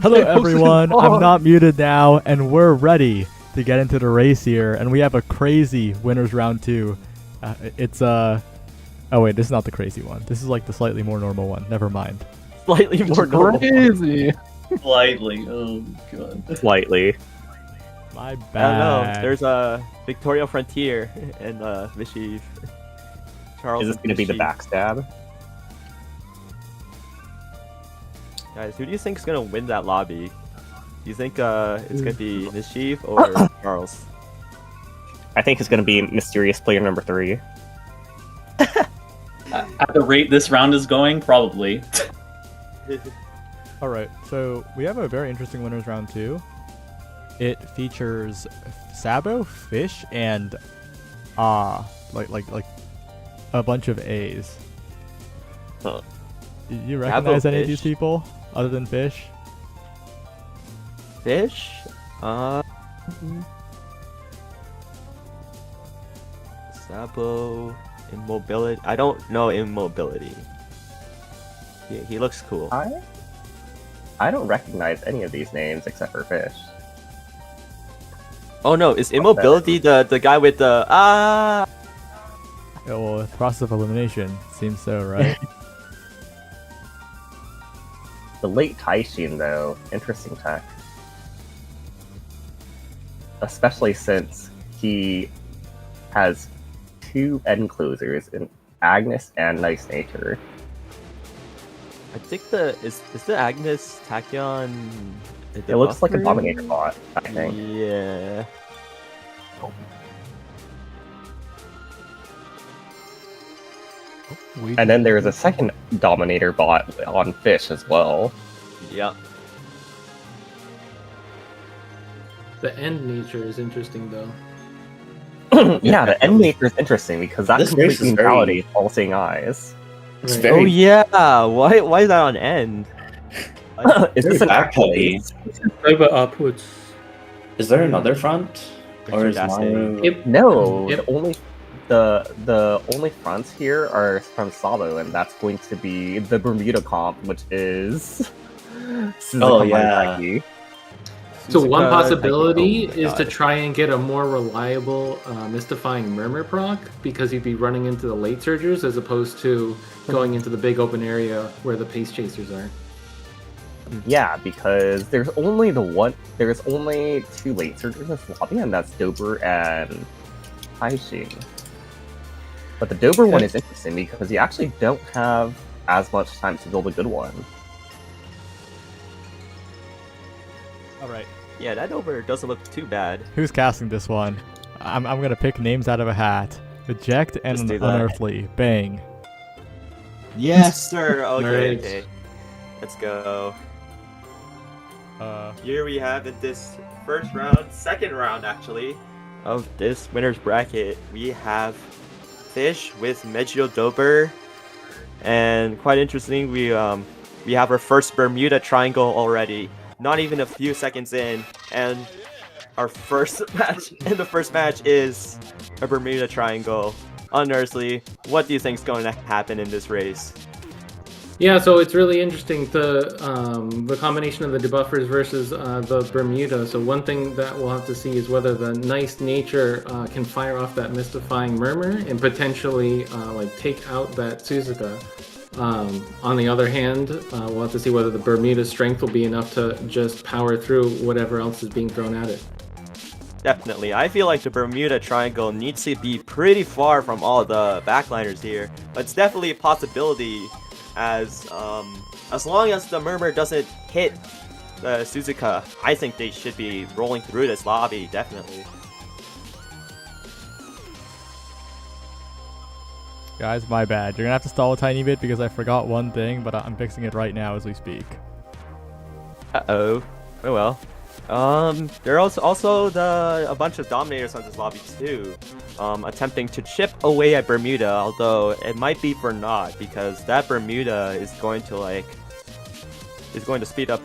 Hello everyone, I'm not muted now, and we're ready to get into the race here, and we have a crazy winners round 2. Oh wait, this is not the crazy one. This is like the slightly more normal one. Never mind. Slightly more normal. Crazy. Slightly. Oh god. Slightly. My I don't bad. know. There's a Victoria Frontier and Mischief. Charles. Is this going to be the backstab? Guys, who do you think is gonna win that lobby? Do you think it's gonna be Mischief or Charles? I think it's going to be mysterious player number 3. At the rate this round is going, probably. Alright, so we have a very interesting winners round 2. It features Sabo, Fish, and like a bunch of A's. Huh. Do you recognize Sabo, any of these Fish. people other than Fish? Fish? Sabo, Immobility. I don't know Immobility. He looks cool. I don't recognize any of these names except for Fish. Oh no, is Immobility the guy with the Yeah, well, process of elimination seems so, right? The late Taishin, though, interesting tech. Especially since he has 2 end closers in Agnes and Nice Nature. I think is the Agnes Tachyon. It looks like a Dominator bot, I think. Yeah. And then there's a second Dominator bot on Fish as well. Yeah. The end nature is interesting though. Yeah, the end nature is interesting because that This race completely is very- invalidates all seeing eyes. It's Right. very Oh yeah. Why is that on end? Is this an actual ace? Over upwards. Is there another front? Or Richard is Dasty. Maru... Yep. No, Yep. the only fronts here are from Sabo, and that's going to be the Bermuda comp, which is Suzuka Oh, yeah. Maizaki. So one Suzuka, possibility Tachyon. Oh my is to God. try and get a more reliable mystifying murmur proc, because you'd be running into the late surgers as opposed to going into the big open area where the pace chasers are. Yeah, because there's only 2 late surgers in this lobby, and that's Dober and Taishin. But the Dober one is interesting because you actually don't have as much time to build a good one. Alright, Yeah, that over doesn't look too bad. who's casting this one? I'm gonna pick names out of a hat. Eject and Let's do that. Unearthly. Bang. Yes, sir. Okay, Alright. okay. Let's go. Uh, Here we have in this second round actually, of this winner's bracket, we have Fish with Megio Dober, and quite interesting, we have our first Bermuda Triangle already. Not even a few seconds in, and our first match, and the first match is a Bermuda Triangle. Unearthly, what do you think is going to happen in this race? Yeah, so it's really interesting the combination of the debuffers versus the Bermuda. So one thing that we'll have to see is whether the nice nature can fire off that mystifying murmur and potentially like take out that Suzuka. On the other hand, we'll have to see whether the Bermuda strength will be enough to just power through whatever else is being thrown at it. Definitely. I feel like the Bermuda Triangle needs to be pretty far from all the backliners here, but it's definitely a possibility as long as the Murmur doesn't hit the Suzuka, I think they should be rolling through this lobby, definitely. guys, my bad. You're gonna have to stall a tiny bit because I forgot one thing, but I'm fixing it right now as we speak. Uh-oh. Oh well. There are also a bunch of Dominators on this lobby too, attempting to chip away at Bermuda, although it might be for naught, because that Bermuda is going to speed up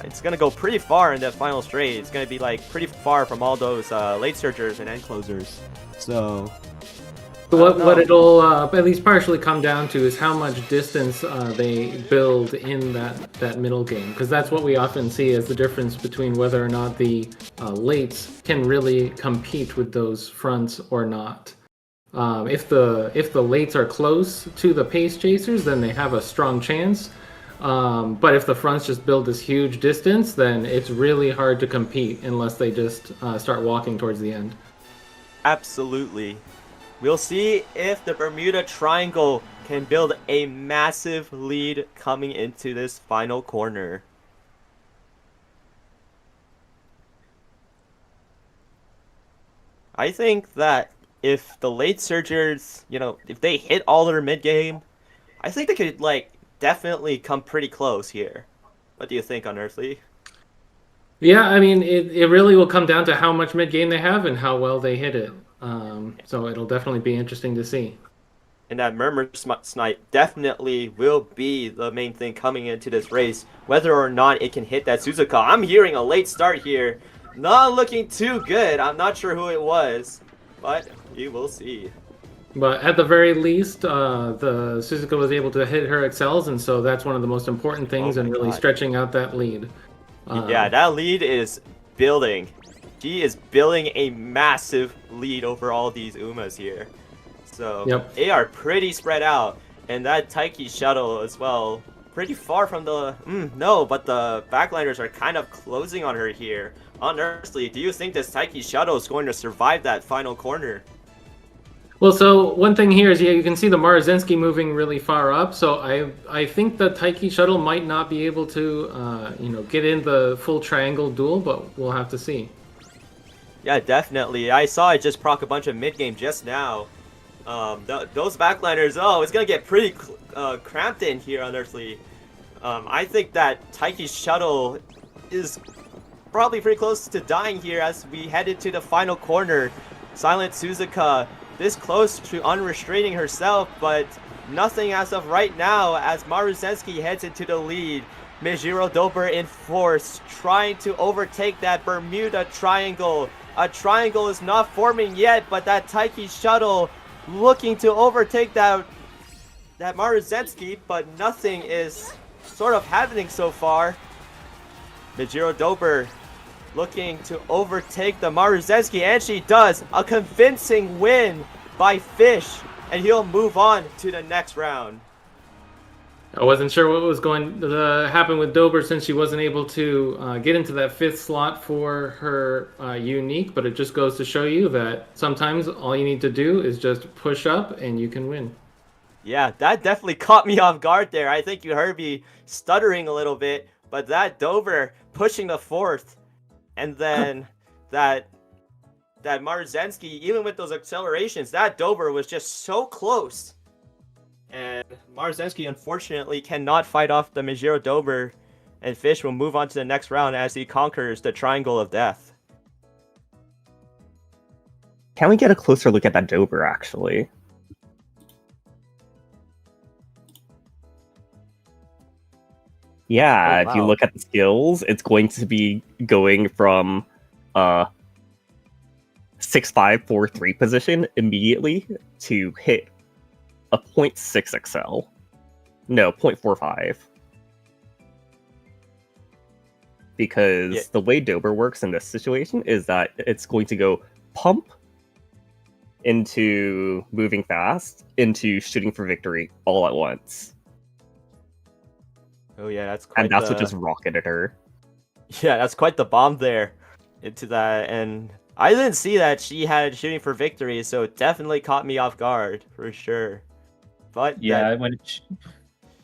it's gonna go pretty far in that final straight. It's gonna be like pretty far from all those late surgers and end closers. So So what it'll at least partially come down to is how much distance they build in that middle game, because that's what we often see as the difference between whether or not the lates can really compete with those fronts or not. If the lates are close to the pace chasers, then they have a strong chance. But if the fronts just build this huge distance, then it's really hard to compete unless they just start walking towards the end. Absolutely. We'll see if the Bermuda Triangle can build a massive lead coming into this final corner. I think that if the late surgers, if they hit all their mid game, I think they could definitely come pretty close here. What do you think, Unearthly? Yeah, I mean, it really will come down to how much mid game they have and how well they hit it. So it'll definitely be interesting to see. And that Murmur Snipe definitely will be the main thing coming into this race, whether or not it can hit that Suzuka. I'm hearing a late start here. Not looking too good. I'm not sure who it was, but you will see. But at the very least, the Suzuka was able to hit her excels, and so that's one of the most important things in really stretching out that lead. Yeah, that lead is building. She is building a massive lead over all these Umas here. So they are pretty spread out. And that Taiki shuttle as well, pretty far from the... no, but the backliners are kind of closing on her here. Honestly, do you think this Taiki shuttle is going to survive that final corner? Well, so one thing here is you can see the Maruzensky moving really far up. So I think the Taiki shuttle might not be able to get in the full triangle duel, but we'll have to see. Yeah, definitely. I saw it just proc a bunch of mid game just now. Those backliners, it's gonna get pretty cramped in here, Unearthly. I think that Taiki's shuttle is probably pretty close to dying here as we head into the final corner. Silent Suzuka this close to unrestraining herself, but nothing as of right now as Maruzensky heads into the lead. Mijiro Dober in force, trying to overtake that Bermuda Triangle. A triangle is not forming yet, but that Taiki shuttle looking to overtake that Maruzensky, but nothing is sort of happening so far. Mijiro Dober looking to overtake the Maruzensky, and she does. A convincing win by Fish, and he'll move on to the next round. I wasn't sure what was going to happen with Dober since she wasn't able to get into that 5th slot for her unique, but it just goes to show you that sometimes all you need to do is just push up and you can win. Yeah, that definitely caught me off guard there. I think you heard me stuttering a little bit, but that Dober pushing the 4th, and then that Maruzensky, even with those accelerations, that Dober was just so close. And Maruzensky, unfortunately, cannot fight off the Mijiro Dober, and Fish will move on to the next round as he conquers the Triangle of Death. Can we get a closer look at that Dober, actually? Yeah, if you look at the skills, it's going to be going from 6.543 position immediately to hit a 0.6 excel. No, 0.45. Because the way Dober works in this situation is that it's going to go pump into moving fast into shooting for victory all at once. Oh yeah, that's quite what just rocketed her. Yeah, that's quite the bomb there into that, and I didn't see that she had shooting for victory, so it definitely caught me off guard for sure. But yeah, when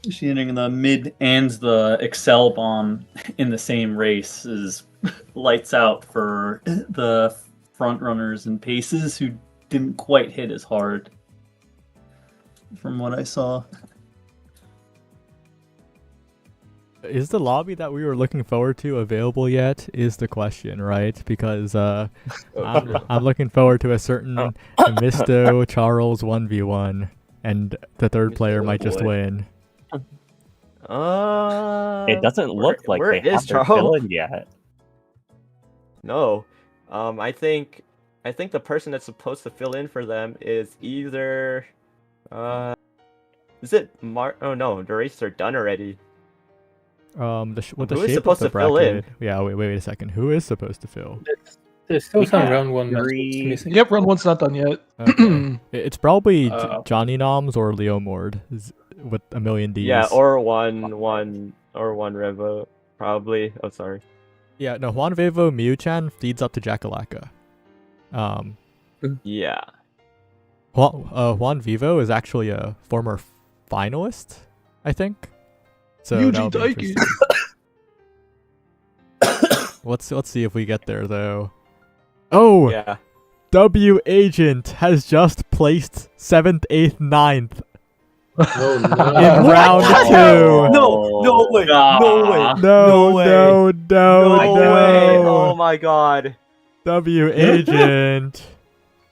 she entering the mid and the Excel bomb in the same race is lights out for the front runners and paces who didn't quite hit as hard, from what I saw. Is the lobby that we were looking forward to available yet? Is the question, right? Because I'm looking forward to a certain Misto Charles 1v1, and the third player might just win. It doesn't look like they have their villain yet. No, I think I think the person that's supposed to fill in for them is either is it Oh no, the races are done already. With the Who is shape of supposed the to fill in? bracket. Yeah, wait a second. Who is supposed to fill? There's still We some got round 1 matches three- missing. Yep, round 1's not done yet. Okay. It's probably Uh, Johnny Noms or Leo Mord with a million Ds. Yeah, or one Revo, probably. Oh, sorry. Yeah, no, Juan Vevo Miu-chan feeds up to Jackalaka. Yeah. Juan Vivo is actually a former finalist, I think. So Yuji that'll be Daiki. interesting. Let's see if we get there though. Oh, Yeah. W Agent has just placed 7th, 8th, 9th Oh, in no. round 2. No way. No way. No, way. no, No way. no. Oh my god. W Agent.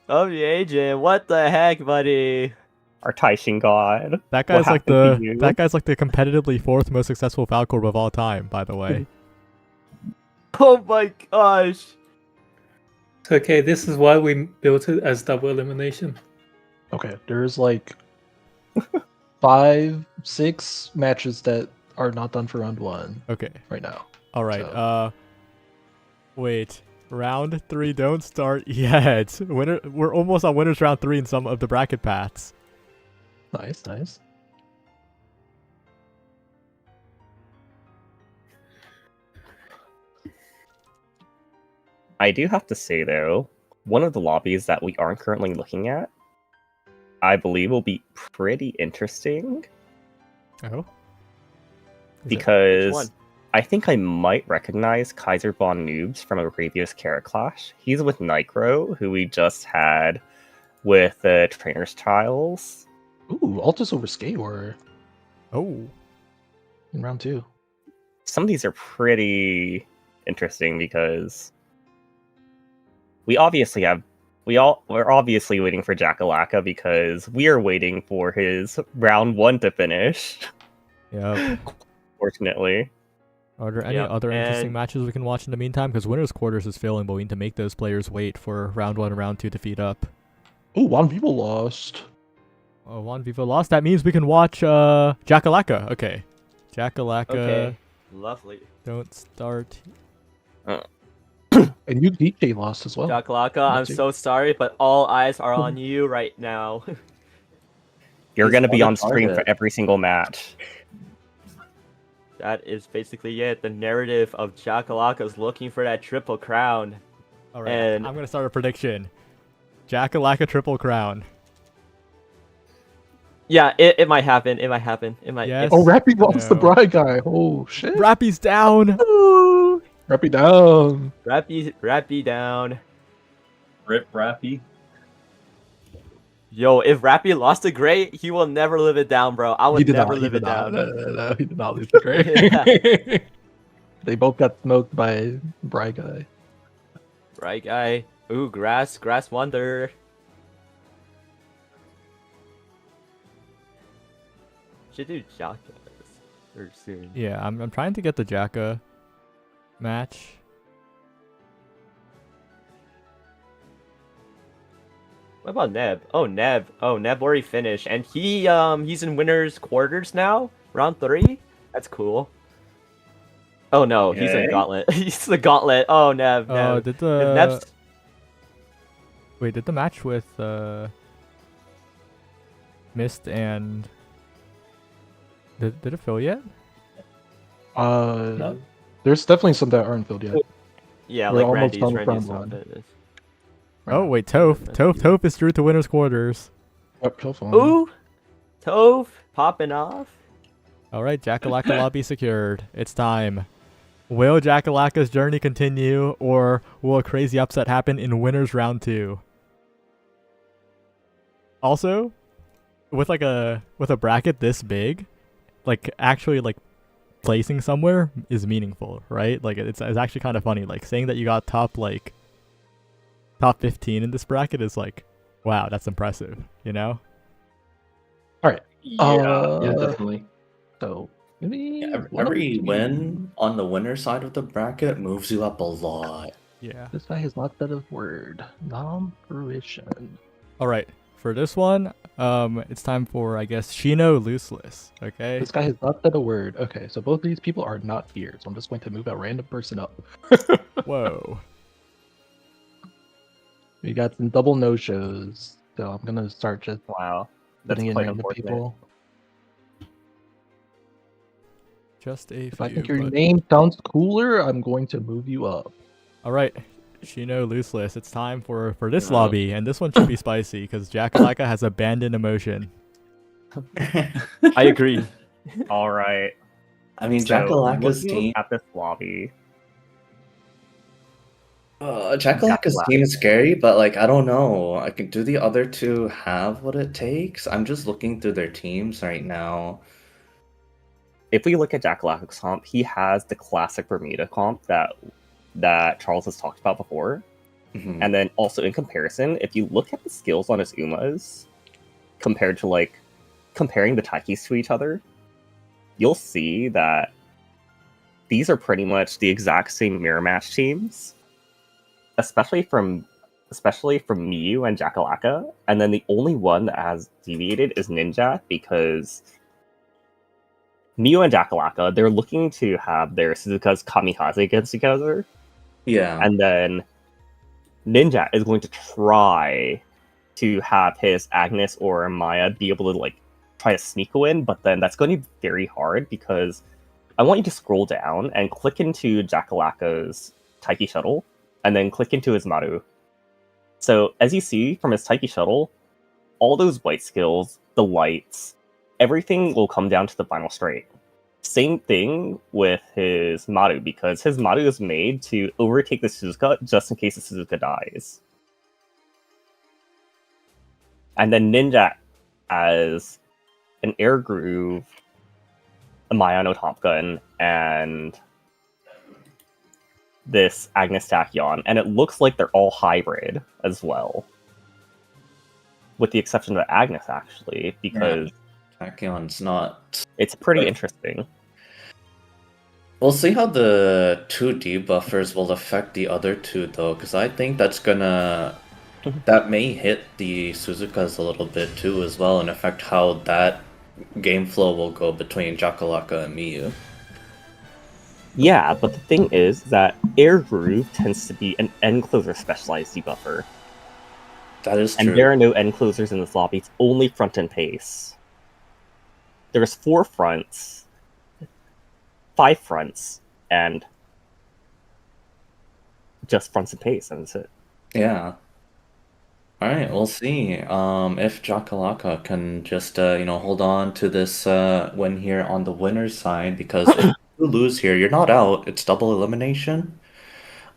Oh, the agent. What the heck, buddy? Our Taishin god. That guy's like happened to you? the competitively 4th most successful Falcor of all time, by the way. Oh my gosh. Okay, this is why we built it as double elimination. Okay, there's like 5, 6 matches that are not done for round 1 Okay. right now. All right. So- Wait. Round 3 don't start yet. We're almost on winners round 3 in some of the bracket paths. Nice, nice. I do have to say though, one of the lobbies that we aren't currently looking at, I believe will be pretty interesting Oh. Is it- because one? I think I might recognize Kaiser Von Noobs from a previous Carat clash. He's with Nicro, who we just had with the Trainers Trials. Ooh, Altus over Skatewar Oh. in round 2. Some of these are pretty interesting because we're obviously waiting for Jackalaka because we are waiting for his round 1 to finish. Yep. Fortunately. Are there any Yep, other interesting and- matches we can watch in the meantime? Because winners quarters is filling, but we need to make those players wait for round 1 and round 2 to feed up. Ooh, Juan Vivo lost. Oh, Juan Vivo lost. That means we can watch Jackalaka. Okay. Jackalaka. Okay. Lovely. Don't start. And you DJ lost as well. Jackalaka, I'm too. so sorry, but all eyes are on you right now. You're He's going to be on on the stream for target. every single match. That is basically it. The narrative of Jackalaka's looking for that triple crown. All right. And- I'm gonna start a prediction. Jackalaka triple crown. Yeah, it might happen. It might happen. It might. Yes. Oh, Rappy lost the No. bride guy. Oh, shit. Rappy's down. Rappy down. Rappy down. Rip Rappy. Yo, if Rappy lost to Gray, he will never live it down, bro. I would never live it down. No, he did not lose the grade. They both got smoked by Bry guy. Right, guy. Ooh, grass wonder. Should do Jacka or soon. Yeah, I'm trying to get the Jacka match. What about Neb? Oh, Neb. Oh, Neb already finished, and he's in winners quarters now, round 3. That's cool. Oh no, he's in Okay. gauntlet. He's the gauntlet. Oh, Neb. Oh, Neb. did If the Neb's wait? Did the match with Mist and did it fill yet? No. There's definitely some that aren't filled yet. yeah, We're like almost Randy's. done with Randy's round not one. finished. Oh wait, Toph is through to winners quarters. Yep, kill phone. Ooh, Toph popping off. All right, Jackalaka lobby secured. It's time. Will Jackalaka's journey continue, or will a crazy upset happen in winners round 2? Also, with a bracket this big, like actually like placing somewhere is meaningful, right? Like it's actually kind of funny. Like saying that you got top 15 in this bracket is like, wow, that's impressive, you know? Yeah. Yeah, definitely. So maybe Every win on the winner side of the bracket moves you up a lot. Yeah. This guy has not said a word. Non-fruition. All right. For this one, it's time for, I guess, Shino Looseless. Okay. This guy has not said a word. Okay, so both of these people are not here, so I'm just going to move a random person up. Whoa. We got some double no-shows, so I'm gonna start just Wow, that's putting in quite random unfortunate. people. Just a If I few. think your But... name sounds cooler, I'm going to move you up. All right. Shino Looseless. It's time for this No. lobby, and this one should be spicy because Jackalaka has abandoned emotion. I agree. All right. I mean, So, Jackalaka's looking team. at this lobby. Jackalaka's Jackalaka. team is scary, but like I don't know. I can do the other two have what it takes? I'm just looking through their teams right now. If we look at Jackalaka's comp, he has the classic Bermuda comp that Charles has talked about before. Mhm. And then also in comparison, if you look at the skills on his Umas compared to like comparing the Taikis to each other, you'll see that these are pretty much the exact same mirror match teams, especially from Miyu and Jackalaka. And then the only one that has deviated is Ninja, because Miyu and Jackalaka, they're looking to have their Suzuka's Kamikaze against each other. Yeah. And then Ninja is going to try to have his Agnes or Maya be able to like try to sneak in, but then that's going to be very hard because I want you to scroll down and click into Jackalaka's Taiki Shuttle and then click into his Maru. So as you see from his Taiki Shuttle, all those white skills, the lights, everything will come down to the final straight. Same thing with his Maru, because his Maru is made to overtake the Suzuka just in case the Suzuka dies. And then Ninja as an Air Groove, a Mayano Top Gun, and this Agnes Tachyon. And it looks like they're all hybrid as well. With the exception of Agnes, actually, because Tachyon's not. it's pretty interesting. We'll see how the 2D buffers will affect the other two, though, because I think that's gonna. That may hit the Suzukas a little bit too, as well, and affect how that game flow will go between Jackalaka and Miyu. Yeah, but the thing is that Air Groove tends to be an end closer specialized debuffer. That is true. And there are no end closers in this lobby, it's only front and pace. There's 4 fronts, 5 fronts, and just fronts and pace, and that's it. Yeah. Alright, we'll see if Jackalaka can just, hold on to this win here on the winner's side, because if you lose here, you're not out. It's double elimination.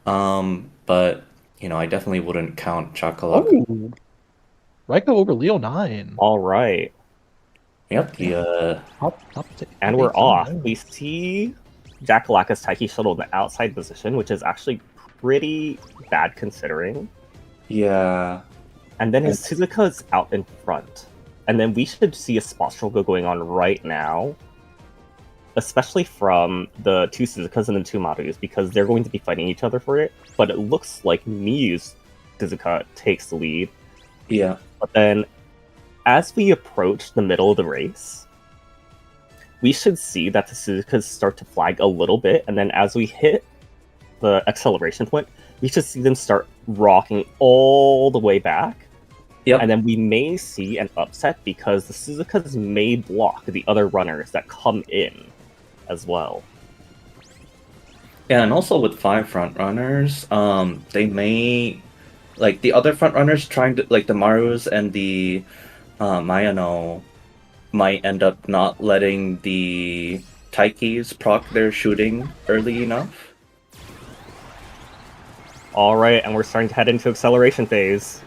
But, I definitely wouldn't count Jackalaka. Oh, Raiko over Leo 9. Alright, Yep, the, and we're off. We see Jackalaka's Taiki Shuttle in the outside position, which is actually pretty bad considering. yeah. And then his Suzuka's out in front. And then we should see a spot struggle going on right now. Especially from the 2 Suzukas and the 2 Marus, because they're going to be fighting each other for it. But it looks like Miyu's Suzuka takes the lead. Yeah. But then, as we approach the middle of the race, we should see that the Suzukas start to flag a little bit. And then as we hit the acceleration point, we should see them start rocking all the way back. Yep. And then we may see an upset because the Suzukas may block the other runners that come in as well. Yeah, and also with 5 front runners, they may, like the other front runners trying to, like the Marus and the Mayano, might end up not letting the Taikis proc their shooting early enough. Alright, and we're starting to head into acceleration phase.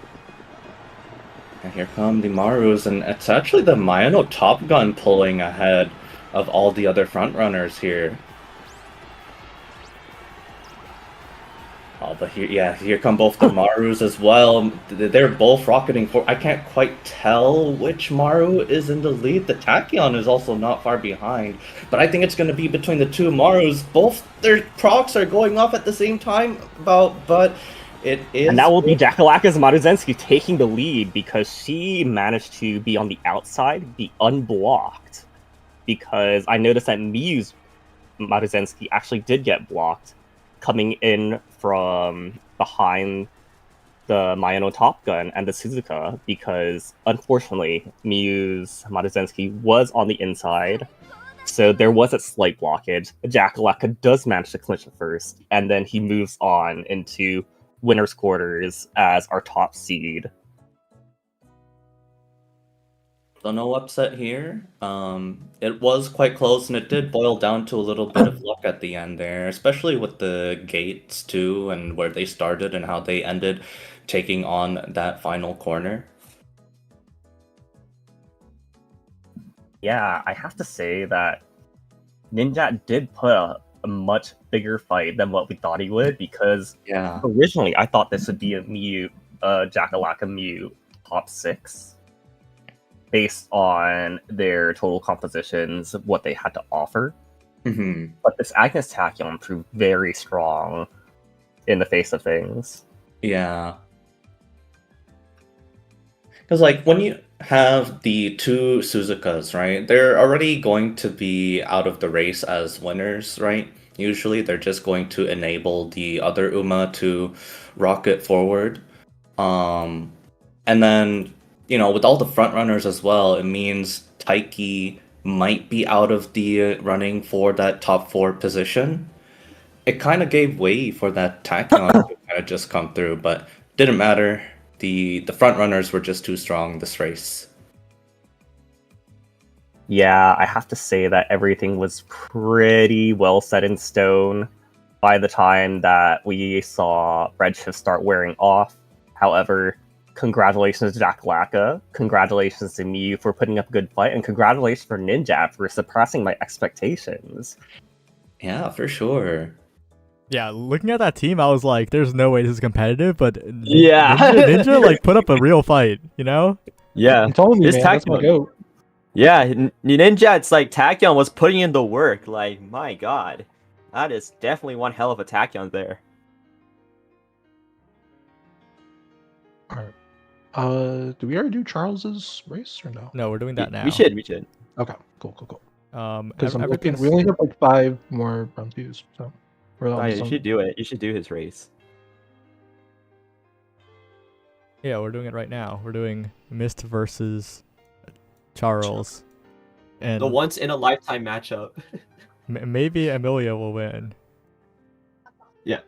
And here come the Marus, and it's actually the Mayano Top Gun pulling ahead of all the other front runners here. Oh, but here come both the Marus as well. They're both rocketing for. I can't quite tell which Maru is in the lead. The Tachyon is also not far behind, but I think it's going to be between the two Marus. Both their procs are going off at the same time. But it is. And that will be Jakalaka's Maruzensky taking the lead because she managed to be on the outside, be unblocked. Because I noticed that Miyu's Maruzensky actually did get blocked, coming in from behind the Mayano Top Gun and the Suzuka, because unfortunately Miyu's Maruzensky was on the inside, so there was a slight blockage. Jakalaka does manage to clinch it first, and then he moves on into winner's quarters as our top seed. So no upset here. It was quite close, and it did boil down to a little bit of luck at the end there, especially with the gates too, and where they started and how they ended taking on that final corner. Yeah, I have to say that Ninja did put a much bigger fight than what we thought he would, because Yeah. originally I thought this would be a Mew, Jakalaka Mew top 6. Based on their total compositions, what they had to offer. Mm-hmm. But this Agnes Tachyon proved very strong in the face of things. Yeah. Because, like, when you have the two Suzukas, right, they're already going to be out of the race as winners, right? Usually they're just going to enable the other Uma to rocket forward. And then, you know, with all the front runners as well, it means Taiki might be out of the running for that top 4 position. It kind of gave way for that Tachyon to kind of just come through, but didn't matter. The front runners were just too strong this race. Yeah, I have to say that everything was pretty well set in stone by the time that we saw Redshift start wearing off. However, congratulations to Jakalaka, congratulations to Miyu for putting up a good fight, and congratulations for Ninja for surpassing my expectations. Yeah, for sure. Yeah, looking at that team, I was like, "There's no way this is competitive." But Yeah. Ninja like put up a real fight, you know? Yeah. I'm telling you, This man, that's my Tachyon- goat. Yeah, Ninja, it's like Tachyon was putting in the work. Like, my god. That is definitely one hell of a Tachyon there. Alright. Do we already do Charles's race or no? No, we're doing that now. We should. Okay, cool. Because Everything's we only have like 5 more round 2s, so we're Oh, yeah, almost you done. should do it. You should do his race. Yeah, we're doing it right now. We're doing Mist versus Charles, and The once in a lifetime matchup. maybe Amelia will win. Yeah.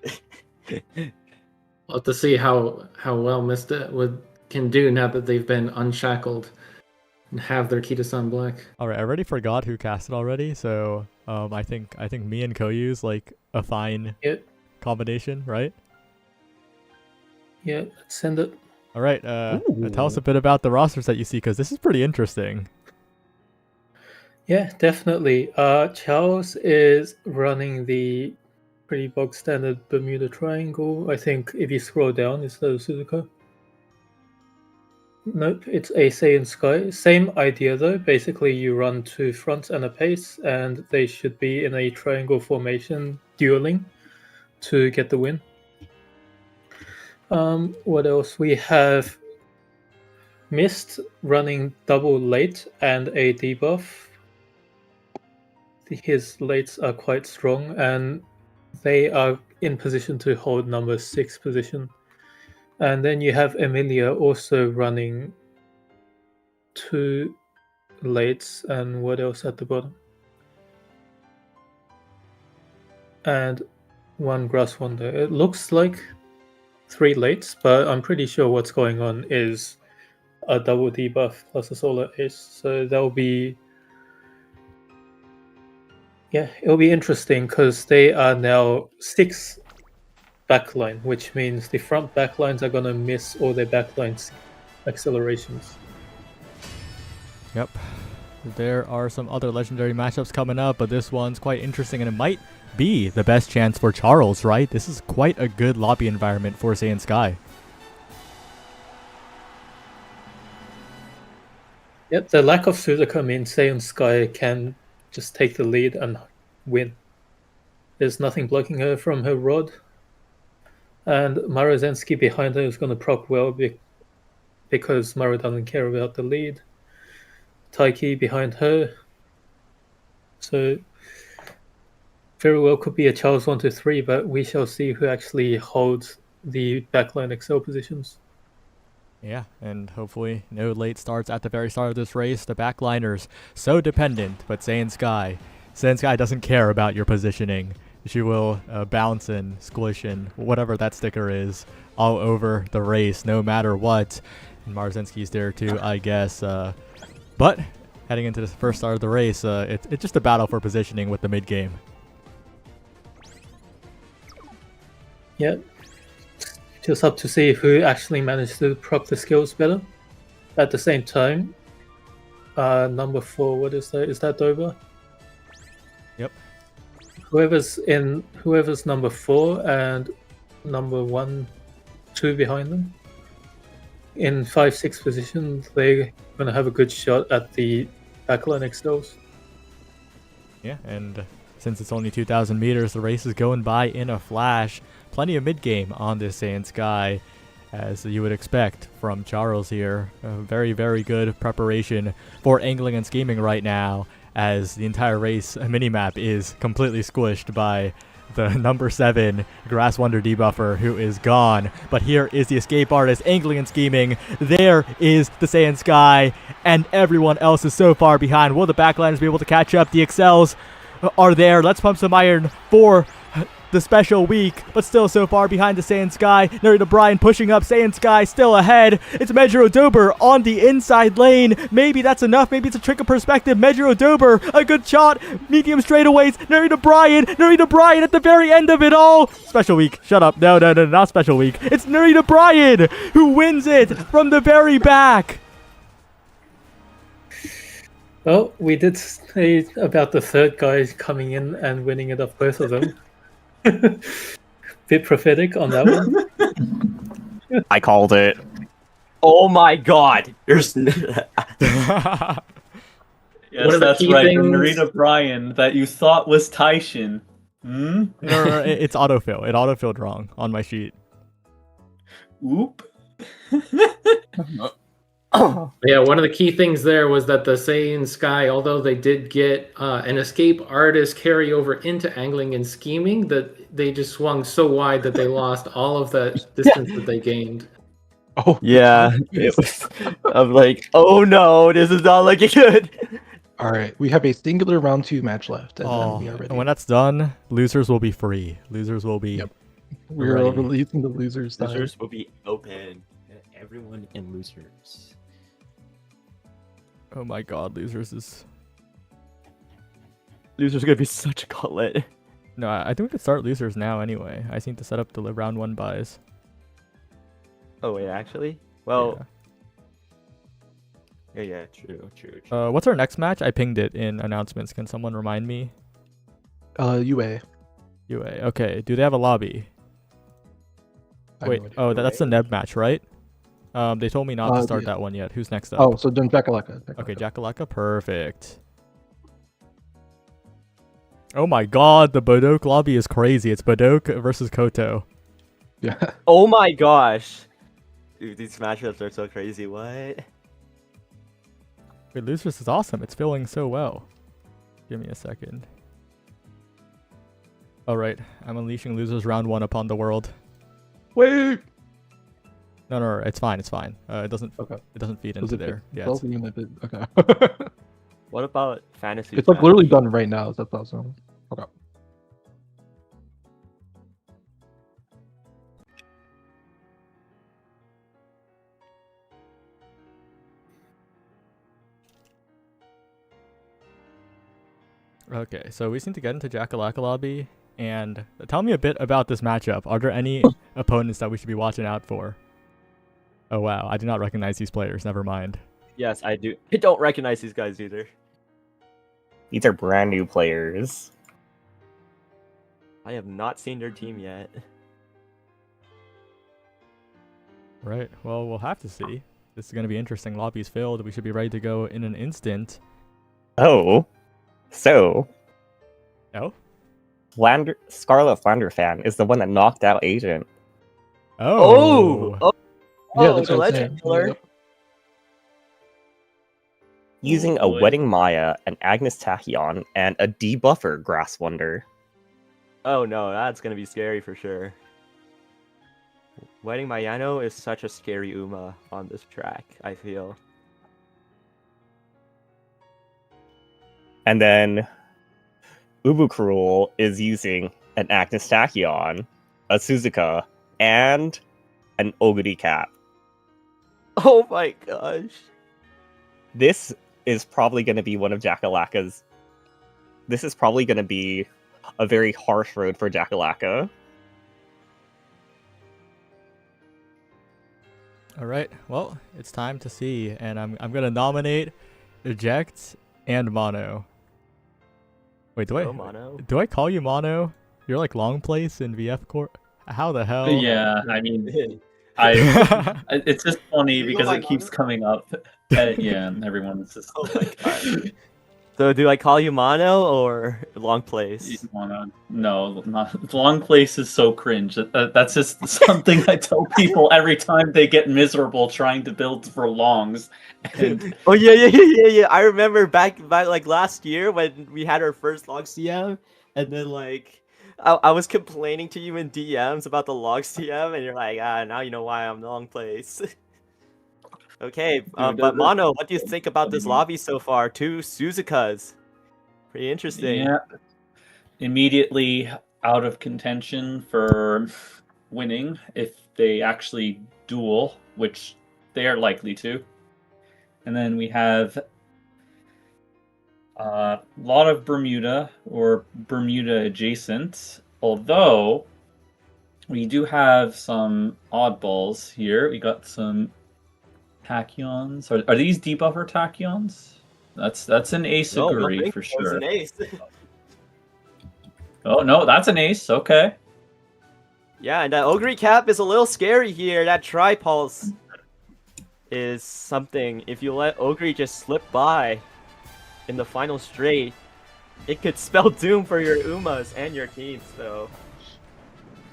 We'll have to see how well Mista can do now that they've been unshackled and have their Kita-san black. All right, I already forgot who cast it already, so I think me and Koyu's like a fine Yeah. combination, right? Yeah, let's send it. All right, tell us a bit about the rosters that you see, because this is pretty interesting. Yeah, definitely. Charles is running the pretty bog standard Bermuda Triangle. I think if you scroll down, it's the Suzuka. Nope, it's Ace and Sky. Same idea though. Basically, you run 2 fronts and a pace, and they should be in a triangle formation, dueling to get the win. What else? We have Mist running double late and a debuff. His lates are quite strong, and they are in position to hold number 6 position. And then you have Emilia also running 2 lates, and what else at the bottom? And 1 Grass Wonder. It looks like 3 lates, but I'm pretty sure what's going on is a double debuff plus a solar ace. So that'll be... Yeah, it'll be interesting because they are now 6 backline, which means the front backlines are gonna miss all their backlines accelerations. Yep. There are some other legendary matchups coming up, but this one's quite interesting, and it might be the best chance for Charles, right? This is quite a good lobby environment for Saiyan Sky. Yep, the lack of Suzuka means Saiyan Sky can just take the lead and win. There's nothing blocking her from her rod. And Marozensky behind her is going to proc well because Maru doesn't care about the lead. Taiki behind her. So very well could be a Charles 1-3, but we shall see who actually holds the backline XL positions. Yeah, and hopefully no late starts at the very start of this race. The backliners so dependent, but Saiyan Sky doesn't care about your positioning. She will bounce and squish and whatever that sticker is all over the race, no matter what. And Marzinski's there too, I guess. But heading into the first start of the race, it's just a battle for positioning with the mid game. Yeah. Just up to see who actually managed to proc the skills better. At the same time, number 4, what is that? Is that Dober? Yep. Whoever's number 4 and number 1, 2 behind them, in 5-6 position, they're gonna have a good shot at the backline XLs. Yeah, and since it's only 2,000 meters, the race is going by in a flash. Plenty of mid-game on this Saiyan Sky, as you would expect from Charles here. A very, very good preparation for angling and scheming right now, as the entire race minimap is completely squished by the number 7 Grass Wonder debuffer, who is gone. But here is the escape artist angling and scheming. There is the Saiyan Sky, and everyone else is so far behind. Will the backliners be able to catch up? The XLs are there. Let's pump some iron for the special week, but still so far behind the Saiyan Sky. Narita Bryan pushing up, Saiyan Sky still ahead. It's Mejiro Dober on the inside lane. Maybe that's enough. Maybe it's a trick of perspective. Mejiro Dober, a good shot. Medium straightaways. Narita Bryan at the very end of it all. Special week. Shut up. No, not special week. It's Narita Bryan who wins it from the very back. Well, we did say about the third guy coming in and winning it off both of them. Bit prophetic on that one. I called it. Oh my god! There's Yes, One of the that's key right. things- Narita Bryan that you thought was Taishin. Hmm? No, it's autofill. It autofilled wrong on my sheet. Oop. Yeah, one of the key things there was that the Saiyan Sky, although they did get an escape artist carry over into angling and scheming, that they just swung so wide that they lost all of that distance that they gained. Oh, yeah. It was. I'm like, oh no, this is not looking good. all right. We have a singular round 2 match left, and then we are ready. And when that's done, losers will be free. Losers will be. Yep. We're ready. releasing the losers. Time. Losers will be open. Everyone in losers. Oh my god, losers Gonna be such a gauntlet. No, I think we could start losers now anyway. I just need to set up the round 1 buys. Oh wait, actually? Well, yeah, true. What's our next match? I pinged it in announcements. Can someone remind me? UA. UA. Okay. Do they have a lobby? Wait. Oh, that's the Neb match, right? They told me not to start that one yet. Who's next up? Oh, so then Jackalaka. Okay, Jackalaka. Perfect. Oh my god, the Bodok lobby is crazy. It's Bodok versus Koto. Yeah. Oh my gosh. Dude, these matchups are so crazy. What? Wait, losers is awesome. It's filling so well. Give me a second. Alright, I'm unleashing losers round 1 upon the world. Wait. No, it's fine. It doesn't. Okay. It doesn't feed into there. Yeah. Okay. What about fantasy? It's like literally done right now. That's awesome. Okay. Okay, so we just need to get into Jackalaka lobby and tell me a bit about this matchup. Are there any opponents that we should be watching out for? Oh wow, I do not recognize these players. Never mind. Yes, I do. I don't recognize these guys either. These are brand new players. I have not seen their team yet. Right. Well, we'll have to see. This is going to be interesting. Lobby's filled. We should be ready to go in an instant. Oh. So. Oh? Scarlet Flanderfan is the one that knocked out Agent. Oh! Yeah, that's the what I'm legend saying. killer. Yep. Using a boy. Wedding Maya, an Agnes Tachyon, and a debuffer Grass Wonder. Oh no, that's gonna be scary for sure. Wedding Mayano is such a scary Uma on this track, I feel. And then Ubucruel is using an Agnes Tachyon, a Suzuka, and an Oguri Cap. Oh my gosh. This is probably going to be one of Jackalaka's. This is probably going to be a very harsh road for Jackalaka. All right. Well, it's time to see, and I'm gonna nominate Eject and Mono. Wait, Oh, Mono. do I call you Mono? You're like long place in VF Court. How the hell? Yeah, I mean, it's just funny because it keeps coming up. Yeah, and everyone's just. Oh my god. So do I call you Mono or Long Place? No, not Long Place is so cringe. That's just something I tell people every time they get miserable trying to build for longs. And Oh yeah. I remember back like last year when we had our first log CM, and then like I was complaining to you in DMs about the log CM, and you're like, now you know why I'm Long Place. Okay, but Mono, what do you think about this lobby so far? 2 Suzukas. Pretty interesting. yeah, immediately out of contention for winning if they actually duel, which they are likely to. And then we have a lot of Bermuda or Bermuda adjacent, although we do have some oddballs here. We got some Tachyons. Are these debuffer Tachyons? That's an ace No, agree for it's sure. an ace. Oh no, that's an ace. Okay. Yeah, and that Ogre Cap is a little scary here. That Tripulse is something. If you let Ogre just slip by in the final straight, it could spell doom for your Umas and your team. So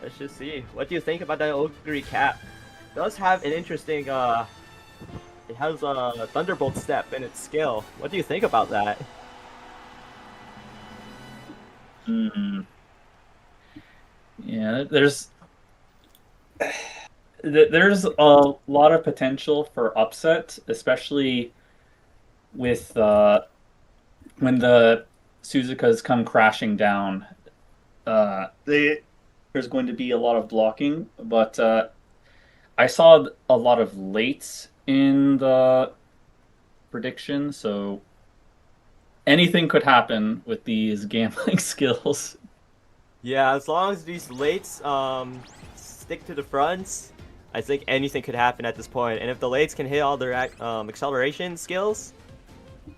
let's just see. What do you think about that Ogre Cap? It does have an interesting it has a Thunderbolt step in its skill. What do you think about that? Yeah, there's a lot of potential for upset, especially with when the Suzukas come crashing down. There's going to be a lot of blocking, but I saw a lot of lates in the prediction, so anything could happen with these gambling skills. Yeah, as long as these lates stick to the fronts, I think anything could happen at this point. And if the lates can hit all their acceleration skills,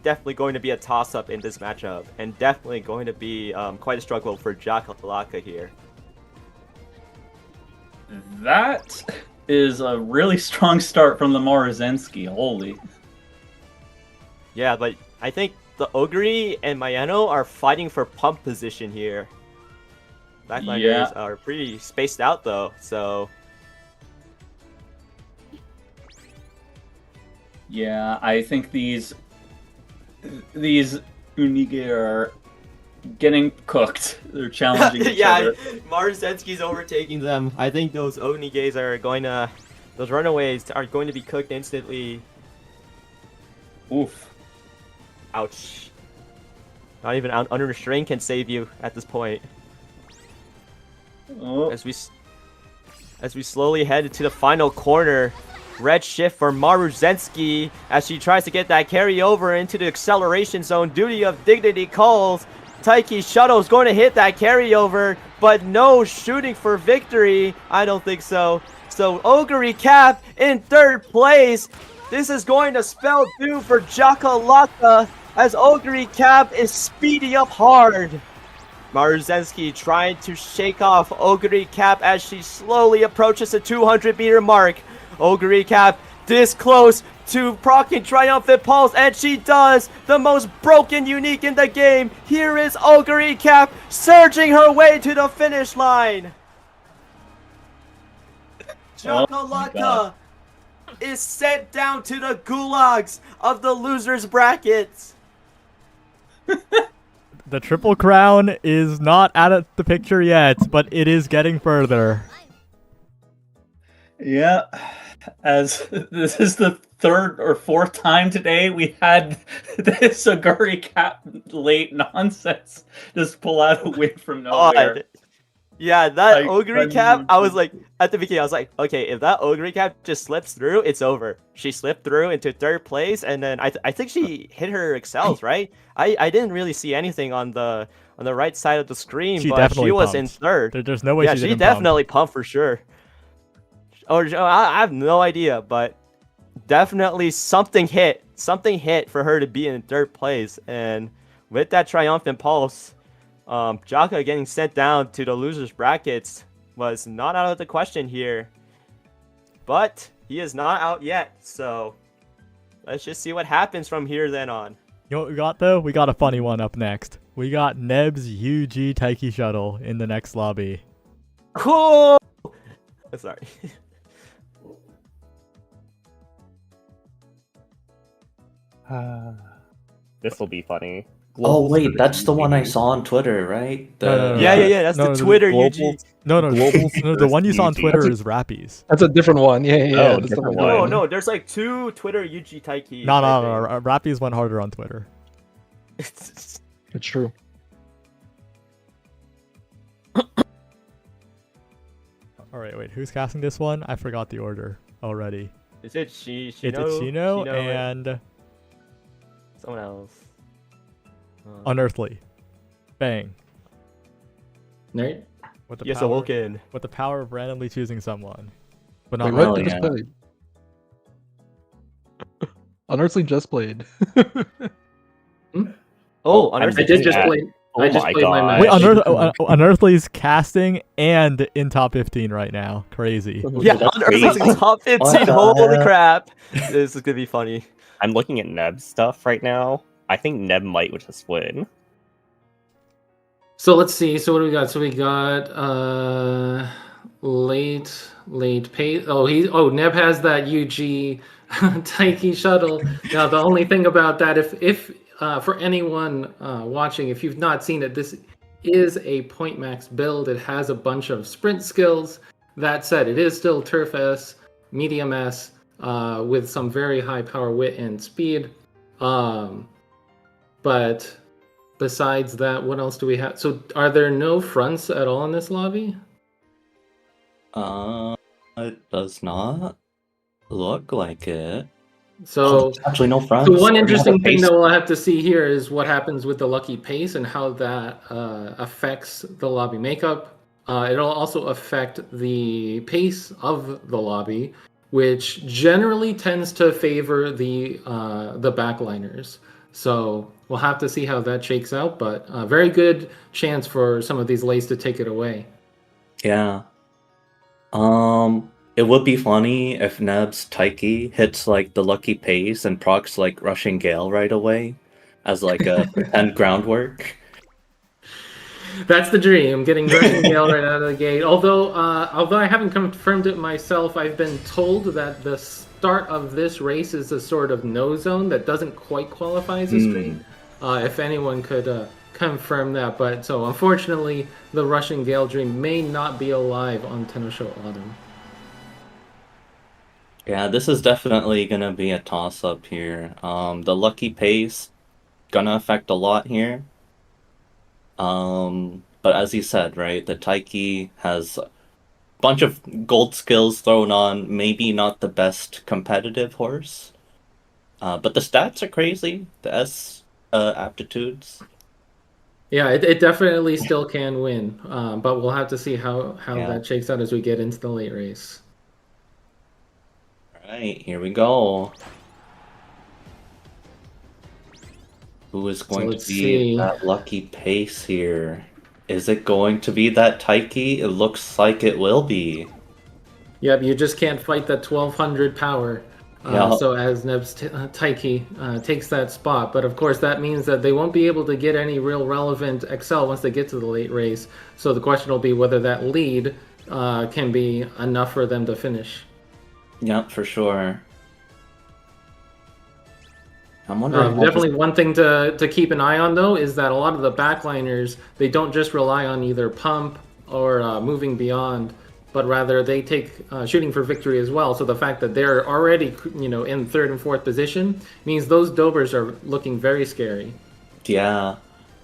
definitely going to be a toss-up in this matchup, and definitely going to be quite a struggle for Jackalaka here. That is a really strong start from the Maruzensky. Holy. Yeah, but I think the Ogre and Mayano are fighting for pump position here. Backliners are pretty spaced out though, so... Yeah, I think these Unige are getting cooked. They're challenging each other. Maruzensky's overtaking them. I think those Oniges are going to... Those runaways are going to be cooked instantly. Oof. Ouch. Not even under restraint can save you at this point. Oh. As we slowly head into the final corner, red shift for Maruzensky as she tries to get that carryover into the acceleration zone. Duty of Dignity calls. Taiki Shuttle's going to hit that carryover, but no shooting for victory. I don't think so. So Ogre Cap in 3rd place. This is going to spell doom for Jackalaka. as Ogre Cap is speeding up hard. Maruzensky trying to shake off Ogre Cap as she slowly approaches the 200-meter mark. Ogre Cap this close to proccing Triumphant Pulse, and she does the most broken unique in the game. Here is Ogre Cap surging her way to the finish line. Chakalaka is sent down to the gulags of the losers brackets. The Triple Crown is not out of the picture yet, but it is getting further. Yeah, as this is the third or fourth time today we had this Ogre Cap late nonsense just pull out a win from nowhere. God. Yeah, that Like, Ogre Cap, I was like, at the beginning, I was like, okay, if that Ogre Cap just slips through, it's over. She slipped through into third place, and then I think she hit her excels, right? I didn't really see anything on the right side of the screen, She but definitely she was in pumped. third. There's no way Yeah, she she didn't definitely pumped for sure. Or I have no idea, but definitely something hit for her to be in third place, and with that Triumphant Pulse, Jaka getting sent down to the losers brackets was not out of the question here, but he is not out yet, so let's just see what happens from here then on. You know what we got though? We got a funny one up next. We got Neb's UG Taiki Shuttle in the next lobby. Cool. Sorry. This will be funny. Oh wait, that's the one I saw on Twitter, right? No. Yeah. That's No, the the Twitter global- UG. No, the one you saw on UG. Twitter is Rappies. That's a different one. Yeah. Oh, That's the different one. one. Oh no, there's like two Twitter UG Taiki. No, Rappies went harder on Twitter. It's true. Alright, wait, who's casting this one? I forgot the order already. Is it Shino? It's Chino and someone else. Unearthly. Bang. Right? With the Yes, power, awoken. with the power of randomly choosing someone. But Wait, not what? Oh, They randomly. just yeah. played. Unearthly just played. Oh, I Unearthly. did just Yeah. play. I Oh just my played my God. match. Wait, Unearthly's casting and in top 15 right now. Crazy. Yeah, That's Unearthly's in crazy. top 15. What the Holy heck? crap! This is gonna be funny. I'm looking at Neb's stuff right now. I think Neb might just win. So let's see. So what do we got? So we got late pay. Oh, Neb has that UG Taiki shuttle. Now the only thing about that, if for anyone watching, if you've not seen it, this is a point max build. It has a bunch of sprint skills. That said, it is still Turf S, Medium S, with some very high power, wit, and speed. But besides that, what else do we have? So are there no fronts at all in this lobby? It does not look like it. So There's actually no fronts. the one Or interesting another thing base. that we'll have to see here is what happens with the lucky pace and how that affects the lobby makeup. It'll also affect the pace of the lobby, which generally tends to favor the backliners. So we'll have to see how that shakes out, but a very good chance for some of these lays to take it away. Yeah. It would be funny if Neb's Taiki hits like the lucky pace and procs like Rushing Gale right away as like a pretend groundwork. That's the dream, getting Rushing Gale right out of the gate. Although I haven't confirmed it myself, I've been told that the start of this race is a sort of no zone that doesn't quite qualify as a street. If anyone could confirm that, but so unfortunately, the Rushing Gale dream may not be alive on Tennosho Autumn. Yeah, this is definitely gonna be a toss-up here. The lucky pace gonna affect a lot here. But as you said, right, the Taiki has a bunch of gold skills thrown on, maybe not the best competitive horse. But the stats are crazy, the S aptitudes. Yeah, it definitely still can win, but we'll have to see how Yeah. that shakes out as we get into the late race. Alright, here we go. Who is going to let's be see. that lucky pace here? Is it going to be that Taiki? It looks like it will be. Yep, you just can't fight that 1200 power. Yeah. So as Neb's Taiki takes that spot, but of course that means that they won't be able to get any real relevant Excel once they get to the late race. So the question will be whether that lead can be enough for them to finish. Yeah, for sure. I'm wondering. how Definitely this- one thing to keep an eye on though is that a lot of the backliners, they don't just rely on either pump or moving beyond, but rather they take shooting for victory as well. So the fact that they're already in third and fourth position means those Dobers are looking very scary. Yeah,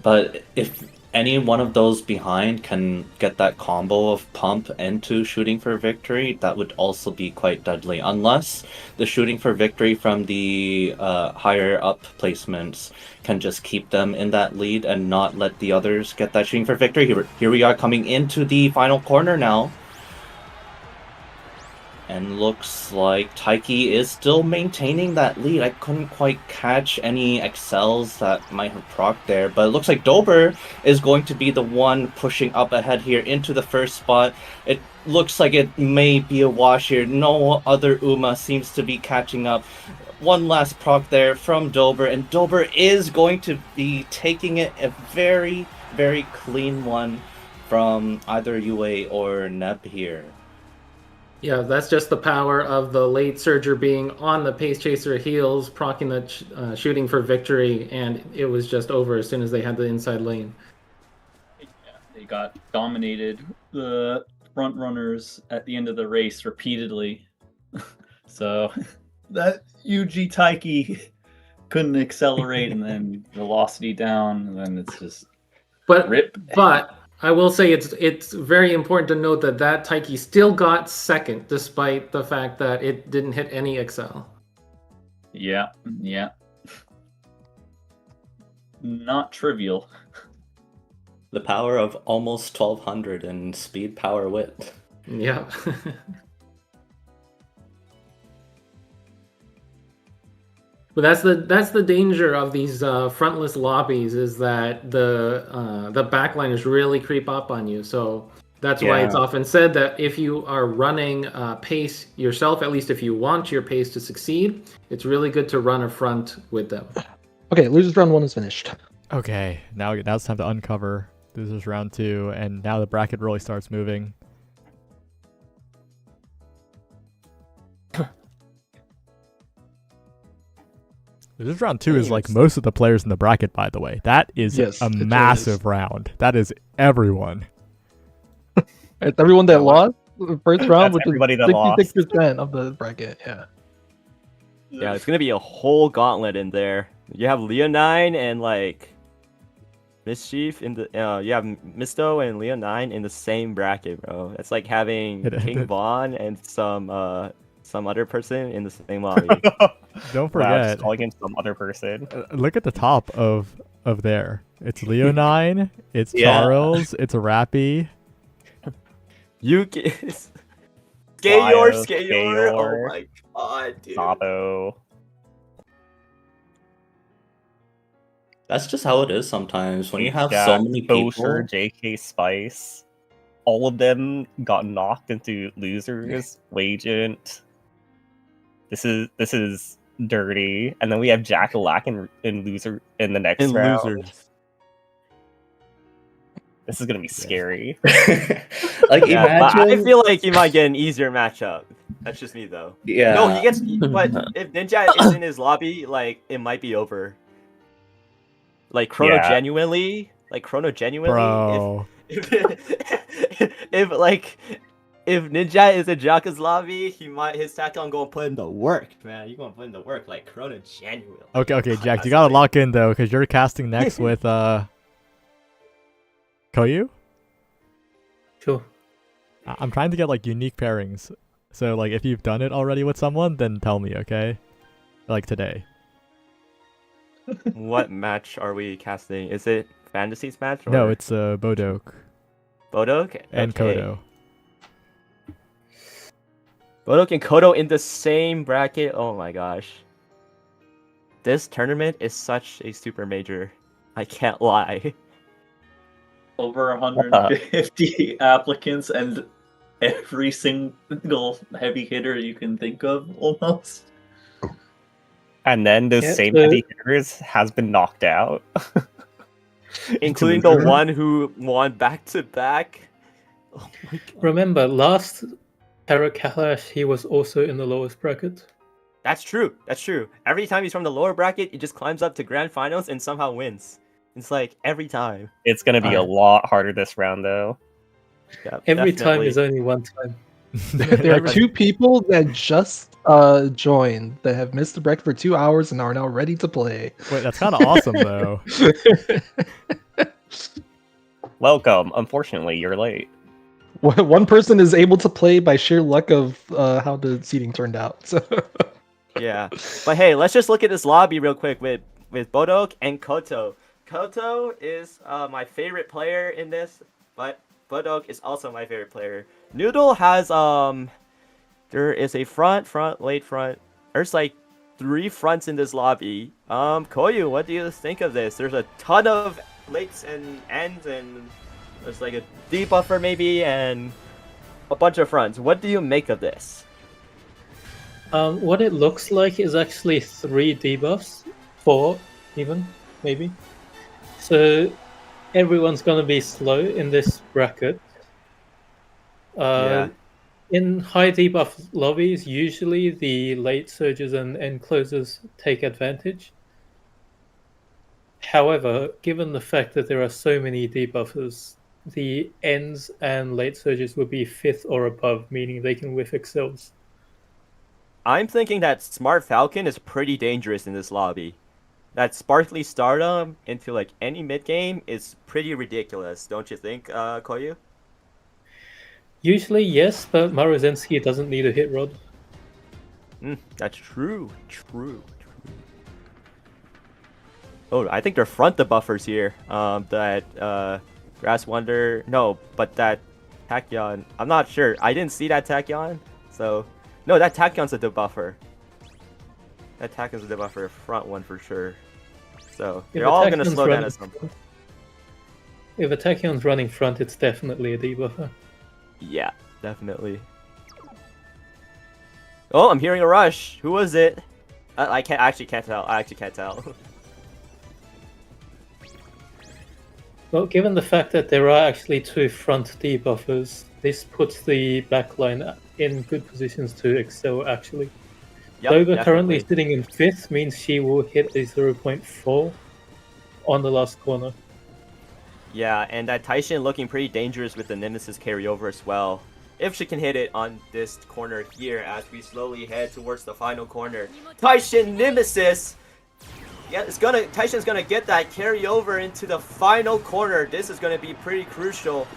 but if any one of those behind can get that combo of pump into shooting for victory, that would also be quite deadly. Unless the shooting for victory from the higher up placements can just keep them in that lead and not let the others get that shooting for victory. Here we are coming into the final corner now. And looks like Taiki is still maintaining that lead. I couldn't quite catch any excels that might have procced there, but it looks like Dober is going to be the one pushing up ahead here into the first spot. It looks like it may be a wash here. No other Uma seems to be catching up. One last proc there from Dober, and Dober is going to be taking it a very, very clean one from either Yue or Neb here. Yeah, that's just the power of the late Surger being on the Pace Chaser heels, proccing the shooting for victory, and it was just over as soon as they had the inside lane. Yeah, they got dominated the front runners at the end of the race repeatedly. So that UG Taiki couldn't accelerate, and then velocity down, and then it's just rip. But I will say it's very important to note that Taiki still got second, despite the fact that it didn't hit any Excel. Yeah. Not trivial. The power of almost 1200 and speed, power, wit. Yeah. But that's the danger of these frontless lobbies, is that the backliners really creep up on you. So that's why it's often said that if you are running pace yourself, at least if you want your pace to succeed, it's really good to run a front with them. Okay, losers round 1 is finished. Okay, now it's time to uncover losers round 2, and now the bracket really starts moving. This round 2 is like most of the players in the bracket, by the way. That is a massive round. That is everyone. It's everyone that lost the first round, which is everybody that lost. 66% of the bracket. Yeah. Yeah, it's gonna be a whole gauntlet in there. You have Leonine and like Mischief in the you have Misto and Leonine in the same bracket, bro. It's like having King Vaughn and some other person in the same lobby. Don't Wow, forget, just calling him some other person. look at the top of there. It's Leonine, it's Charles, it's Rappy. Skayor. Oh my god, dude. Sabo. That's just how it is sometimes. When you have Jack, so many people. Bosher, JK Spice, all of them got knocked into losers. Wagent. This is dirty. And then we have Jack Lack in loser in the next round. Losers. This is gonna be scary. Like Yeah, but imagine. I feel like he might get an easier matchup. That's just me though. Yeah. No, he gets. But if Ninja is in his lobby, like it might be over. Like Chrono Yeah. genuinely, Bro. if Ninja is in Jaka's lobby, his tactic gonna put in the work, man. You gonna put in the work like Chrono genuinely. Okay, Jack, you gotta lock in though, because you're casting next with Koyu? Sure. I'm trying to get like unique pairings. So like if you've done it already with someone, then tell me, okay? Like today. What match are we casting? Is it Fantasies match? Or No, it's Bodok Bodok and Okay. Kodo. Bodok and Kodo in the same bracket. Oh my gosh. this tournament is such a super major. I can't lie. Over 150 applicants and every single heavy hitter you can think of, almost. And then those Yeah, same so- heavy hitters has been knocked out. Including the one who won back-to-back. Oh my god. Remember, last Carat, he was also in the lowest bracket. That's true. That's true. Every time he's from the lower bracket, he just climbs up to grand finals and somehow wins. It's like every time. It's gonna be a lot harder this round, though. Yeah, Every time definitely. is only one time. There are two people that just joined that have missed the bracket for 2 hours and are now ready to play. Wait, that's kind of awesome though. Welcome. Unfortunately, you're late. One person is able to play by sheer luck of how the seating turned out. So. Yeah. But hey, let's just look at this lobby real quick with Bodok and Koto. Koto is my favorite player in this, but Bodok is also my favorite player. Noodle has there is a front, late front. There's like 3 fronts in this lobby. Koyu, what do you think of this? There's a ton of lates and ends, and there's like a debuffer maybe, and a bunch of fronts. What do you make of this? What it looks like is actually 3 debuffs, 4 even, maybe. So everyone's gonna be slow in this bracket. Yeah. In high debuff lobbies, usually the late surges and end closers take advantage. However, given the fact that there are so many debuffers, the ends and late surges would be 5th or above, meaning they can whiff excels. I'm thinking that Smart Falcon is pretty dangerous in this lobby. That Sparkly Stardom into like any mid game is pretty ridiculous, don't you think, Koyu? Usually, yes, but Marozensky doesn't need a hit rod. That's true. True. Oh, I think they're front the buffers here. That Grass Wonder, no, but that Tachyon. I'm not sure. I didn't see that Tachyon, so no, that Tachyon's a debuffer. That Tachyon's a debuffer, front one for sure. So If they're all gonna Tachyon's slow down running at some point. If a Tachyon's running front, it's definitely a debuffer. Yeah, definitely. Oh, I'm hearing a rush. Who was it? I actually can't tell. I actually can't tell. Well, given the fact that there are actually 2 front debuffers, this puts the backline in good positions to excel, actually. Yep, Doga currently definitely. sitting in 5th means she will hit a 0.4 on the last corner. Yeah, and that Taishin looking pretty dangerous with the Nemesis carryover as well. If she can hit it on this corner here as we slowly head towards the final corner. Taishin Nemesis! Yeah, Taishin's gonna get that carryover into the final corner. This is gonna be pretty crucial.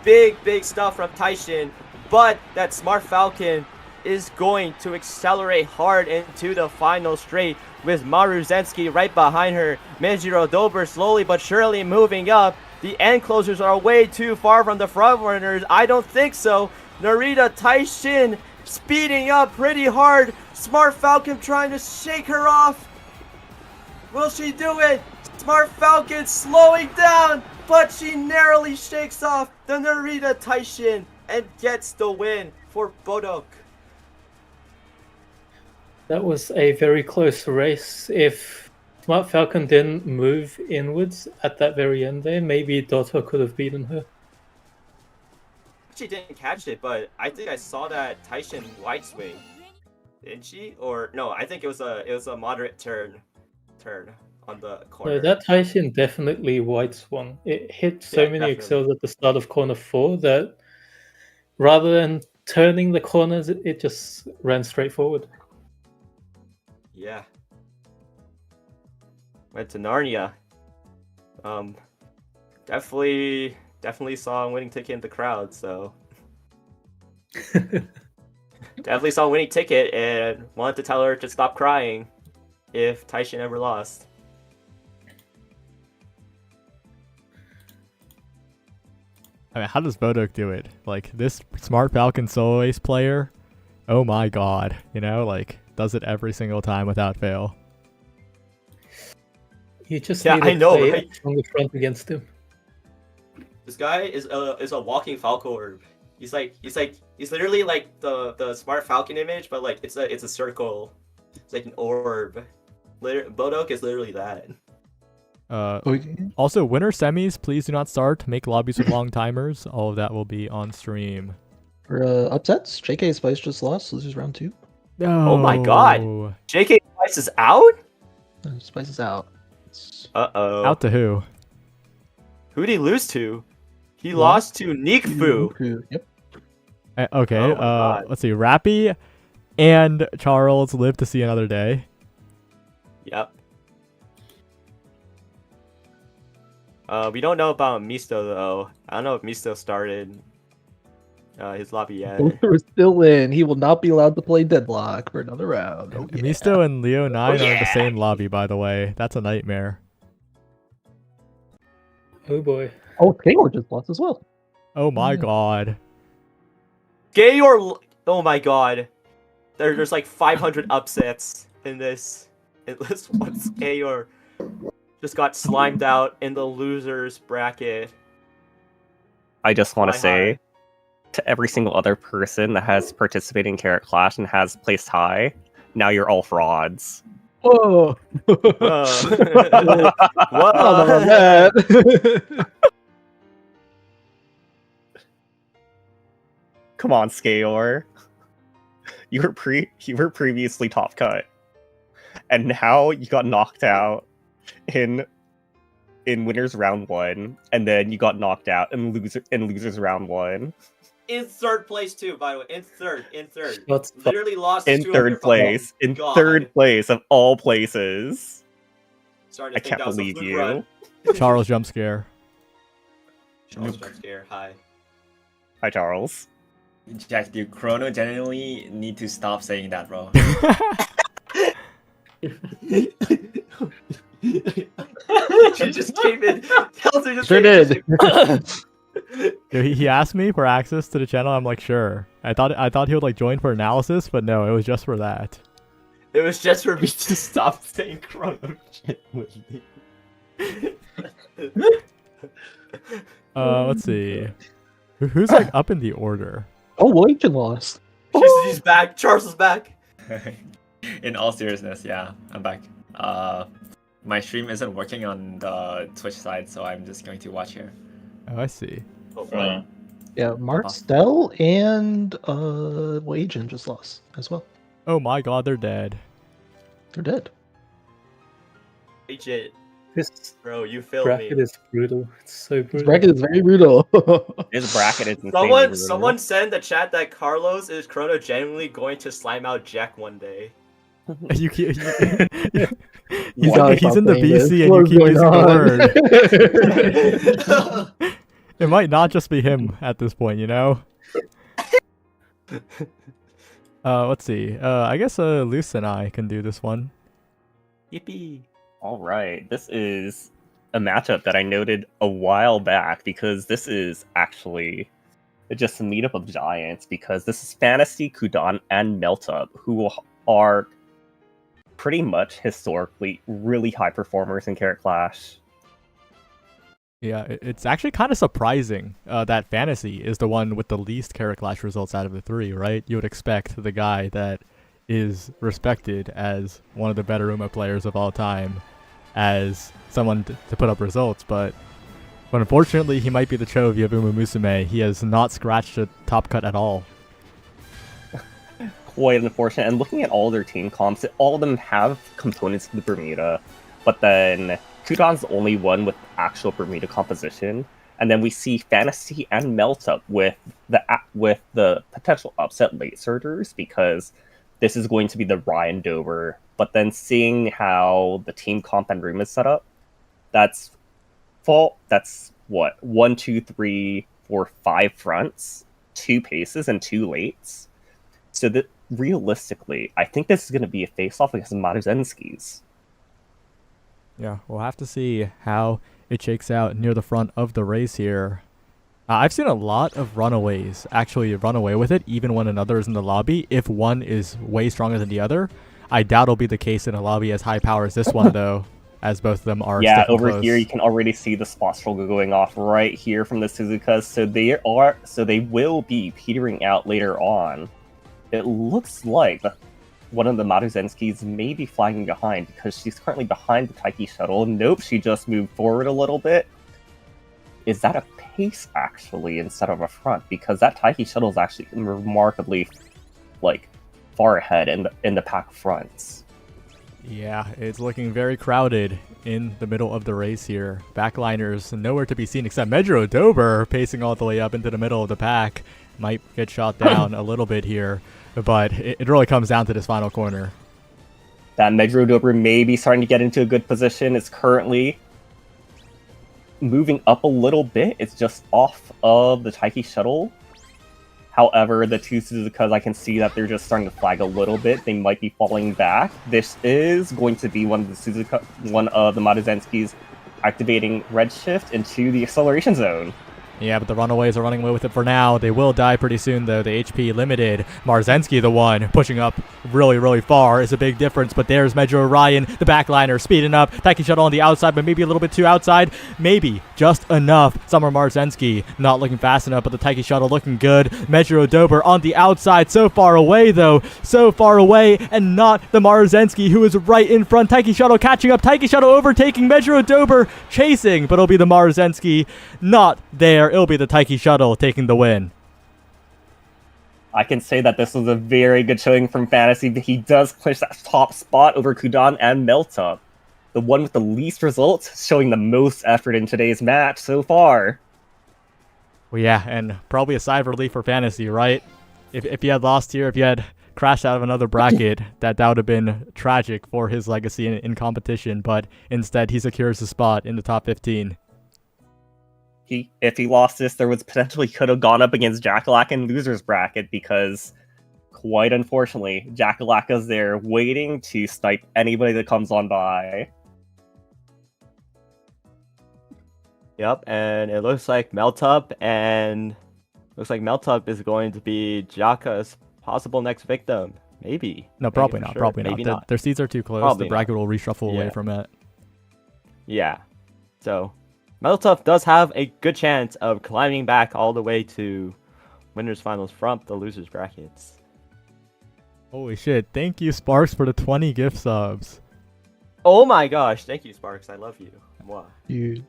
Big stuff from Taishin. But that Smart Falcon is going to accelerate hard into the final straight with Maruzensky right behind her. Meijiro Dober slowly but surely moving up. The end closers are way too far from the front runners. I don't think so. Narita Taishin speeding up pretty hard. Smart Falcon trying to shake her off. Will she do it? Smart Falcon slowing down, but she narrowly shakes off the Narita Taishin and gets the win for Bodok. That was a very close race. If Smart Falcon didn't move inwards at that very end there, maybe Dotto could have beaten her. She didn't catch it, but I think I saw that Taishin wide swing. Didn't she? Or no, I think it was a moderate turn on the corner. No, that Taishin definitely white swung. It hit so Yeah, many definitely. excels at the start of corner 4 that rather than turning the corners, it just ran straight forward. Yeah. Went to Narnia. Definitely saw a winning ticket in the crowd, so definitely saw a winning ticket and wanted to tell her to stop crying if Taishin ever lost. I mean, how does Bodok do it? Like, this Smart Falcon solo ace player, oh my god, you know, like, does it every single time without fail. You just Yeah, need I to know, play right? on the front against him. This guy is a walking falco orb. He's literally like the smart falcon image, but like it's a circle. It's like an orb. Bodok is literally that. Also, winter semis, please do not start. Make lobbies with long timers. All of that will be on stream. For upsets, JK Spice just lost. So this is round 2. No. Oh my god. JK Spice is out? Spice is out. Uh-oh. Out to who? Who did he lose to? He lost to Nikfu. Yep. Okay, Oh my God. let's see. Rappy and Charles live to see another day. Yep. We don't know about Misto though. I don't know if Misto started his lobby yet. Both are still in. He will not be allowed to play Deadlock for another round. Oh, yeah. Misto and Leo 9 are in the yeah. same lobby, by the way. That's a nightmare. Oh boy. Oh, Taylor just lost as well. Oh my god. Gayor, oh my god. There's like 500 upsets in this. This one's Gayor just got slimed out in the losers bracket. I just want Why to say to every single other person that has participated in Carat Clash and has placed high, now you're all frauds. Whoa. Whoa. Whoa. Come on, Skayor. You were previously top cut, and now you got knocked out in winners round 1, and then you got knocked out in losers round 1. In third place too, by the way. In third. What's Literally lost In to third place. In third place of all places. Starting I to think can't that was a believe fluke you. run. Charles jump scare. Charles jump scare. Hi. Hi, Charles. Jack, do Chrono genuinely need to stop saying that, bro? She just came in. Kelsey just Sure came in. did. He asked me for access to the channel. I'm like, sure. I thought he would like join for analysis, but no, it was just for that. It was just for me to stop saying Chrono genuinely. Let's see. Who's like up in the order? Oh, Legion lost. He's back. Charles is back. In all seriousness, yeah, I'm back. My stream isn't working on the Twitch side, so I'm just going to watch here. Oh, I see. Oh, boy. Yeah, Mark Stell and Legion just lost as well. Oh my god, they're dead. They're dead. Legit. This Bro, you failed me. bracket is brutal. It's so This brutal. bracket is very brutal. This bracket is insane. Someone said in the chat that Carlos is Chrono genuinely going to slime out Jack one day. You keep, he's gotta he's stop in the saying this. BC and What you is keep going using the on? word. It might not just be him at this point, you know? Let's see. I guess Luce and I can do this one. Yippee. All right, this is a matchup that I noted a while back because this is actually just a meetup of giants because this is Fantasy, Kudan, and Meltup, who are pretty much historically really high performers in Carat Clash. Yeah, it's actually kind of surprising that Fantasy is the one with the least Carat Clash results out of the three, right? You would expect the guy that is respected as one of the better Uma players of all time as someone to put up results, but unfortunately he might be the Chovy of Umamusume. He has not scratched a top cut at all. Quite unfortunate, and looking at all their team comps, all of them have components of the Bermuda, but then Kudan's the only one with actual Bermuda composition, and then we see Fantasy and Meltup with the potential upset late surgers because this is going to be the Ryan Dover. But then seeing how the team comp and room is set up, that's what 1, 2, 3, 4, 5 fronts, 2 paces, and 2 lates. So that realistically, I think this is going to be a face-off against Maruzenski's. Yeah, we'll have to see how it shakes out near the front of the race here. I've seen a lot of runaways actually run away with it, even when another is in the lobby. If one is way stronger than the other, I doubt it'll be the case in a lobby as high power as this one, though. as both of them are Yeah, sticking over close. here you can already see the spot struggle going off right here from the Suzukas, so they will be petering out later on. It looks like one of the Maruzenskis may be flagging behind because she's currently behind the Taiki shuttle. Nope, she just moved forward a little bit. Is that a pace actually instead of a front? Because that Taiki shuttle is actually remarkably like far ahead in the pack fronts. Yeah, it's looking very crowded in the middle of the race here. Backliners nowhere to be seen except Medro Dober pacing all the way up into the middle of the pack. Might get shot down a little bit here, but it really comes down to this final corner. That Medro Dober may be starting to get into a good position. It's currently moving up a little bit. It's just off of the Taiki shuttle. However, the two Suzukas, I can see that they're just starting to flag a little bit. They might be falling back. This is going to be one of the Maruzenskis activating Redshift into the acceleration zone. Yeah, but the Runaways are running away with it for now. They will die pretty soon, though. The HP limited. Marzensky, the one pushing up really, really far, is a big difference. But there's Medro Orion, the backliner, speeding up. Taiki Shuttle on the outside, but maybe a little bit too outside. Maybe just enough. Summer Marzensky not looking fast enough, but the Taiki Shuttle looking good. Medro Dober on the outside, so far away, though. So far away, and not the Marzensky, who is right in front. Taiki Shuttle catching up. Taiki Shuttle overtaking. Medro Dober chasing, but it'll be the Marzensky not there. It'll be the Taiki Shuttle taking the win. I can say that this was a very good showing from Fantasy, but he does clinch that top spot over Kudan and Meltup. The one with the least results, showing the most effort in today's match so far. Well, yeah, and probably a sigh of relief for Fantasy, right? If you had lost here, if you had crashed out of another bracket, that would have been tragic for his legacy in competition, but instead he secures a spot in the top 15. If he lost this, there was potentially could have gone up against Jackalaka in losers bracket because, quite unfortunately, Jackalaka's there waiting to snipe anybody that comes on by. Yep, and it looks like Meltup is going to be Jaka's possible next victim. Maybe. No, probably not. Sure. Probably Maybe not. not. Their seats are too close. Probably the bracket not. will reshuffle away Yeah. from it. Yeah. So, Meltup does have a good chance of climbing back all the way to winners finals from the losers brackets. Holy shit. Thank you, Sparks, for the 20 gift subs. Oh my gosh, thank you, Sparks. I love you. Mwah. You.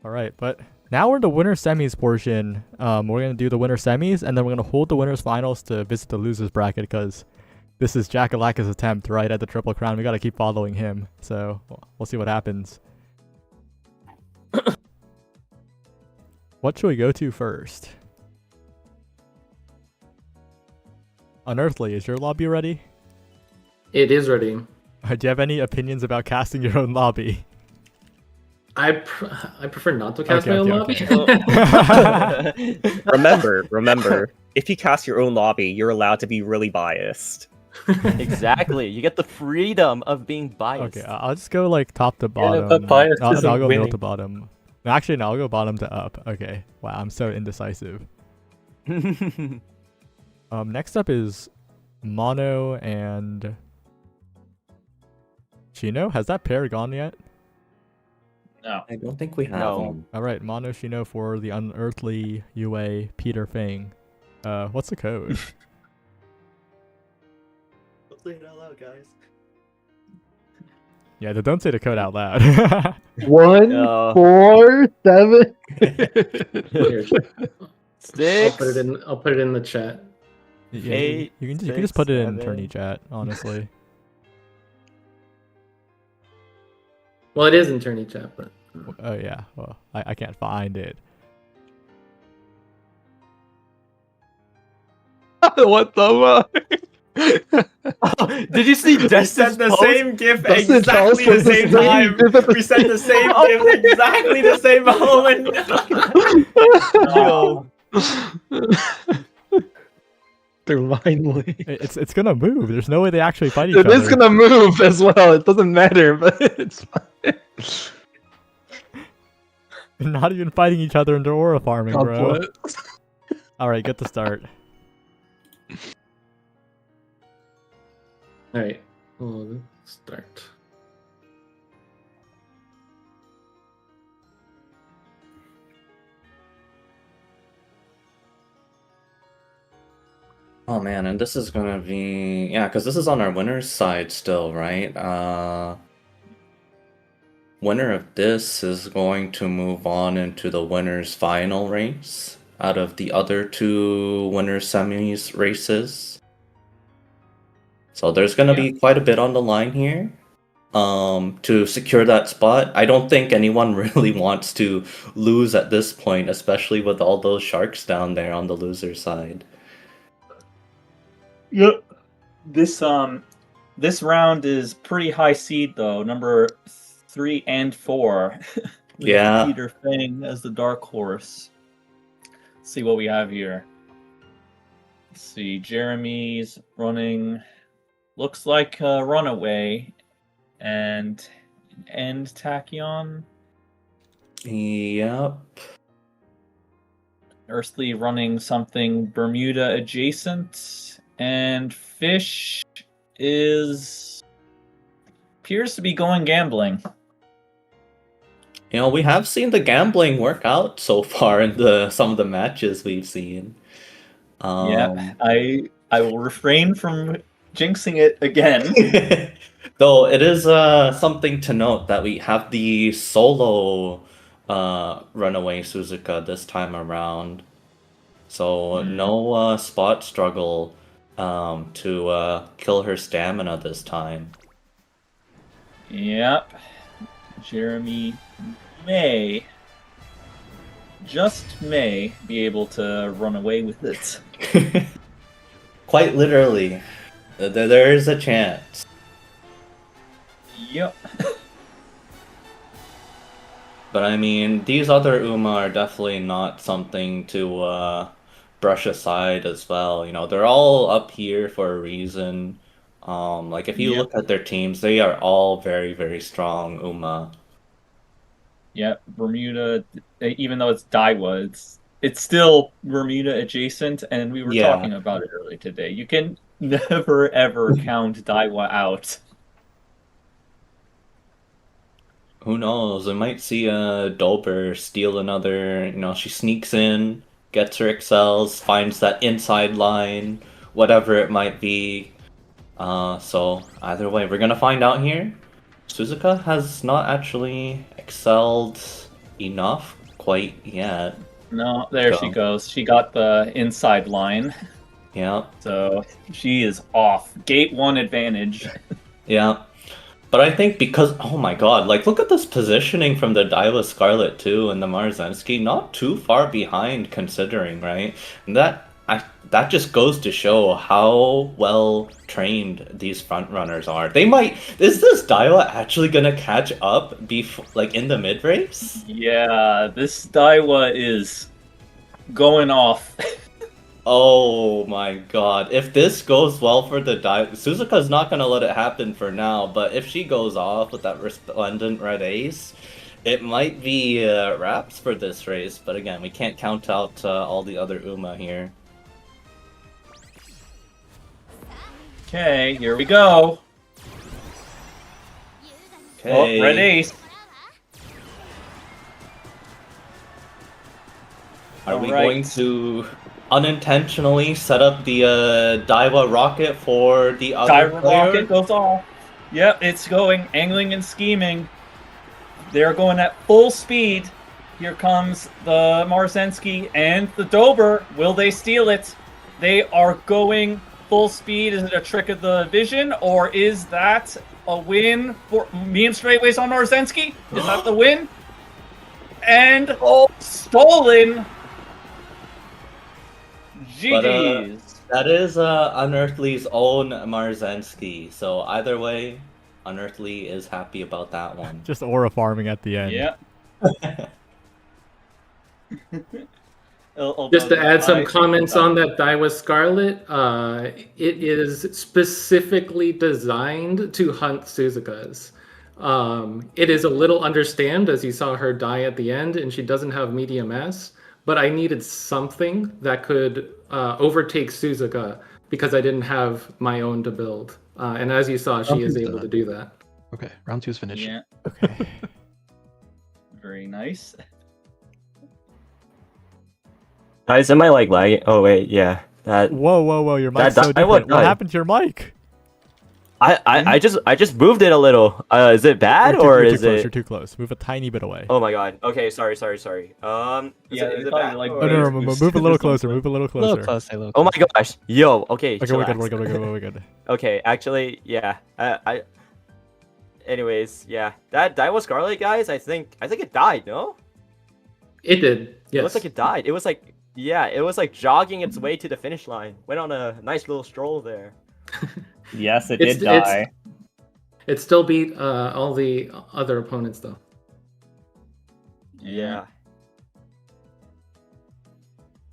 All right, but now we're in the winner semis portion. We're going to do the winner semis, and then we're going to hold the winners finals to visit the losers bracket, because this is Jackalaka's attempt, right, at the Triple Crown. We got to keep following him, so we'll see what happens. What should we go to first? Unearthly, is your lobby ready? It is ready. Do you have any opinions about casting your own lobby? I prefer not to cast Okay, my own okay, lobby. Remember, if you cast your own lobby, you're allowed to be really biased. Exactly. You get the freedom of being biased. Okay, I'll just go like top to bottom. but bias I'll isn't go middle winning. to bottom. No, actually, no, I'll go bottom to up. Okay. Wow, I'm so indecisive. Next up is Mono and Shino. Has that pair gone yet? No. I don't think we have No. one. All right, Mono Shino for the Unearthly UA Peter Fang. What's the code? Let's say it out loud, guys. Yeah, don't say the code out loud. 1, Uh, 4, 7. Here, Six. I'll put it in the chat. Yeah, Eight, you can six, just put it in 7. tourney chat, honestly. Well, it is in tourney chat, but Oh yeah, well, I can't find it. What the fuck? Did you see We sent the same GIF Dustin exactly Charles the same posted the time. same GIF at the We sent the same GIF exactly the same moment. They're mindly. It's gonna move. There's no way they actually fight each It other. is gonna move as well. It doesn't matter, but it's fine. They're not even fighting each other into aura farming, God bro. bless. All right, get the start. all right. We'll start. Oh man, and this is gonna be because this is on our winner's side still, right? Winner of this is going to move on into the winner's final race out of the other two winners semis races. So there's gonna be quite a bit on the line here. To secure that spot. I don't think anyone really wants to lose at this point, especially with all those sharks down there on the loser side. Yep. This round is pretty high seed though, number 3 and 4. With Yeah. Peter Fang as the dark horse. Let's see what we have here. Let's see, Jeremy's running. Looks like Runaway and Tachyon. Yep. Earthly running something Bermuda adjacent, and Fish appears to be going gambling. You know, we have seen the gambling work out so far in some of the matches we've seen. Yeah, I will refrain from jinxing it again. Though it is something to note that we have the solo runaway Suzuka this time around. So no spot struggle to kill her stamina this time. Yep. Jeremy just may be able to run away with it. Quite literally. There is a chance. Yep. But I mean, these other Uma are definitely not something to brush aside as well. You know, they're all up here for a reason. Like if you look at their teams, they are all very, very strong Uma. Yeah, Bermuda, even though it's Daiwa, it's still Bermuda adjacent, and we were talking about it earlier today. You can never ever count Daiwa out. Who knows? We might see a Dober steal another, she sneaks in, gets her excels, finds that inside line, whatever it might be. So either way, we're gonna find out here. Suzuka has not actually excelled enough quite yet. No, there she goes. She got the inside line. Yeah. So she is off. Gate 1 advantage. Yeah. But I think because, oh my god, like look at this positioning from the Daiwa Scarlet too and the Marzensky, not too far behind considering, right? And that just goes to show how well trained these front runners are. Is this Daiwa actually gonna catch up in the mid race? Yeah, this Daiwa is going off. Oh my god. If this goes well for the Daiwa, Suzuka's not gonna let it happen for now, but if she goes off with that resplendent red ace, it might be wraps for this race. But again, we can't count out all the other Uma here. Okay, here we go. Okay. Oh, red ace. Are we going to unintentionally set up the Daiwa rocket for the other Daiwa player? rocket goes off. Yep, it's going, angling and scheming. They're going at full speed. Here comes the Marzensky and the Dober. Will they steal it? They are going full speed. Is it a trick of the vision, or is that a win for medium straightways on Marzensky? Is that the win? And stolen. GG's. That is Unearthly's own Marzensky. So either way, Unearthly is happy about that one. Just aura farming at the end. Yeah. Just to add some comments on that Daiwa Scarlet, it is specifically designed to hunt Suzukas. It is a little understamped, as you saw her die at the end, and she doesn't have medium S, but I needed something that could overtake Suzuka because I didn't have my own to build. And as you saw, she is able to do that. Okay, round 2 is finished. Yeah. Okay. Very nice. Guys, am I lagging? Oh wait, yeah. That Whoa! Your mic's That so die, what different. What died? happened to your mic? I just moved it a little. Is it bad or you're too is close, it? You're too close. Move a tiny bit away. Oh my god. Okay, sorry. Is Yeah, it they bad? probably, like, or- Oh, no, Or- move a little closer. Move a little A little closer. closer, a little Oh my closer. gosh. Yo. Okay. Okay, chillax. we're good. Okay, actually, yeah. Anyways, yeah. That was Scarlet, guys. I think it died. No. It did. It Yes. looks like it died. It was like jogging its way to the finish line. Went on a nice little stroll there. Yes, it It's- did die. It still beat all the other opponents though. Yeah.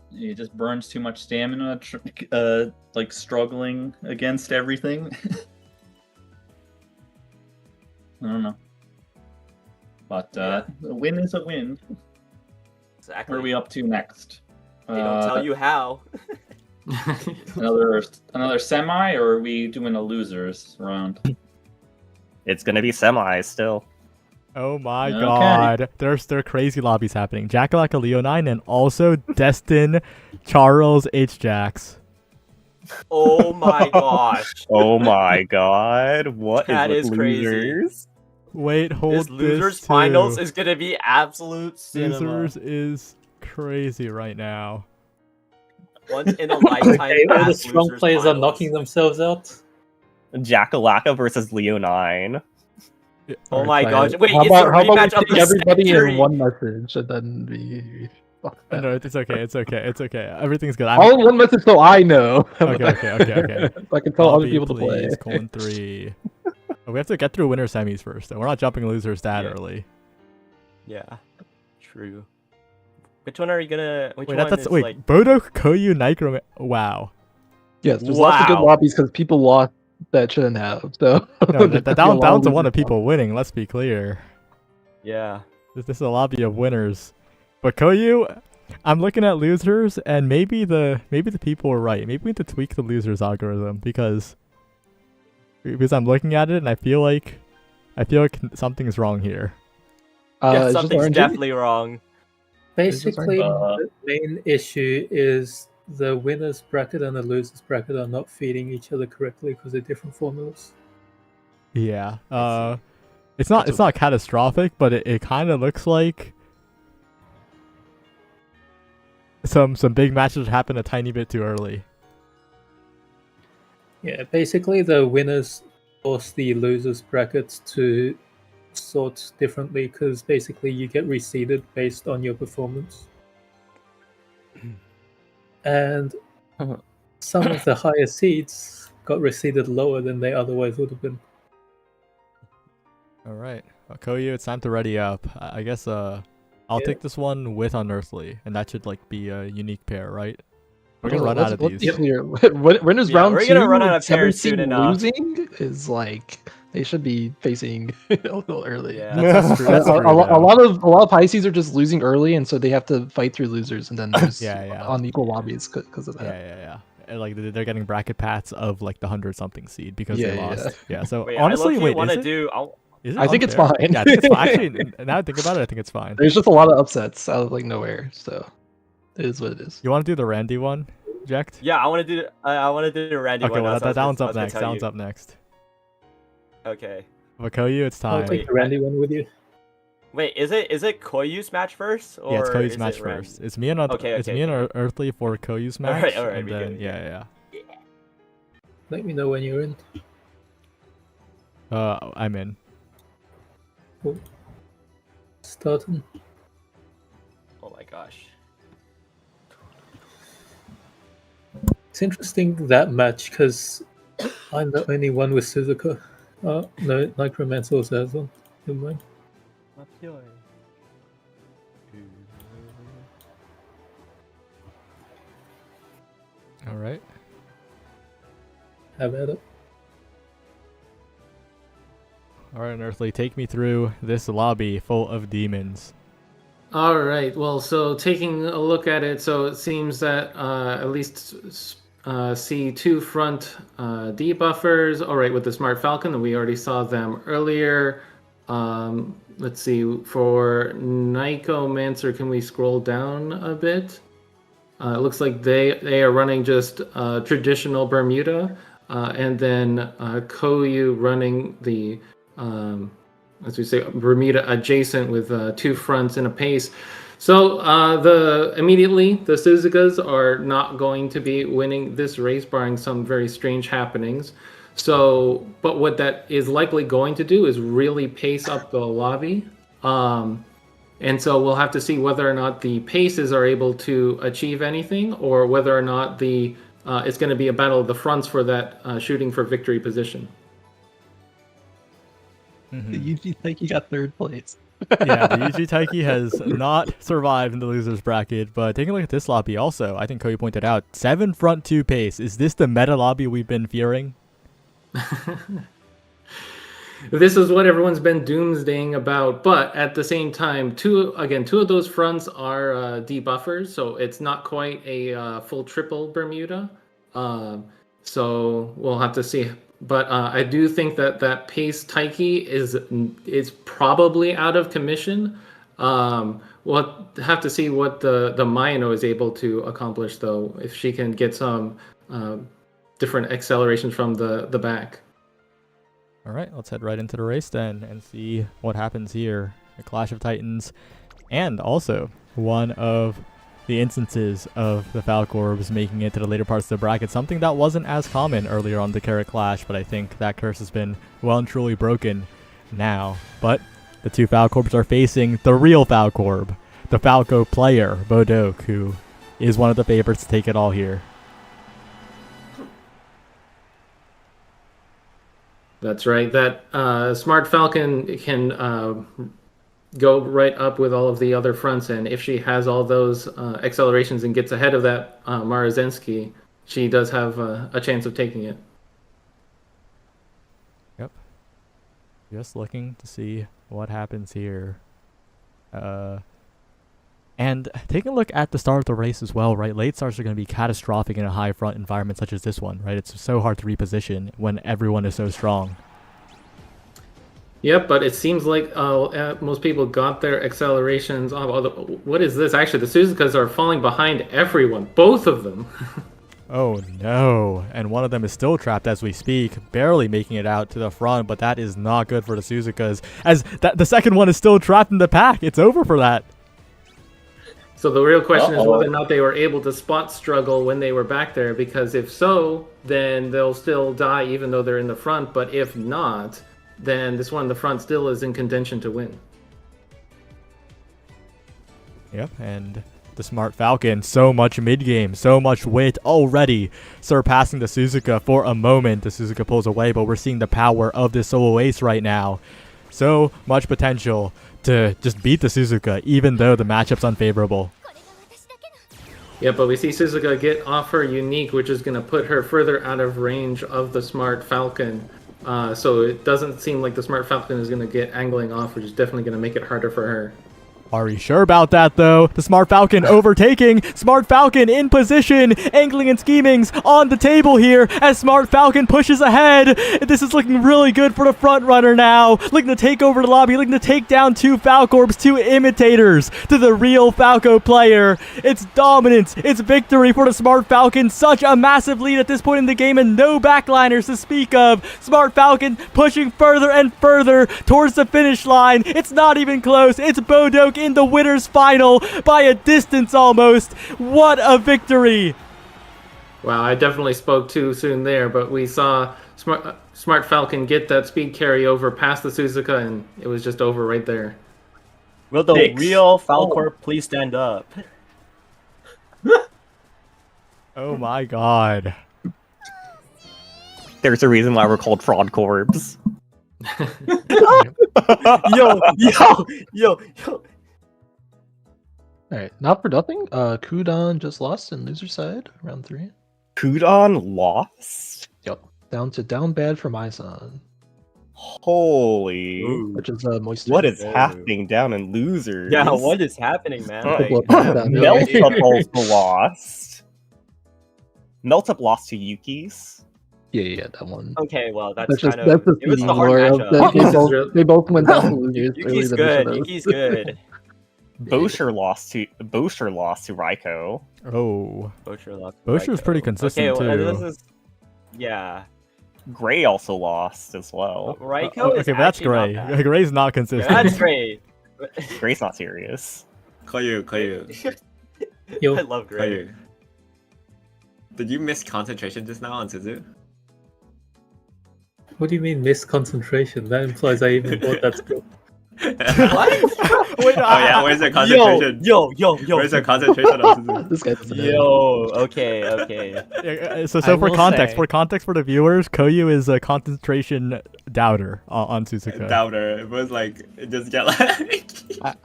He just burns too much stamina, like struggling against everything. I don't know. But a win is a win. Exactly. What are we up to next? They don't tell you how. Another semi, or are we doing a losers round? It's gonna be semi still. Oh my Okay. god. There are crazy lobbies happening. Jackalaka Leonine and also Destin Charles H. Jax. Oh my gosh. Oh my god, what That is is with crazy. losers? Wait, hold This losers too. finals is gonna be absolute cinema. Losers is crazy right now. Once in a lifetime. Okay, all the past strong losers players are finals. knocking themselves out. Jackalaka versus Leonine. Oh my Fine. gosh! Wait, how it's about, a how about rematch we of take the everybody century. in one message and then we... Fuck that. No, it's okay. Everything's good. All in one message so I know. Okay. So I can tell other Lobby, people to play. please, colon 3. Oh, we have to get through winner semis first, though. We're not jumping losers that early. Yeah, true. Which one are you gonna? Which Wait, one that's is wait. like? Bodo Koyu Nicro. Wow. Yes, there's lots of good Wow. lobbies because people lost that shouldn't have. So No, there's that gonna be a lot one's a one losers of people winning. Let's be clear. Yeah. This is a lobby of winners. But Koyu, I'm looking at losers, and maybe the people are right. Maybe we need to tweak the losers algorithm because I'm looking at it and I feel like something's wrong here. Yeah, it's just something's RNG? definitely wrong. Basically, Uh, the main issue is the winners bracket and the losers bracket are not feeding each other correctly because they're different formulas. Yeah. It's not catastrophic, but it kind of looks like some big matches happen a tiny bit too early. Yeah, basically the winners force the losers brackets to sort differently because basically you get reseeded based on your performance. And some of the higher seeds got reseeded lower than they otherwise would have been. All right, Koyu, it's time to ready up. I guess I'll Yeah. take this one with Unearthly, and that should like be a unique pair, right? We're gonna Let's- run out of let's be these. clear. Winners Yeah, round we're 2, gonna run out of pairs 17 soon enough. losing is like they should be facing a little early. Yeah. That's true. That's A true, though. lot of Pisces are just losing early, and so they have to fight through losers, and then there's Yeah. unequal lobbies because of that. Yeah. And, like they're getting bracket paths of like the 100-something seed because they Yeah. lost. Yeah. So Wait, honestly, I wait, want is to it? do. Is it I think it's unfair? fine. Yeah, I think it's fine. Actually, now I think about it, I think it's fine. There's just a lot of upsets out of like nowhere, so it is what it is. You want to do the Randy one, Jacked? Yeah, I want to do. I want to do the Randy Okay, one. well that's what that I one's was up gonna next. tell That you. one's up next. Okay. Koyu, it's I'll time. take the Randy one with you. Wait, is it Koyu's match first? Or Yeah, it's Koyu's is match it Randy? first. It's me and Okay, it's okay, me and Earthly for Koyu's Alright, match. alright, and we then, good. yeah. Let me know when you're in. I'm in. Cool. Starting. Oh my gosh. It's interesting that match because I'm the only one with Suzuka. Oh, no, Necromancer also has one. Never mind. All right. Have at it. All right, Earthly, take me through this lobby full of demons. All right. Well, so taking a look at it, so it seems that at least C2 front debuffers. All right, with the Smart Falcon, we already saw them earlier. Let's see, for Nicomancer, can we scroll down a bit? It looks like they are running just traditional Bermuda, and then Koyu running the, as we say, Bermuda adjacent with 2 fronts and a pace. So immediately the Suzukas are not going to be winning this race, barring some very strange happenings. So, but what that is likely going to do is really pace up the lobby. And so we'll have to see whether or not the paces are able to achieve anything, or whether or not it's going to be a battle of the fronts for that shooting for victory position. The Yuji Taiki got 3rd place. Yeah, the Yuji Taiki has not survived in the losers bracket, but taking a look at this lobby also, I think Koyu pointed out, 7 front 2 pace. Is this the meta lobby we've been fearing? This is what everyone's been doomsdaying about, but at the same time, 2 of those fronts are debuffers, so it's not quite a full triple Bermuda. So we'll have to see. But I do think that pace Taiki is probably out of commission. We'll have to see what the Mayano is able to accomplish, though, if she can get some different accelerations from the back. All right, let's head right into the race then and see what happens here. A Clash of Titans, and also one of the instances of the Falcorbs making it to the later parts of the bracket, something that wasn't as common earlier on the Carat Clash, but I think that curse has been well and truly broken now. But the 2 Falcorbs are facing the real Falcorb, the Falco player, Bodok, who is one of the favorites to take it all here. That's right. That Smart Falcon can go right up with all of the other fronts, and if she has all those accelerations and gets ahead of that Marozensky, she does have a chance of taking it. Yep. Just looking to see what happens here. And taking a look at the start of the race as well, right? Late starts are going to be catastrophic in a high front environment such as this one, right? It's so hard to reposition when everyone is so strong. Yep, but it seems like most people got their accelerations. What is this? Actually, the Suzukas are falling behind everyone, both of them. Oh no, and one of them is still trapped as we speak, barely making it out to the front, but that is not good for the Suzukas, as the second one is still trapped in the pack. It's over for that. So the real question is whether or not they were able to spot struggle when they were back there, because if so, then they'll still die even though they're in the front, but if not, then this one in the front still is in contention to win. Yep, and the Smart Falcon, so much mid-game, so much wit already, surpassing the Suzuka for a moment. The Suzuka pulls away, but we're seeing the power of this solo ace right now. So much potential to just beat the Suzuka, even though the matchup's unfavorable. Yeah, but we see Suzuka get off her unique, which is going to put her further out of range of the Smart Falcon. So it doesn't seem like the Smart Falcon is going to get angling off, which is definitely going to make it harder for her. Are we sure about that, though? The Smart Falcon overtaking. Smart Falcon in position. Angling and schemings on the table here as Smart Falcon pushes ahead. This is looking really good for the front runner now. Looking to take over the lobby. Looking to take down 2 Falcorbs, 2 imitators to the real Falco player. It's dominance. It's victory for the Smart Falcon. Such a massive lead at this point in the game and no backliners to speak of. Smart Falcon pushing further and further towards the finish line. It's not even close. It's Bodok in the winner's final by a distance almost. What a victory! Wow, I definitely spoke too soon there, but we saw Smart Falcon get that speed carry over past the Suzuka, and it was just over right there. Will the real Falcor please stand up? Oh my god. There's a reason why we're called fraud corps. Yo. Alright, not for nothing. Kudan just lost in loser side, round 3. Kudan lost? Yep. Down bad for my son. Holy. Which is Moisture. What is happening down in losers? Yeah, what is happening, man? Meltup also lost. Meltup lost to Yuki's. Yeah, that one. Okay, well, that's just, kind of... It was a hard matchup. They both went down to losers. Yuki's good. Yuki's good. Bosher lost to Raiko. Oh, Bosher lost. Bosher's pretty consistent okay, well, too. this is yeah. Gray also lost as well. Raiko Oh, is okay, but that's actually not Gray. bad. Gray's not Yeah, consistent. that's great. Gray's not serious. Koyu. Yo, I love Gray. Koyu. Did you miss concentration just now on Suzu? what do you mean misconcentration? That implies I even bought that skill. What? Wait, Oh yeah, where's the concentration? Yo. Where's the concentration on Suzu? This guy doesn't know. Yo. Okay. Yeah, so I for will context, say- for the viewers, Koyu is a concentration doubter on Suzuka. Doubter. It was like it just get like.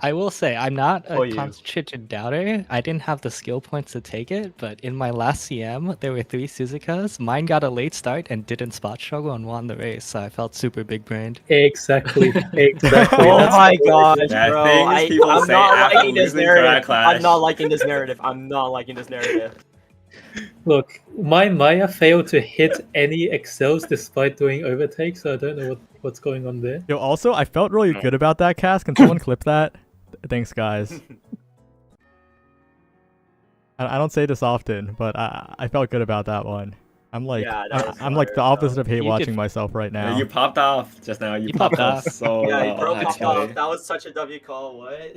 I will say I'm not a For you. concentrated doubter. I didn't have the skill points to take it, but in my last CM, there were 3 Suzukas. Mine got a late start and didn't spot struggle and won the race, so I felt super big brained. Exactly. Oh That's my gosh, Yeah, bro! things people I'm say not after liking this losing Carat narrative. Clash. I'm not liking this narrative. I'm not liking this narrative. Look, my Maya failed to hit any excels despite doing overtakes, so I don't know what's going on there. Yo, also, I felt really good about that cast. Can someone clip that? Thanks, guys. I don't say this often, but I felt good about that one. I'm like, Yeah, that was I'm like the fire, opposite of hate You watching did- myself right Yeah, now. you popped off just now. You popped off so Yeah, well, bro, popped actually. off. That was such a W call. What?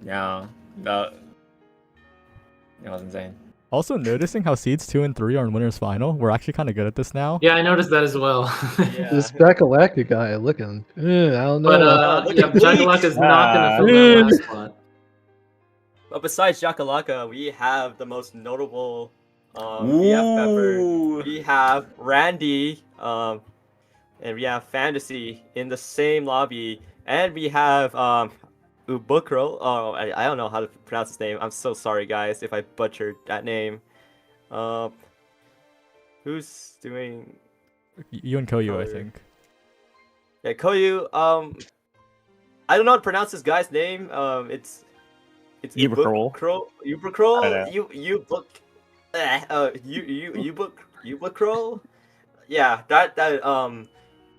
Yeah, that it was insane. Also, noticing how seeds 2 and 3 are in winners final. We're actually kind of good at this now. Yeah, I noticed that as well. Yeah. This Bakalaka guy looking. I don't know. But look yeah, at Bleak. Jagalak is not gonna fill that last spot. But besides Jakalaka, we have the most notable VF member. Ooh. We have Randy, and we have Fantasy in the same lobby, and we have Ubukro. Oh, I don't know how to pronounce his name. I'm so sorry, guys, if I butchered that name. Who's doing? You and Koyu, I Koyu. think. Yeah, Koyu. I don't know how to pronounce this guy's name. It's Ubukro. Ubukro. I know. Ubukro. Yeah, that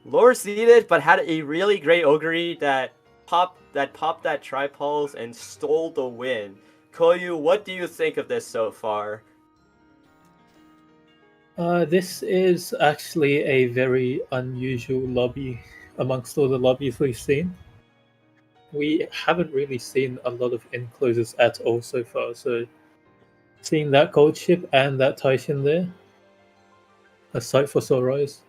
lower seeded, but had a really great Ogre that popped that tripulse and stole the win. Koyu, what do you think of this so far? This is actually a very unusual lobby amongst all the lobbies we've seen. We haven't really seen a lot of enclosures at all so far, so seeing that gold ship and that Taishin there, a sight for sore eyes.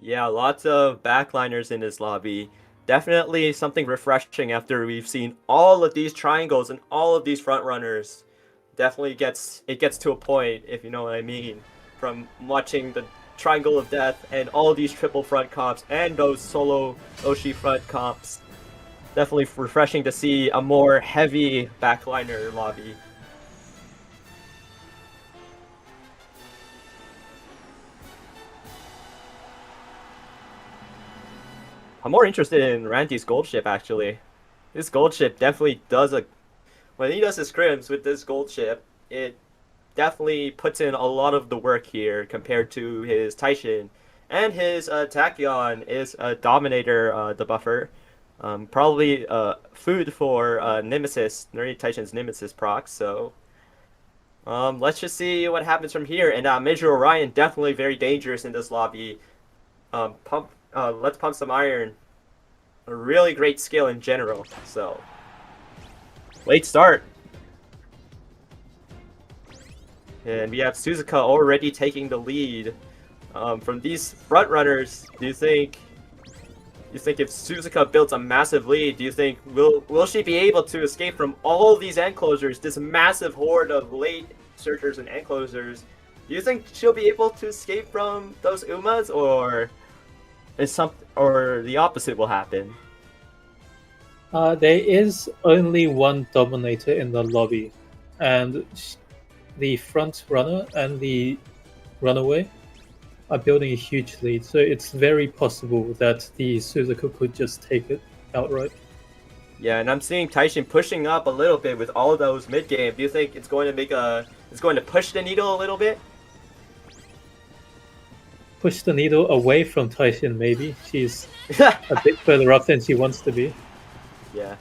Yeah, lots of backliners in this lobby. Definitely something refreshing after we've seen all of these triangles and all of these front runners. Definitely gets to a point, if you know what I mean, from watching the Triangle of Death and all these triple front comps and those solo Oshi front comps. Definitely refreshing to see a more heavy backliner lobby. I'm more interested in Randy's gold ship, actually. This gold ship definitely does when he does his scrims with this gold ship, it definitely puts in a lot of the work here compared to his Taishin. And his Tachyon is a Dominator debuffer. Probably food for Nemesis, Nerdy Taishin's Nemesis proc, so let's just see what happens from here. And Major Orion, definitely very dangerous in this lobby. Let's pump some iron. A really great skill in general. So, late start. And we have Suzuka already taking the lead. From these front runners, do you think if Suzuka builds a massive lead, do you think will she be able to escape from all these enclosures, this massive horde of late searchers and enclosures? Do you think she'll be able to escape from those Umas, or the opposite will happen? There is only one Dominator in the lobby, and the front runner and the runaway are building a huge lead, so it's very possible that the Suzuka could just take it outright. Yeah, and I'm seeing Taishin pushing up a little bit with all those mid game. Do you think it's going to push the needle a little bit? Push the needle away from Taishin, maybe. She's a bit further up than she wants to be. Yeah.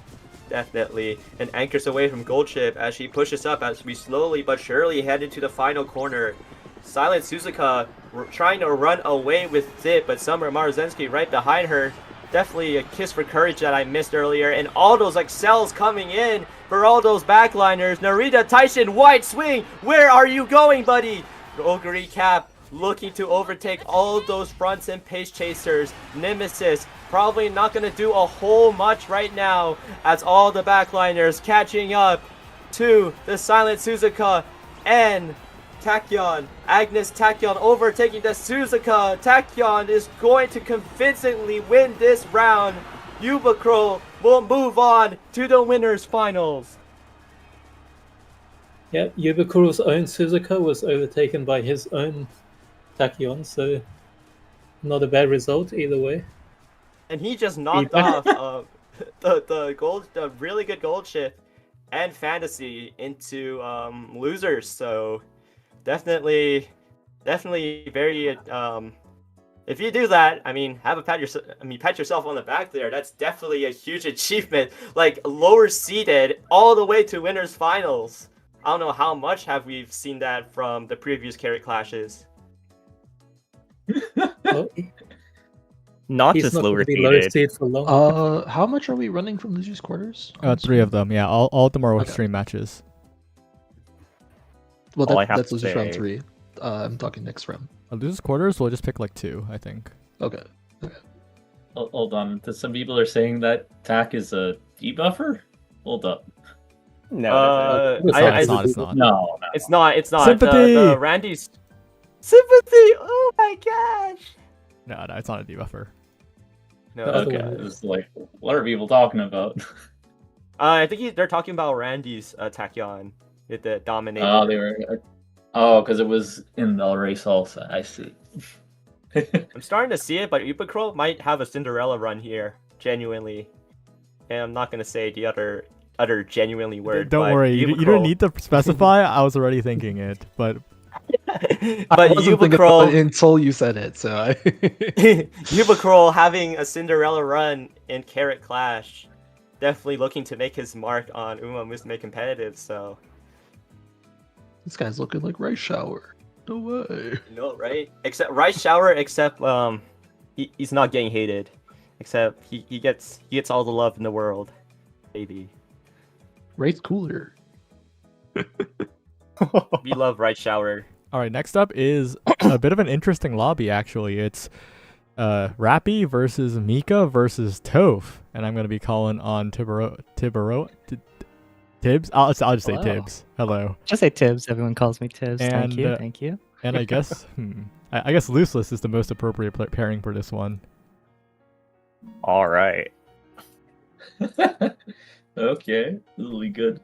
definitely, and anchors away from Goldchip as she pushes up as we slowly but surely head into the final corner. Silent Suzuka trying to run away with Zip, but Summer Maruzensky right behind her. Definitely a kiss for courage that I missed earlier, and all those excels coming in for all those backliners. Narita Taishin, wide swing, where are you going, buddy? Ogre Cap looking to overtake all those fronts and pace chasers. Nemesis probably not going to do a whole much right now as all the backliners catching up to the Silent Suzuka and Tachyon. Agnes Tachyon overtaking the Suzuka. Tachyon is going to convincingly win this round. Yubacro will move on to the winners finals. Yeah, Yubakuro's own Suzuka was overtaken by his own Tachyon, so not a bad result either way. And he just knocked off the really good gold shift and fantasy into losers. So definitely very if you do that, I mean, pat yourself on the back there. That's definitely a huge achievement. Like lower seeded all the way to winners finals. I don't know how much have we seen that from the previous Carat clashes. Well, Not he's just not lower going to be low seeded. seed for long. How much are we running from losers quarters? 3 of them. Yeah, all of them are Okay. stream matches. Well, All I have that's to losers round say- 3. I'm talking next round. Losers quarters, we'll just pick like 2, I think. Okay. Hold on. Some people are saying that TAC is a debuffer? Hold up. No, It's not. It's not. It's not. No. It's not. It's not. Sympathy! The Randy's sympathy. Oh my gosh. No, it's not a debuffer. No. The other Okay. one. It's like, what are people talking about? I think they're talking about Randy's Tachyon with the dominator. Oh, they were. Oh, because it was in the race also. I see. I'm starting to see it, but Upacro might have a Cinderella run here, genuinely. And I'm not gonna say the other genuinely word. Don't but worry, you Yubacro- don't need to specify. I was already thinking it, but I But wasn't thinking about it Yubacro, until you said it, so I... Yubacro having a Cinderella run in Carat Clash, definitely looking to make his mark on Umamusume competitive. So This guy's looking like Rice Shower. No way. no, right? Except Rice Shower, except he's not getting hated. Except he gets all the love in the world, baby. Rice cooler. We love Rice Shower. all right. Next up is a bit of an interesting lobby. Actually, it's Rappy versus Mika versus Toph, and I'm gonna be calling on Tibbs. I'll just say Wow. Tibbs. Hello. Just say Tibbs. Everyone calls me Tibbs. And, Thank you. Thank you. And I guess I guess Looseless is the most appropriate pairing for this one. all right. Okay. This will be good.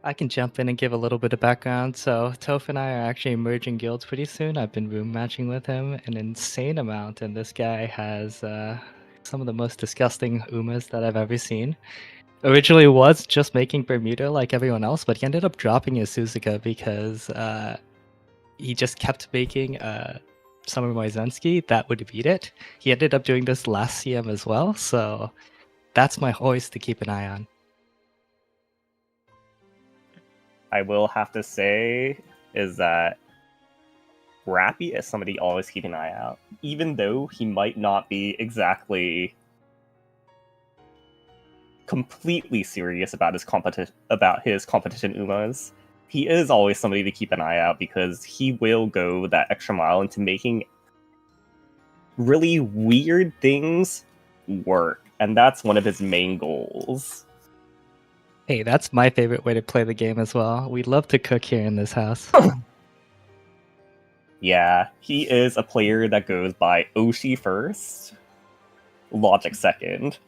I can jump in and give a little bit of background. So Toph and I are actually merging guilds pretty soon. I've been room matching with him an insane amount, and this guy has some of the most disgusting Umas that I've ever seen. Originally was just making Bermuda like everyone else, but he ended up dropping his Suzuka because he just kept making Summer Moizensky that would beat it. He ended up doing this last CM as well, so that's my horse to keep an eye on. I will have to say is that Rappy is somebody always keep an eye out, even though he might not be exactly completely serious about his competition Umas. He is always somebody to keep an eye out because he will go that extra mile into making really weird things work, and that's one of his main goals. Hey, that's my favorite way to play the game as well. We love to cook here in this house. Yeah, he is a player that goes by Oshi first, Logic second.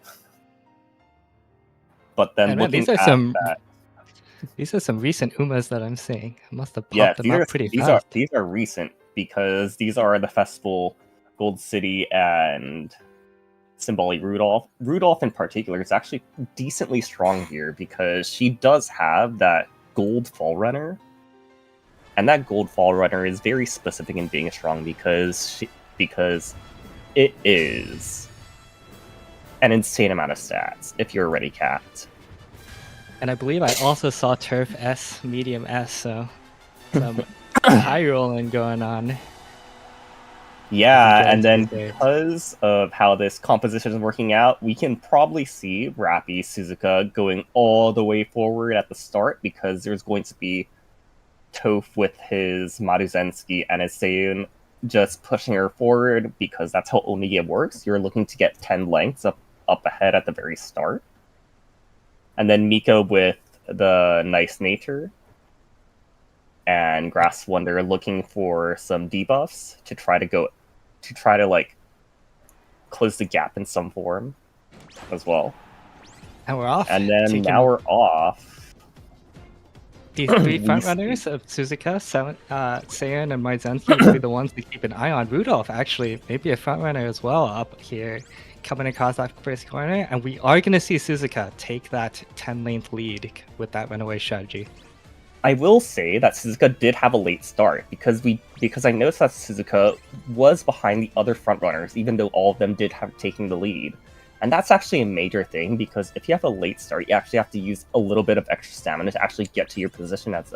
But then And man, looking these are at some that, these are some recent Umas that I'm seeing. I must have popped yeah, them up pretty these fast. are recent because these are the Festival, Gold City, and Symbolic Rudolph. Rudolph in particular is actually decently strong here because she does have that gold fall runner. And that gold fall runner is very specific in being strong because it is an insane amount of stats if you're already capped. And I believe I also saw Turf S, Medium S, so some high rolling going on. Yeah, and then Today. because of how this composition is working out, we can probably see Rappy Suzuka going all the way forward at the start, because there's going to be Toph with his Maruzensky and his Seiyun just pushing her forward, because that's how Onige works. You're looking to get 10 lengths up ahead at the very start. And then Miko with the Nice Nature and Grass Wonder looking for some debuffs to try to like close the gap in some form as well. And we're off. And then now we're off. These three frontrunners of Suzuka, Seiyan, and Maizensky will be the ones to keep an eye on. Rudolph, actually, maybe a frontrunner as well up here, coming across that first corner. And we are going to see Suzuka take that 10-length lead with that runaway strategy. I will say that Suzuka did have a late start, because I noticed that Suzuka was behind the other frontrunners, even though all of them did have taken the lead. And that's actually a major thing, because if you have a late start, you actually have to use a little bit of extra stamina to actually get to your position as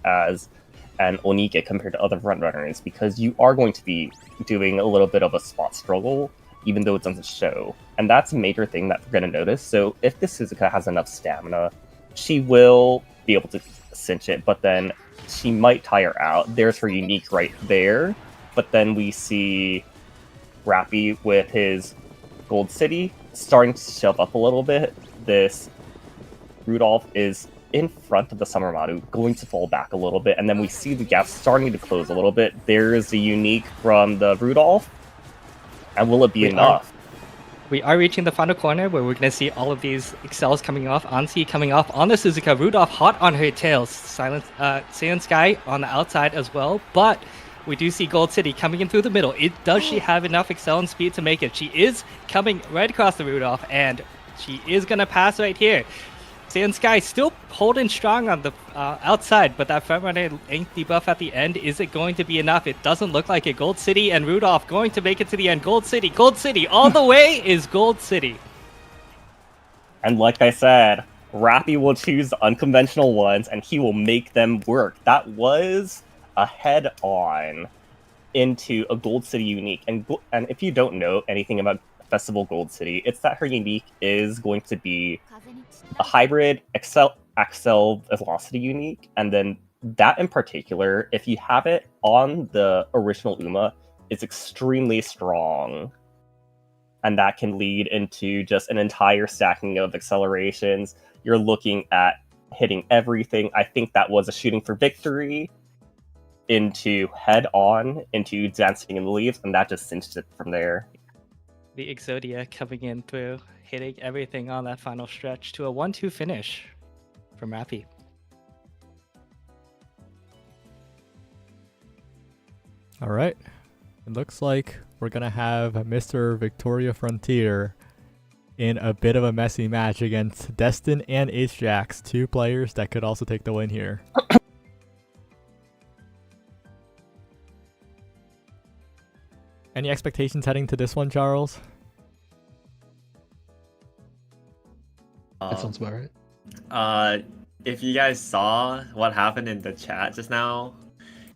an Onike compared to other frontrunners, because you are going to be doing a little bit of a spot struggle, even though it doesn't show. And that's a major thing that we're going to notice. So if the Suzuka has enough stamina, she will be able to cinch it, but then she might tire out. There's her unique right there. But then we see Rappy with his Gold City starting to shove up a little bit. This Rudolph is in front of the Summer Maru, going to fall back a little bit, and then we see the gap starting to close a little bit. There's the unique from the Rudolph, and will it be enough? We are reaching the final corner where we're going to see all of these excels coming off. Ansi coming off on the Suzuka. Rudolph hot on her tails. Saiyan Sky on the outside as well. But we do see Gold City coming in through the middle. Does she have enough excel and speed to make it? She is coming right across the Rudolph, and she is going to pass right here. Saiyan Sky still holding strong on the outside, but that front runner length debuff at the end, is it going to be enough? It doesn't look like it. Gold City and Rudolph going to make it to the end. Gold City, all the way is Gold City. And like I said, Rappy will choose the unconventional ones, and he will make them work. That was a head-on into a Gold City unique. And if you don't know anything about Festival Gold City, it's that her unique is going to be a hybrid Axel Velocity unique, and then that in particular, if you have it on the original Uma, is extremely strong, and that can lead into just an entire stacking of accelerations. You're looking at hitting everything. I think that was a shooting for victory into head-on into Dancing in the Leaves, and that just cinched it from there. The Exodia coming in through, hitting everything on that final stretch to a 1-2 finish from Rappy. All right. It looks like we're going to have Mr. Victoria Frontier in a bit of a messy match against Destin and Ace Jacks, two players that could also take the win here. Any expectations heading to this one, Charles? That sounds about right. If you guys saw what happened in the chat just now,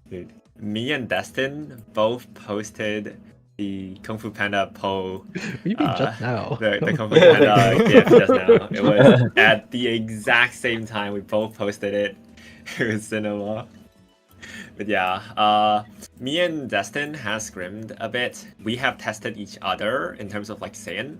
dude, me and Destin both posted the Kung Fu Panda Po. What do you mean just now? The Kung Fu Panda GIF just now. It was at the exact same time we both posted it. It was cinema. But yeah, me and Destin has scrimmed a bit. We have tested each other in terms of like Saiyan.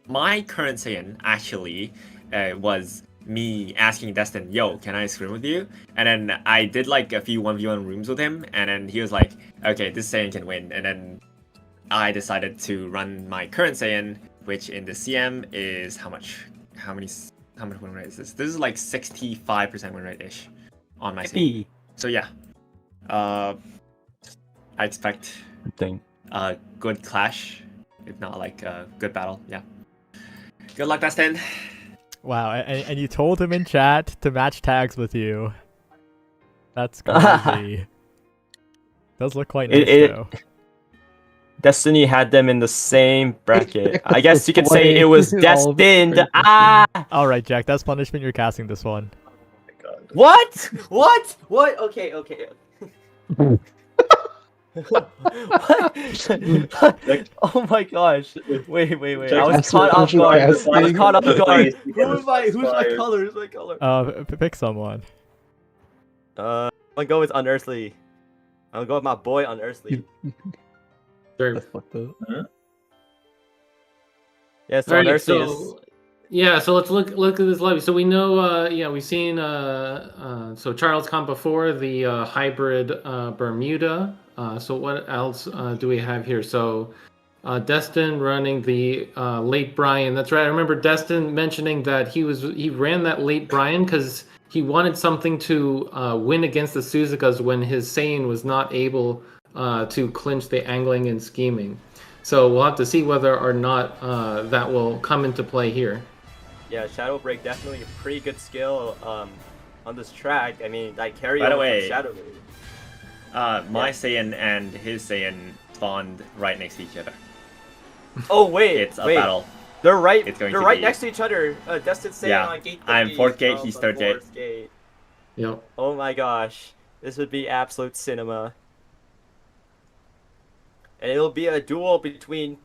My current Saiyan actually was me asking Destin, yo, can I scrim with you? And then I did like a few 1v1 rooms with him, and then he was like, okay, this Saiyan can win. And then I decided to run my current Saiyan, which in the CM is how much win rate is this? This is like 65% win rate-ish on my Saiyan. So yeah. I expect a good clash, if not like a good battle. Yeah. Good luck, Destin. Wow, and you told him in chat to match tags with you. That's crazy. Does look quite nice though. Destiny had them in the same bracket. I guess you could say Display it was all of destined. the Ah! All right, Jack, that's punishment. You're casting this one. What? What? Okay. What? Oh my gosh. Wait. I was That's caught off what guard. you're I was asking. caught off guard. Please, Who's my color? Who's my color? Pick someone. I'm gonna go with Unearthly. I'm gonna go with my boy Unearthly. Sure. That's fucked up. Yeah, so All right, Unearthly is... so let's look at this lobby. So we know, we've seen so Charles come before the hybrid Bermuda. So what else do we have here? So Destin running the late Brian. That's right. I remember Destin mentioning that he ran that late Brian because he wanted something to win against the Suzukas when his Saiyan was not able to clinch the angling and scheming. So we'll have to see whether or not that will come into play here. Yeah, Shadow Break definitely a pretty good skill on this track. I mean, like carry By the over from way, Shadow Break. My Saiyan and his Saiyan spawned right next to each other. Oh wait, It's a battle. They're right. It's going They're to right be- next to each other. Destin Saiyan Yeah, on gate. I'm 50, fourth gate, Charles he's on third gate. fourth gate. Yep. Oh my gosh, this would be absolute cinema. And it'll be a duel between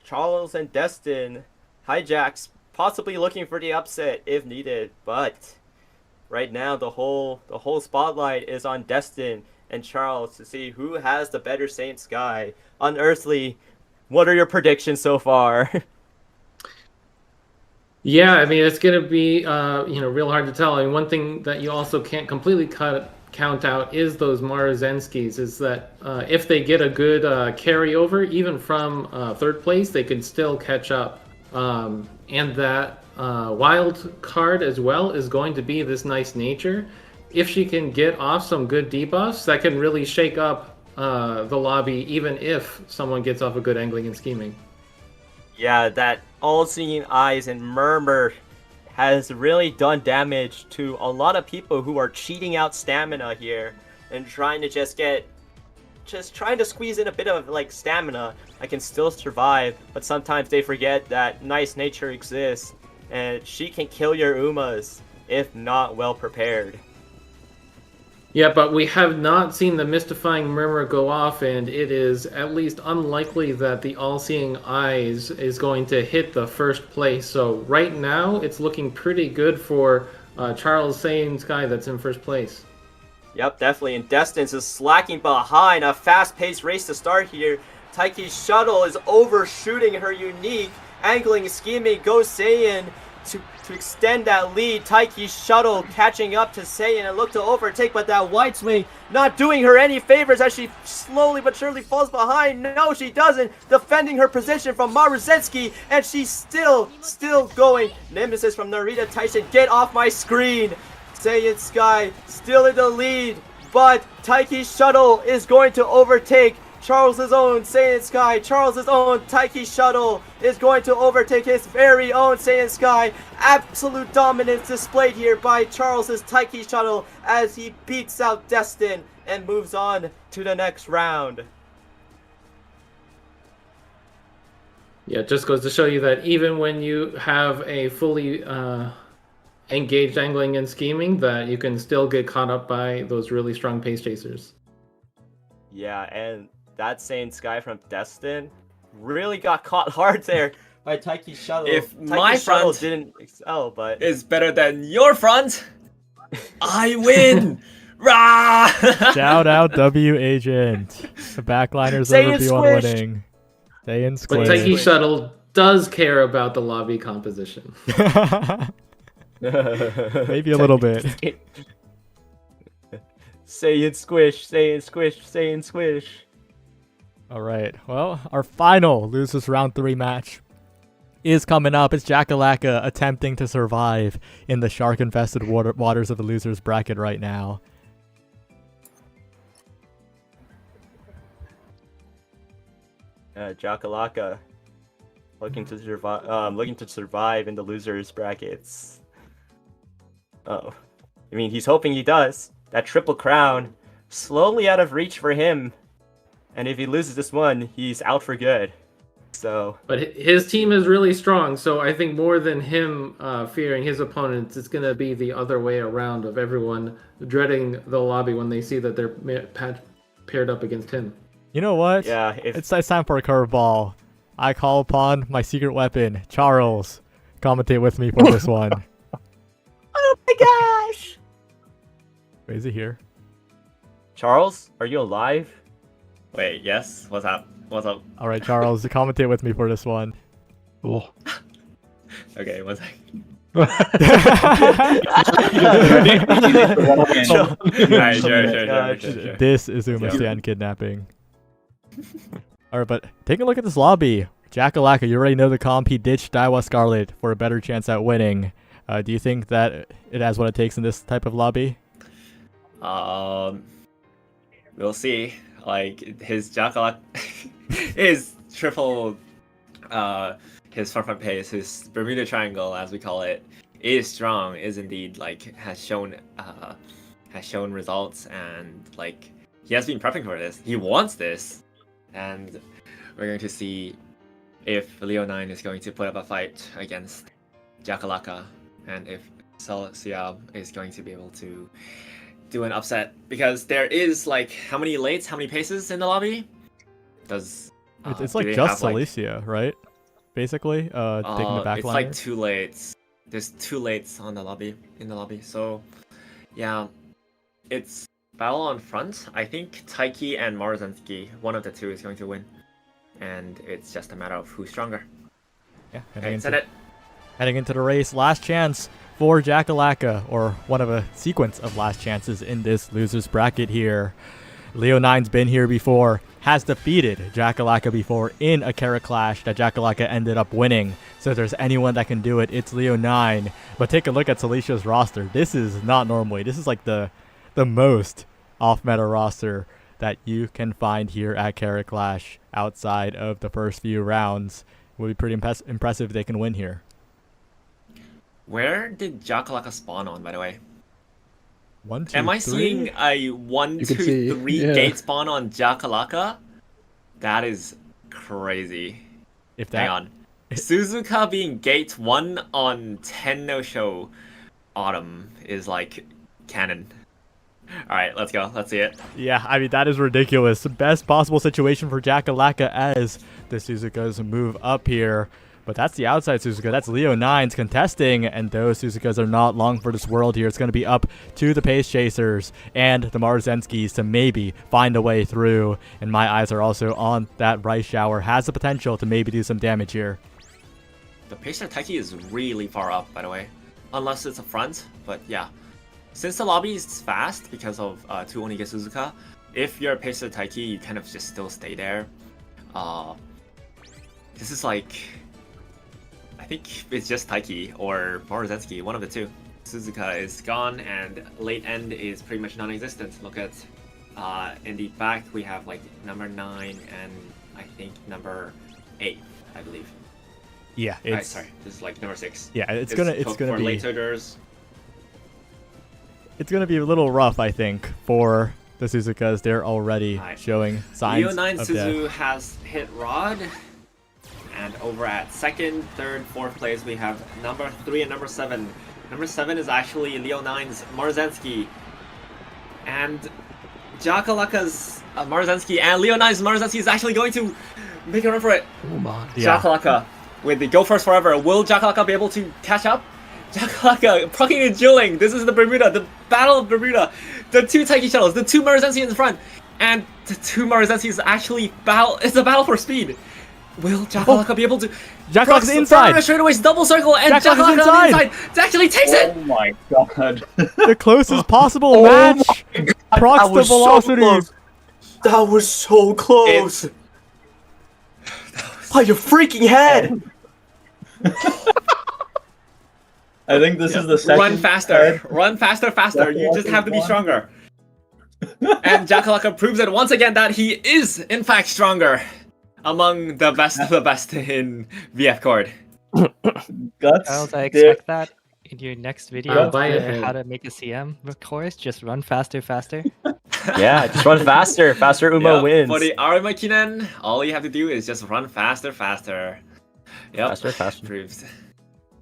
Charles and Destin. Hijacks possibly looking for the upset if needed, but right now the whole spotlight is on Destin and Charles to see who has the better Saint Sky. Unearthly, what are your predictions so far? Yeah, I mean it's gonna be real hard to tell. I mean, one thing that you also can't completely count out is those Maruzenskis. Is that if they get a good carryover, even from third place, they can still catch up. And that wild card as well is going to be this nice nature. If she can get off some good debuffs, that can really shake up the lobby, even if someone gets off a good angling and scheming. Yeah, that all-seeing eyes and murmur has really done damage to a lot of people who are cheating out stamina here and trying to just trying to squeeze in a bit of like stamina. I can still survive, but sometimes they forget that nice nature exists and she can kill your Umas if not well prepared. Yeah, but we have not seen the mystifying murmur go off, and it is at least unlikely that the all-seeing eyes is going to hit the first place. So right now, it's looking pretty good for Charles Saiyan Sky that's in first place. Yep, definitely. And Destin's is slacking behind. A fast-paced race to start here. Taiki's shuttle is overshooting her unique. Angling, scheming, goes Saiyan to extend that lead. Taiki's shuttle catching up to Saiyan and look to overtake, but that white swing not doing her any favors as she slowly but surely falls behind. No, she doesn't. Defending her position from Maruzenski, and she's still going. Nemesis from Narita Tyson, get off my screen. Saiyan Sky still in the lead, but Taiki's shuttle is going to overtake Charles's own Saiyan Sky. Charles's own Taiki shuttle is going to overtake his very own Saiyan Sky. Absolute dominance displayed here by Charles's Taiki shuttle as he beats out Destin and moves on to the next round. Yeah, it just goes to show you that even when you have a fully engaged angling and scheming, that you can still get caught up by those really strong pace chasers. Yeah, and that Saiyan Sky from Destin really got caught hard there by Taiki's shuttle. If Taiki's my shuttle front didn't excel, but is better than your front, I win! Rah! Shout out W Agent. The backliners Saiyan over B1 squished. winning. Saiyan But squished. Taiki shuttle does care about the lobby composition. Maybe a little bit. Saiyan squish, Saiyan squish, Saiyan squish. All right. Well, our final losers round 3 match is coming up. It's Jackalaka attempting to survive in the shark-infested waters of the losers bracket right now. Jackalaka looking to survive in the losers brackets. Oh, I mean, he's hoping he does. That triple crown slowly out of reach for him. and if he loses this one, he's out for good. So, but his team is really strong, so I think more than him fearing his opponents, it's going to be the other way around of everyone dreading the lobby when they see that they're paired up against him. You know what? yeah, It's time for a curveball. I call upon my secret weapon, Charles. Commentate with me for this one. Oh my gosh! Wait, is he here? Charles, are you alive? Wait, yes? What's up? What's up? All right, Charles, commentate with me for this one. Cool. Okay, one sec. Alright, Alright, sure. This is Umamusume kidnapping. Alright, but take a look at this lobby. Jackalaka, you already know the comp. He ditched Daiwa Scarlet for a better chance at winning. Do you think that it has what it takes in this type of lobby? We'll see. Like his Jackalak, his triple, his front pace, his Bermuda Triangle, as we call it, is strong. Is indeed like has shown results, and like he has been prepping for this. He wants this, and we're going to see if Leo 9 is going to put up a fight against Jackalaka, and if Siab is going to be able to do an upset, because there is like how many lates, how many paces in the lobby? Does It's do like they just have, Celicia, right? Basically, taking the back it's line. like 2 lates. There's 2 lates on the lobby in the lobby. So yeah, it's battle on front. I think Taiki and Maruzensky, one of the two is going to win, and it's just a matter of who's stronger. Yeah, Okay, send it. Heading into the race, last chance for Jackalaka, or one of a sequence of last chances in this losers bracket here. Leo 9's been here before, has defeated Jackalaka before in a Carat clash that Jackalaka ended up winning. So if there's anyone that can do it, it's Leo 9. But take a look at Celicia's roster. This is not normally. This is like the most off-meta roster that you can find here at Carat Clash outside of the first few rounds. It would be pretty impressive if they can win here. Where did Jackalaka spawn on, by the way? 1, 2, Am I 3? seeing a 1, You 2, can see, 3 yeah. gate spawn on Jackalaka? That is crazy. If Hang that, on. Suzuka being gate 1 on 10 no-show autumn is like canon. Alright, let's go. Let's see it. Yeah, I mean, that is ridiculous. Best possible situation for Jackalaka as the Suzukas move up here. But that's the outside Suzuka. That's Leo 9's contesting, and those Suzukas are not long for this world here. It's going to be up to the Pace Chasers and the Marzenskis to maybe find a way through. And my eyes are also on that Rice Shower. Has the potential to maybe do some damage here. The Pacer Taiki is really far up, by the way. Unless it's a front, but yeah. Since the lobby is fast because of 2 Onige Suzuka, if you're a Pacer Taiki, you kind of just still stay there. This is like... I think it's just Taiki or Maruzensky, one of the two. Suzuka is gone, and late end is pretty much non-existent. Look at in the back we have like number 9 and I think number 8, I believe. Yeah, it's sorry, this is like number 6. Yeah, it's gonna for be late orders. It's gonna be a little rough, I think, for the Suzukas. They're already showing signs Leo 9 of Suzu death. has hit Rod. And over at 2nd, 3rd, 4th place, we have number 3 and number 7. Number 7 is actually Leo 9's Maruzensky. And Jackalaka's Maruzensky and Leo 9's Maruzensky is actually going to make a run for it. Oh my. Yeah. Jackalaka with the Go First Forever. Will Jackalaka be able to catch up? Jackalaka proccing and dueling. This is the Bermuda, the Battle of Bermuda. The 2 Taiki shuttles, the 2 Maruzensky in the front. And the 2 Maruzensky actually it's a battle for speed. Will Jackalaka be able to... Jackalaka's inside! Straightaways, double circle, and Jackalaka's Jackalaka inside! inside! It actually takes it! Oh my god. The closest possible Oh match. my God, Procs that the was so velocity. close. That was so close. Oh, your freaking head! I think this is the second. Run faster! Run faster, faster! You just have to be stronger. And Jackalaka proves it once again that he is, in fact, stronger. Among the best of the best in VF Chord. Charles, I expect that in your next video Buy for it. how to make a CM course. Just run faster, faster. Yeah, just run faster. Faster Uma Yep, wins. For the Arimakinen, all you have to do is just run faster, faster. Yep. Faster, faster. Proved.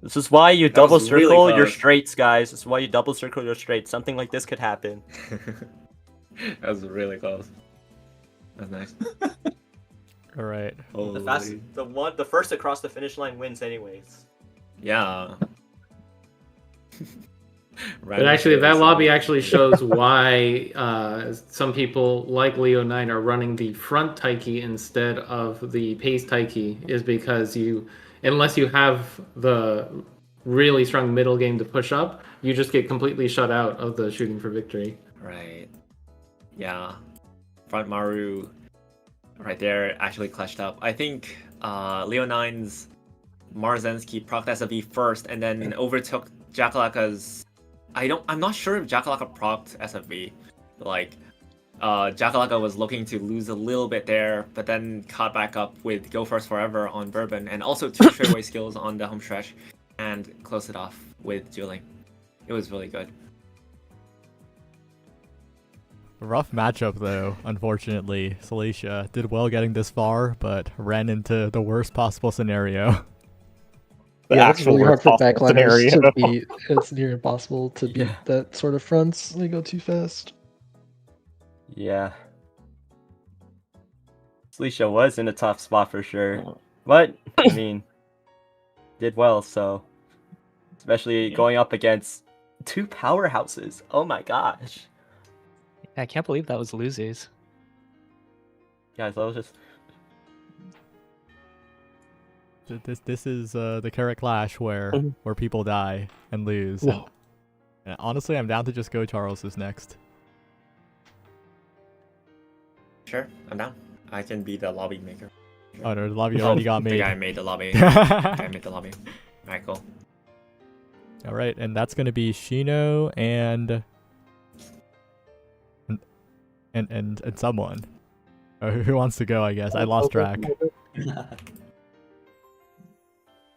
This is why you That double was really circle your close. straights, guys. This is why you double circle your straights. Something like this could happen. That was really close. That's nice. All right. The first across the finish line wins anyways. Yeah. But actually, that lobby actually shows why some people like Leo 9 are running the front Taiki instead of the pace Taiki, is because unless you have the really strong middle game to push up, you just get completely shut out of the shooting for victory. Right. Yeah. Front Maru right there actually clutched up. I think Leo 9's Marzensky procced SFV first and then overtook Jakalaka's. I'm not sure if Jakalaka procced SFV. Like Jakalaka was looking to lose a little bit there, but then caught back up with Go First Forever on Bourbon and also 2 straightaway skills on the home stretch and closed it off with dueling. It was really good. Rough matchup though, unfortunately. Celicia did well getting this far, but ran into the worst possible scenario. Yeah, it's really hard for possible backliners scenario. to beat. It's near impossible to beat that sort of fronts. They go too fast. Yeah. Sleisha was in a tough spot for sure. But, I mean, did well, so. Especially going up against 2 powerhouses. Oh my gosh. I can't believe that was losers. Guys, that was just. This is the Carat Clash where people die and lose. And honestly, I'm down to just go Charles is next. Sure, I'm down. I can be the lobby maker. Oh no, the lobby already got The made. guy made the lobby. I made the lobby. Alright, cool. All right, and that's gonna be Shino and someone. Who wants to go? I guess I lost track.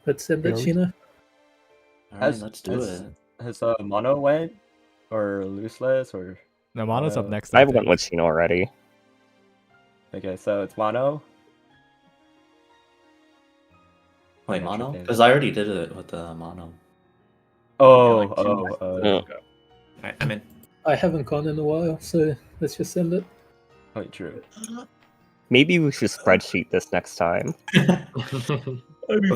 Let's send it, Sheena. Alright, let's do it. Has Mono went? Or Looseless? Or. No, Mono's up next. I think. went with Chino already. Okay, so it's Mono. Wait, Mono? Because I already did it with the Mono. Oh. Alright, I'm in. I haven't gone in a while, so let's just send it. Oh, true. Maybe we should spreadsheet this next time.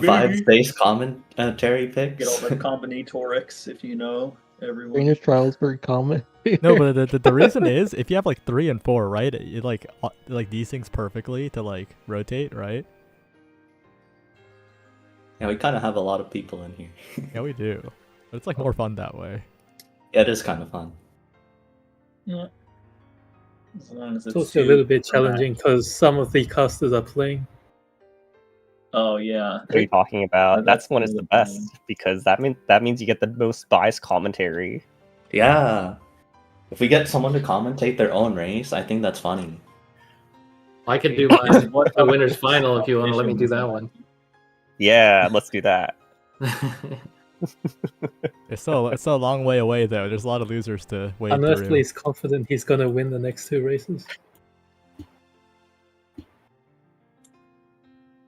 5 base commentary picks. Get all the combinatorics if you know everyone. Danish trials very common. No, but the reason is if you have like 3 and 4, right? It like desyncs perfectly to like rotate, right? Yeah, we kind of have a lot of people in here. Yeah, we do. But it's like more fun that way. Yeah, it is kind of fun. Yeah. As long as It's also a little bit challenging because some of the casters are playing. Oh yeah. What are you talking about? That's That's when it's the best because that means you get the most biased commentary. Yeah. If we get someone to commentate their own race, I think that's funny. I could do the winner's final if you want to let me do that one. Yeah, let's do that. It's still a long way away though. There's a lot of losers to wait Unearthly through. is confident he's gonna win the next 2 races.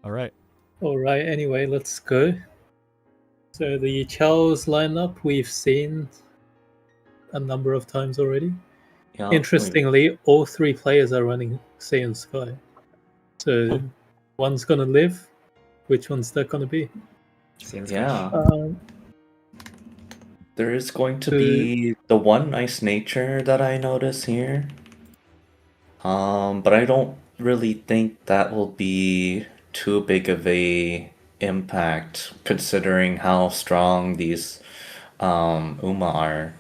All right. Alright, anyway, let's go. So the Charles lineup we've seen a number of times already. Yeah, Interestingly, all 3 players are running Saiyan Sky. So one's gonna live. Which one's that gonna be? Yeah. Um, There is going to be the one nice nature that I notice here. But I don't really think that will be too big of a impact considering how strong these Uma are.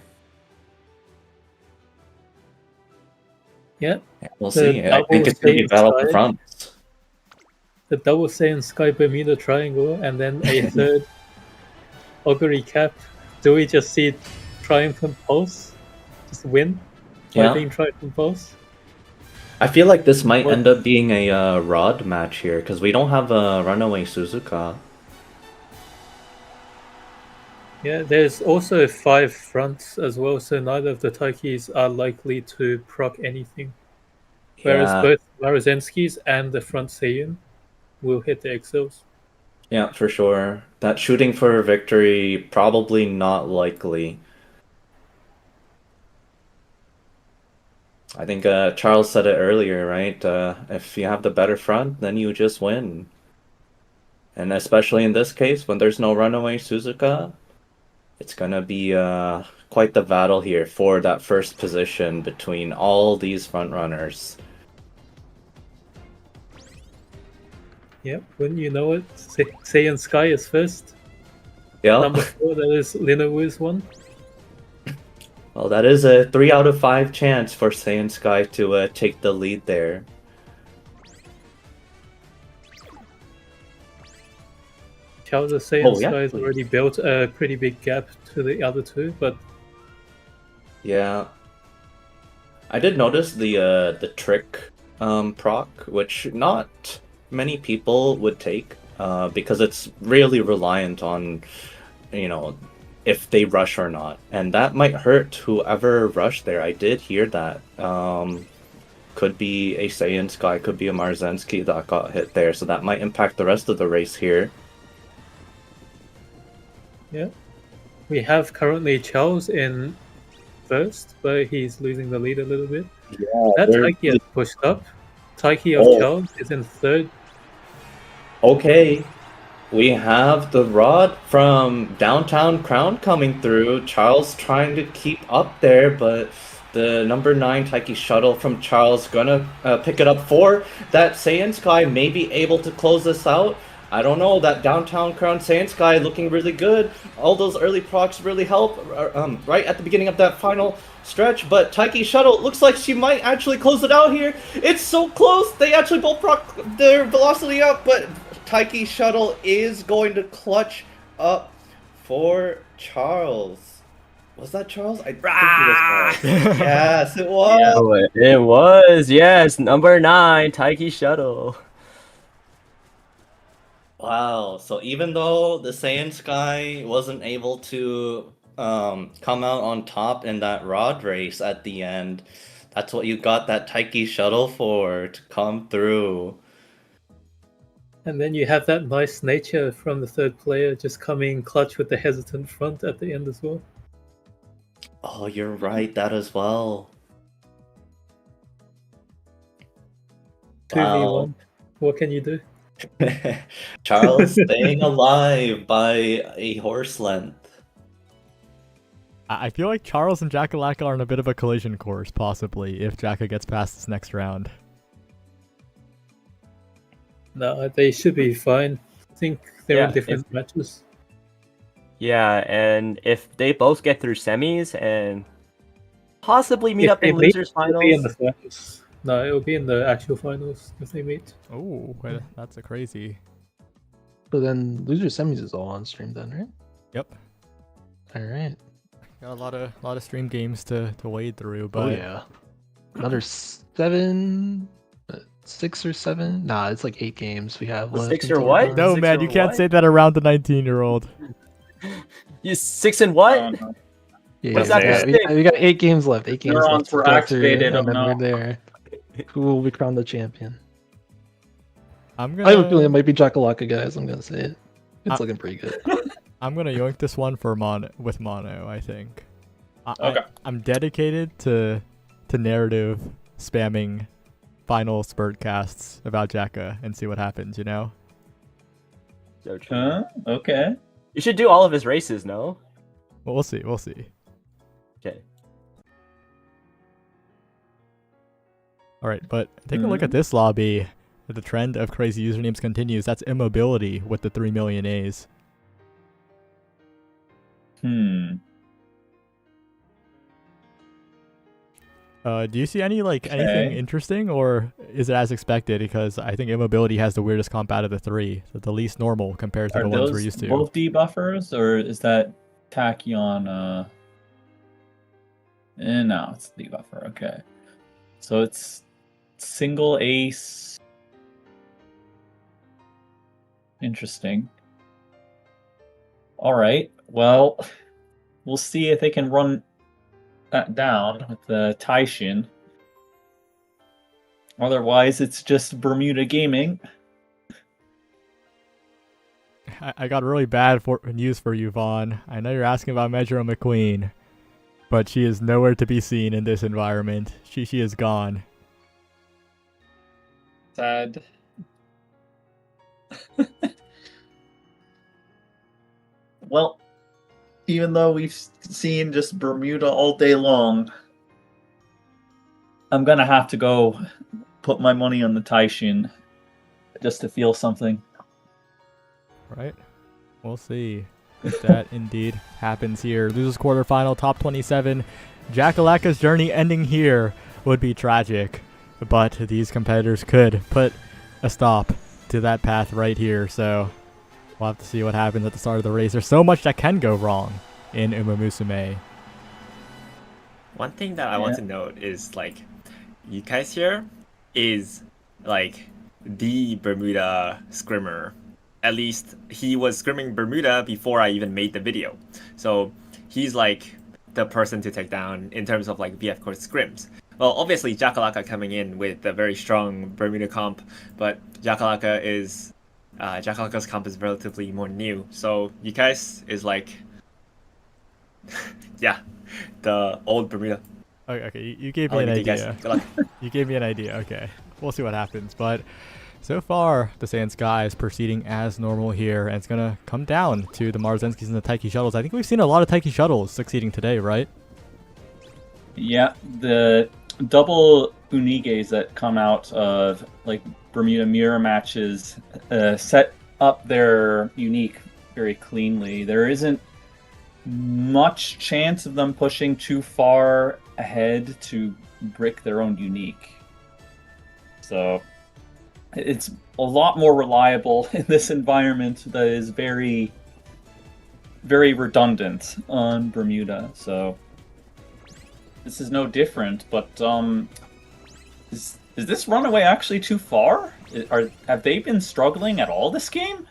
yeah, We'll The see. I think double it's going to be Saiyan battle Sky. of fronts. the double Saiyan Sky Bermuda Triangle, and then a third Augury Cap. Do we just see Triumphant Pulse just win by Yeah. being Triumphant Pulse? I feel like this might What- end up being a Rod match here because we don't have a Runaway Suzuka. Yeah, there's also 5 fronts as well, so neither of the Taikis are likely to proc anything. Whereas Yeah, both Maruzenskis and the front Seiyan will hit the XLs. yeah, for sure. That shooting for victory, probably not likely. I think Charles said it earlier, right? If you have the better front, then you just win. And especially in this case, when there's no runaway Suzuka, it's gonna be quite the battle here for that first position between all these front runners. Yep, wouldn't you know it? Saiyan Sky is first. Yeah. Number 4, that is Linowu's one. Well, that is a 3 out of 5 chance for Saiyan Sky to take the lead there. Charles the Saiyan yeah, Sky has please. already built a pretty big gap to the other two, but Yeah. I did notice the trick proc, which not many people would take, because it's really reliant on, you know, if they rush or not. And that might hurt whoever rushed there. I did hear that. Could be a Saiyan Sky, could be a Marzensky that got hit there, so that might impact the rest of the race here. yeah. We have currently Charles in first, but he's losing the lead a little bit. Yeah, That Taiki has pushed up. Taiki of Charles is in third. Okay. We have the rod from Downtown Crown coming through. Charles trying to keep up there, but the number 9 Taiki shuttle from Charles gonna pick it up for that Saiyan Sky, may be able to close this out. I don't know, that Downtown Crown Saiyan Sky looking really good. All those early procs really help right at the beginning of that final stretch, but Taiki shuttle looks like she might actually close it out here. It's so close. They actually both proc their velocity up, but Taiki shuttle is going to clutch up for Charles. Was that Charles? I think it was Charles. Yes, it was. Yeah, it was, yes, number 9, Taiki Shuttle. Wow. So even though the Saiyan Sky wasn't able to come out on top in that rod race at the end, that's what you got that Taiki shuttle for, to come through. And then you have that nice nature from the third player just coming clutch with the hesitant front at the end as well. Oh, you're right, that as well. 2v1. What can you do? Charles staying alive by a horse length. I feel like Charles and Jackalaka are in a bit of a collision course, possibly, if Jacka gets past this next round. No, they should be fine. I think they're Yeah, in different matches. Yeah, and if they both get through semis and possibly meet If up they in meet, losers it'll be in finals. the finals. No, it'll be in the actual finals if they meet. Oh, that's a crazy. But then loser semis is all on stream then, right? Yep. All right. Got a lot of stream games to wade through, but Oh yeah. Another 7, 6 or 7? Nah, it's like 8 games we have left. 6 or what? no, 6 man, or you can't what? say that around the 19-year-old. You 6 and what? Yeah, What's yeah, that we mistake? we got 8 games left. 8 games Neurons left. to were go through, activated, and then oh we're no. there. Who will be crowned the champion? I'm I have a feeling it gonna might be Jackalaka, guys. I'm gonna say it. It's Uh, looking pretty good. I'm gonna yoink this one for with Mono, I think. Okay. I'm dedicated to narrative spamming final spurt casts about Jacka and see what happens, you know? So true. Huh? Okay. You should do all of his races, no? Well, we'll see. We'll see. Okay. All right, but take a look at this lobby. The trend of crazy usernames continues. That's Immobility with the 3 million A's. Do you see any anything Okay. interesting, or is it as expected? Because I think Immobility has the weirdest comp out of the 3, so the least normal compared to Are the ones we're those used to. both debuffers, or is that Tachyon? No, it's debuffer. Okay, so it's single ace. Interesting. All right. Well, we'll see if they can run that down with the Taishin. Otherwise, it's just Bermuda Gaming. I got really bad news for you, Vaughn. I know you're asking about Metro McQueen, but she is nowhere to be seen in this environment. She is gone. Sad. Well, even though we've seen just Bermuda all day long, I'm gonna have to go put my money on the Taishin just to feel something. Right? We'll see if that indeed happens here. Losers quarterfinal, top 27. Jackalaka's journey ending here would be tragic, but these competitors could put a stop to that path right here. So we'll have to see what happens at the start of the race. There's so much that can go wrong in Umamusume. One thing that I want to note is like, you guys here is like the Bermuda scrimmer. At least he was scrimming Bermuda before I even made the video. So he's like the person to take down in terms of like VF Court scrims. Well, obviously Jackalaka coming in with a very strong Bermuda comp, but Jackalaka's comp is relatively more new. So you guys is like, yeah, the old Bermuda. Okay, you gave me an idea. Good luck. You gave me an idea. Okay, we'll see what happens. But so far, the Sand Sky is proceeding as normal here, and it's going to come down to the Marzenskis and the Taiki Shuttles. I think we've seen a lot of Taiki Shuttles succeeding today, right? Yeah, the double Uniges that come out of like Bermuda mirror matches set up their unique very cleanly. There isn't much chance of them pushing too far ahead to brick their own unique. So it's a lot more reliable in this environment that is very, very redundant on Bermuda. So this is no different. But is this runaway actually too far? Have they been struggling at all this game?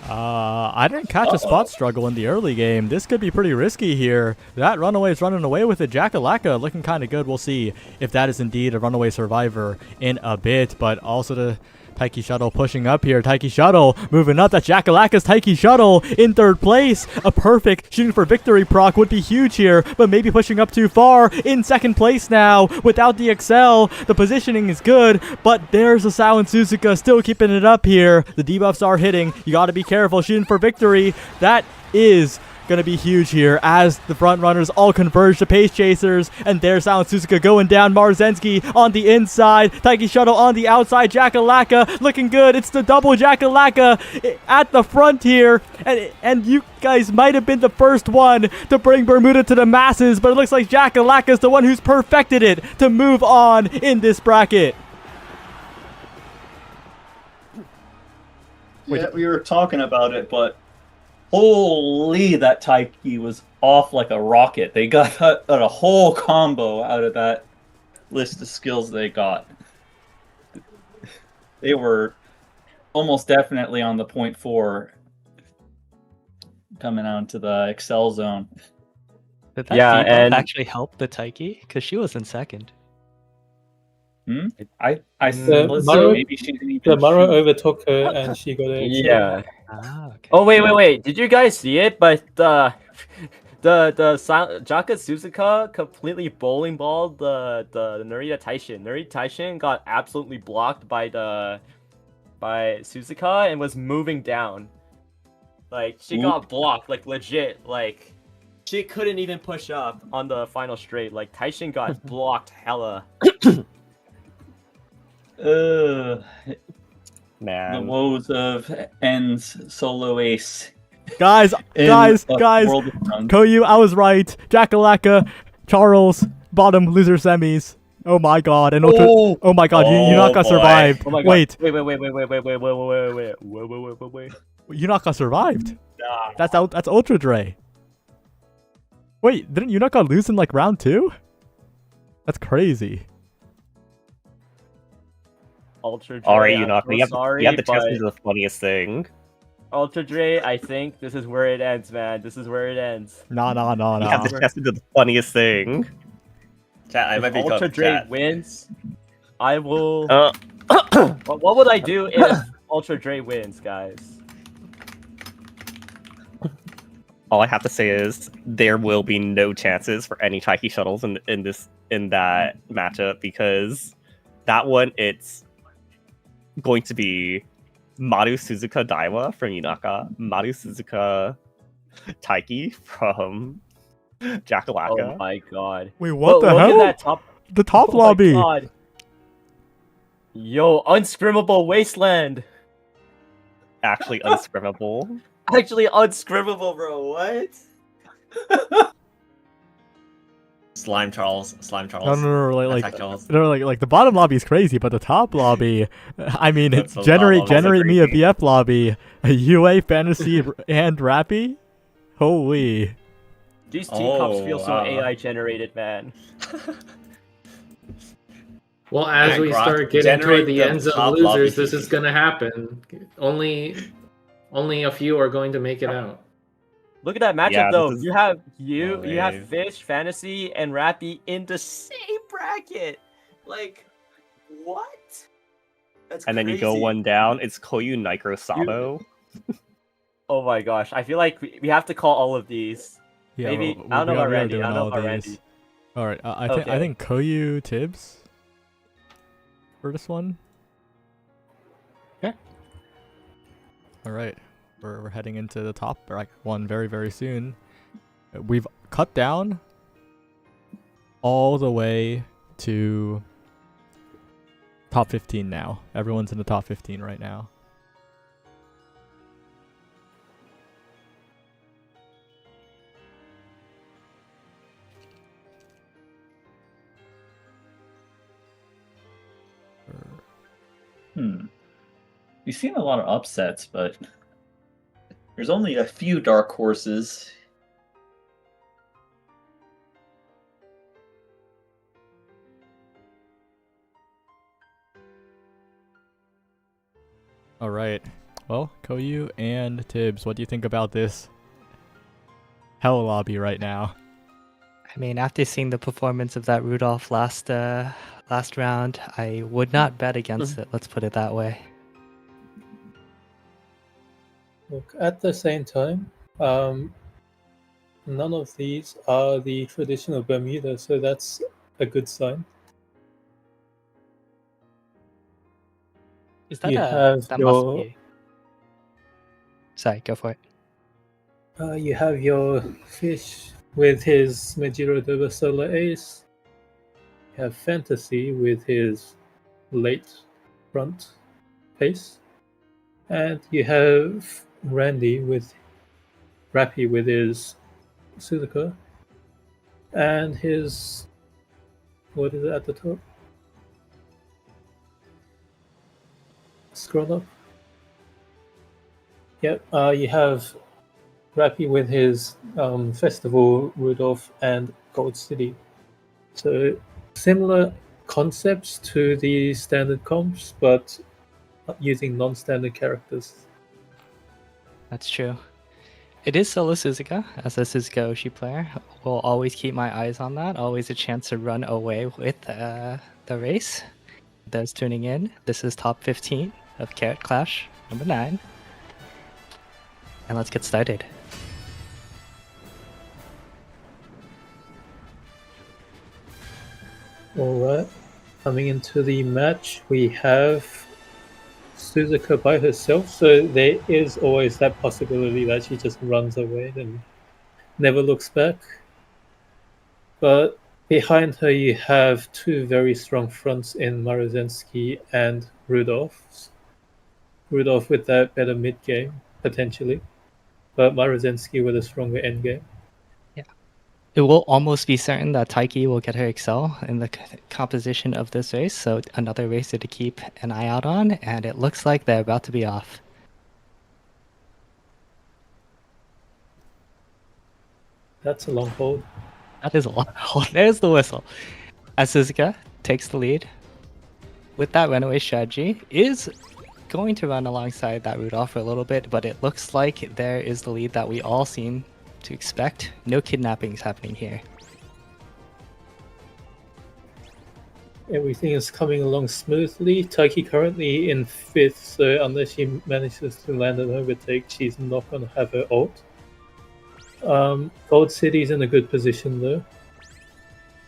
I didn't catch a spot struggle in the early game. This could be pretty risky here. That runaway is running away with it. Jackalaka looking kind of good. We'll see if that is indeed a runaway survivor in a bit. But also the Taiki Shuttle pushing up here. Taiki Shuttle moving up. That's Jackalaka's Taiki Shuttle in third place. A perfect shooting for victory proc would be huge here, but maybe pushing up too far. In second place now without the Excel. The positioning is good, but there's Asao and Suzuka still keeping it up here. The debuffs are hitting. You got to be careful. Shooting for victory. That is going to be huge here as the front runners all converge to pace chasers, and there's Silent Suzuka going down. Marzensky on the inside, Taiki Shuttle on the outside. Jackalaka looking good. It's the double Jackalaka at the front here, and you guys might have been the first one to bring Bermuda to the masses, but it looks like Jackalaka is the one who's perfected it to move on in this bracket. Yeah, we were talking about it, but holy, that Taiki was off like a rocket. They got a whole combo out of that list of skills they got. They were almost definitely on the 0.4 coming out into the Excel zone. Did that debuff actually help the Taiki? Because she was in second. I maybe she didn't even. The Mara overtook her and she got a. Yeah. Ah, okay. Oh wait! Did you guys see it? But the Jaka Suzuka completely bowling balled the Narita Taishin. Narita Taishin got absolutely blocked by Suzuka and was moving down. Like she got blocked, like legit. Like she couldn't even push up on the final straight. Like Taishin got blocked hella. Man. The woes of N's solo ace. Guys! Koyu, I was right. Jackalaka, Charles, bottom loser semis. Oh my god! And oh my god! Yunaka survived. Oh my god. Wait! Yunaka survived. That's Ultra Dre. Wait, didn't Yunaka lose in like round 2? That's crazy. Ultra Dre, Alright, Yunaka, you have the sorry, chance to but do the funniest thing. Ultra Dre, I think this is where it ends, man. This is where it ends. Nah. You have the chance to do the funniest thing. Chat, I might be Ultra cooked, Dre chat. wins. I will. Uh, What would I do if Ultra Dre wins, guys? all I have to say is there will be no chances for any Taiki shuttles in that matchup, because that one, it's going to be Maru Suzuka Daiwa from Yunaka, Maru Suzuka Taiki from Jakalaka. Oh my god. Wait, what the Look hell? at that top. The top Oh my lobby. god. Yo, unscrimmable wasteland. Actually unscrimmable. Actually unscrimmable, bro. What? Slime Charles. No, Attack Charles. like the bottom lobby is crazy, but the top lobby, I mean, That's it's so generate bottom lobby me a crazy. BF lobby, a UA fantasy and Rappy. Holy. These teacups feel so wow. AI generated, man. Well, as Man, we Grok, start getting generate toward the the end zone top losers, lobby this is gonna happen. Only a few are going to make it out. Look at that matchup Yeah, though. this is- You have No you have way. Fish, Fantasy, and Rappy in the same bracket. Like, what? That's And then you go crazy. one down, it's Koyu Nikro Sabo. Oh my gosh! I feel like we have to call all of these. Yeah, Maybe we- I don't know we about are Randy. doing I don't know all about these. Randy. All right, I Okay. think Koyu Tibbs for this one. Okay. All right, we're heading into the top one very soon. We've cut down all the way to top 15 now. Everyone's in the top 15 right now. We've seen a lot of upsets, but there's only a few dark horses. All right. Well, Koyu and Tibbs, what do you think about this hell lobby right now? I mean, after seeing the performance of that Rudolph last round, I would not bet against it. Let's put it that way. Look, at the same time, none of these are the traditional Bermuda, so that's a good sign. Is that You a have that your- must be? Sorry, go for it. You have your Fish with his Majiro Doba Solar Ace. You have Fantasy with his late front pace. And you have Randy with Rappy with his Suzuka. And his, what is it at the top? Scroll up. Yep, you have Rappy with his Festival, Rudolph, and Gold City. So similar concepts to the standard comps, but using non-standard characters. That's true. It is solo Suzuka. As a Suzuka Oshi player, will always keep my eyes on that. Always a chance to run away with the race. Those tuning in, this is top 15 of Carat Clash, number 9. And let's get started. Alright, coming into the match, we have Suzuka by herself, so there is always that possibility that she just runs away and never looks back. But behind her, you have two very strong fronts in Marozensky and Rudolph. Rudolph with that better mid game, potentially, but Marozensky with a stronger end game. It will almost be certain that Taiki will get her excel in the composition of this race, so another racer to keep an eye out on, and it looks like they're about to be off. That's a long hold. That is a lot. Oh, there's the whistle. As Suzuka takes the lead with that runaway strategy, is going to run alongside that Rudolph for a little bit, but it looks like there is the lead that we all seem to expect. No kidnappings happening here. Everything is coming along smoothly. Taiki currently in 5th, so unless she manages to land an overtake, she's not going to have her ult. Gold City's in a good position though.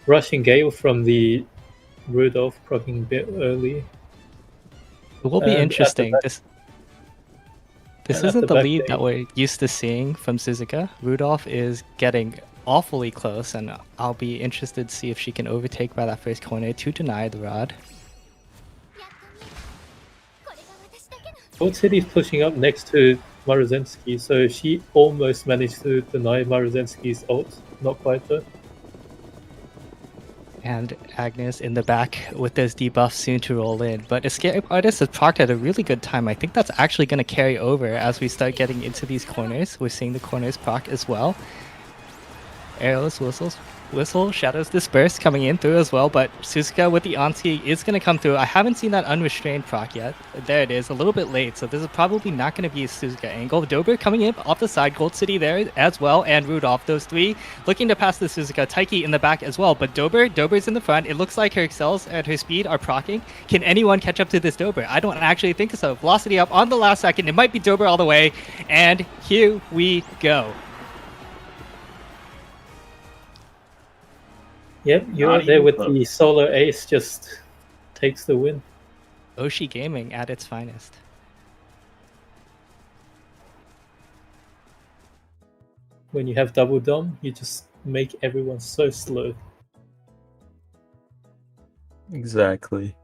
Rushing Gale from the Rudolph proccing a bit early. It will be And at the interesting. back- This and at isn't the the back lead they- that we're used to seeing from Suzuka. Rudolph is getting awfully close, and I'll be interested to see if she can overtake by that first corner to deny the rod. Gold City's pushing up next to Maruzensky, so she almost managed to deny Maruzensky's ult. Not quite though. And Agnes in the back with those debuffs soon to roll in. But Escape Artist has procced at a really good time. I think that's actually going to carry over as we start getting into these corners. We're seeing the corners proc as well. Arrows, whistle, shadows disperse coming in through as well, but Suzuka with the Ansi is going to come through. I haven't seen that unrestrained proc yet. There it is, a little bit late, so this is probably not going to be a Suzuka angle. Dober coming in off the side, Gold City there as well, and Rudolph, those three looking to pass the Suzuka. Taiki in the back as well, but Dober's in the front. It looks like her excels and her speed are proccing. Can anyone catch up to this Dober? I don't actually think so. Velocity up on the last second. It might be Dober all the way, and here we go. Yep, you're there with the solo ace, just takes the win. Oshi Gaming at its finest. When you have double dom, you just make everyone so slow. Exactly.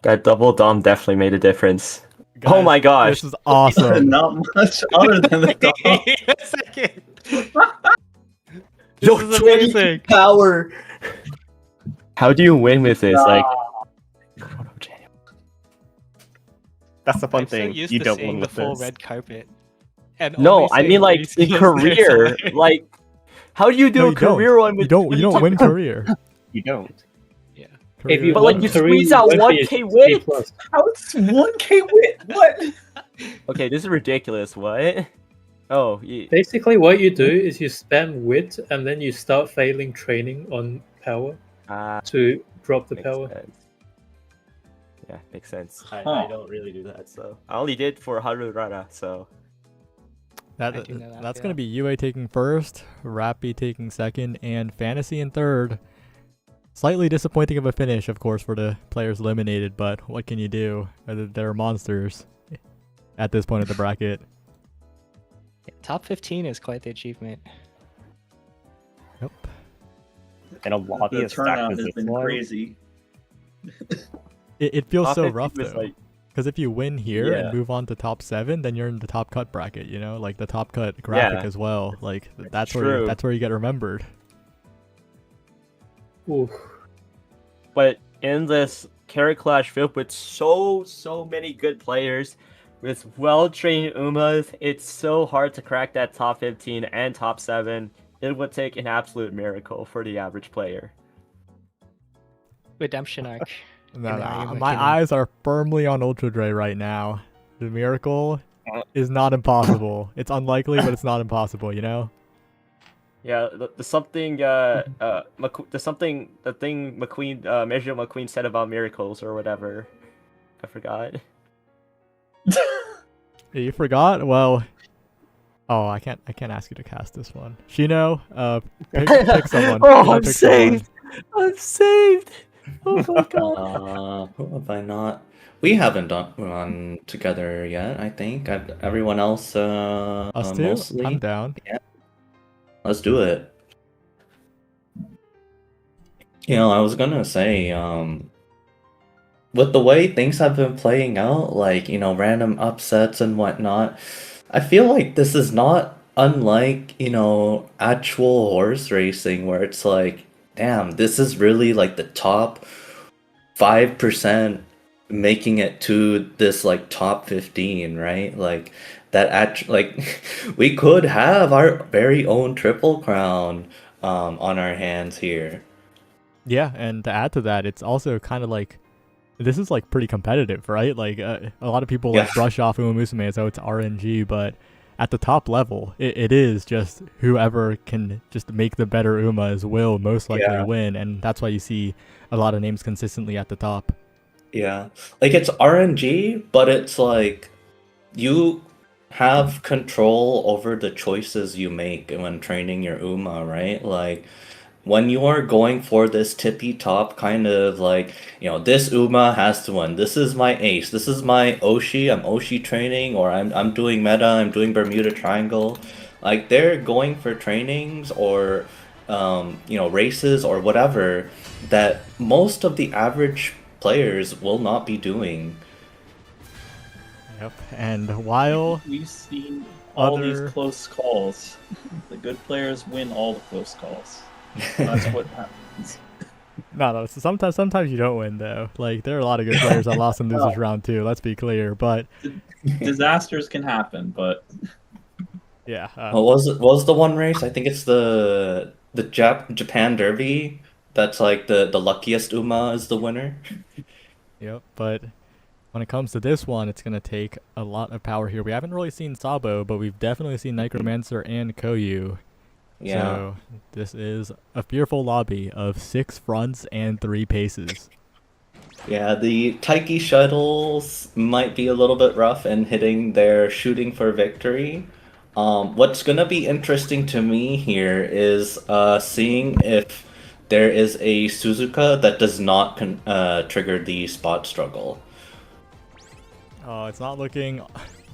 That double dom definitely made a difference. Guys, oh my gosh. This is awesome. Not much other than the dom. A second. Yo, is 20 amazing. power. How do you win with this? Like, That's the fun I'm so thing. used You to don't seeing win the with full this. red carpet. And no, only I seeing mean like race in skills career. there. Like, how do you do No, a you don't. career one with? You don't win career. You don't. If you But like won you Korea, squeeze out won't be 1k a win. C+. How it's 1k win? What? Okay, this is ridiculous. What? Oh, Basically, what you do is you spam wit, and then you start failing training on power to drop the makes power. sense. Yeah, makes sense. I Huh. don't really do that, so I only did for Harurara. So I do know that, That's yeah. going to be UA taking first, Rappy taking second, and Fantasy in third. Slightly disappointing of a finish, of course, for the players eliminated, but what can you do? They're monsters at this point of the bracket. Top 15 is quite the achievement. Yep. In a lobby The as stacked turnout as has this been one. crazy. It feels Top so 50 rough, was though. like- Because if you win here Yeah. and move on to top 7, then you're in the top cut bracket, you know? Like the top cut graphic Yeah. as well. Like that's True. where you get remembered. Oof. but in this Carat Clash filled with so many good players, with well-trained Umas, it's so hard to crack that top 15 and top 7. It would take an absolute miracle for the average player. Redemption arc. No, in no, Ayuma my Kinney. eyes are firmly on Ultra Dre right now. The miracle is not impossible. It's unlikely, but it's not impossible, you know? Yeah, the thing McQueen, Measure McQueen said about miracles or whatever. I forgot. You forgot? Well, oh, I can't ask you to cast this one. Shino, pick someone. Oh, Shino, I'm pick someone. saved. I'm saved. Oh my god. Who have I not? We haven't run together yet. I think everyone else. Us two? Mostly. I'm down. Yeah. Let's do it. You know, I was gonna say, with the way things have been playing out, like, you know, random upsets and whatnot, I feel like this is not unlike, you know, actual horse racing where it's like, damn, this is really like the top 5% making it to this like top 15, right? Like that we could have our very own triple crown on our hands here. Yeah, and to add to that, it's also kind of like this is like pretty competitive, right? Like a lot of people like brush off Umamusume as though it's RNG, but at the top level, it is just whoever can just make the better Umas will most likely win, and that's why you see a lot of names consistently at the top. Yeah, like it's RNG, but it's like you have control over the choices you make when training your Uma, right? Like when you are going for this tippy top kind of like, this Uma has to win. This is my ace. This is my Oshi. I'm Oshi training, or I'm doing meta. I'm doing Bermuda Triangle. Like they're going for trainings or races or whatever that most of the average players will not be doing. Yep, and while we've seen all these close calls, the good players win all the close calls. That's what happens. No, sometimes you don't win though. Like there are a lot of good players that lost in losers round 2. Let's be clear, but disasters can happen. But yeah, what was the one race? I think it's the Japan Derby. That's like the luckiest Uma is the winner. Yep, but when it comes to this one, it's going to take a lot of power here. We haven't really seen Sabo, but we've definitely seen Necromancer and Koyu. Yeah. So this is a fearful lobby of 6 fronts and 3 paces. Yeah, the Taiki shuttles might be a little bit rough in hitting their shooting for victory. What's going to be interesting to me here is seeing if there is a Suzuka that does not trigger the spot struggle. Oh, it's not looking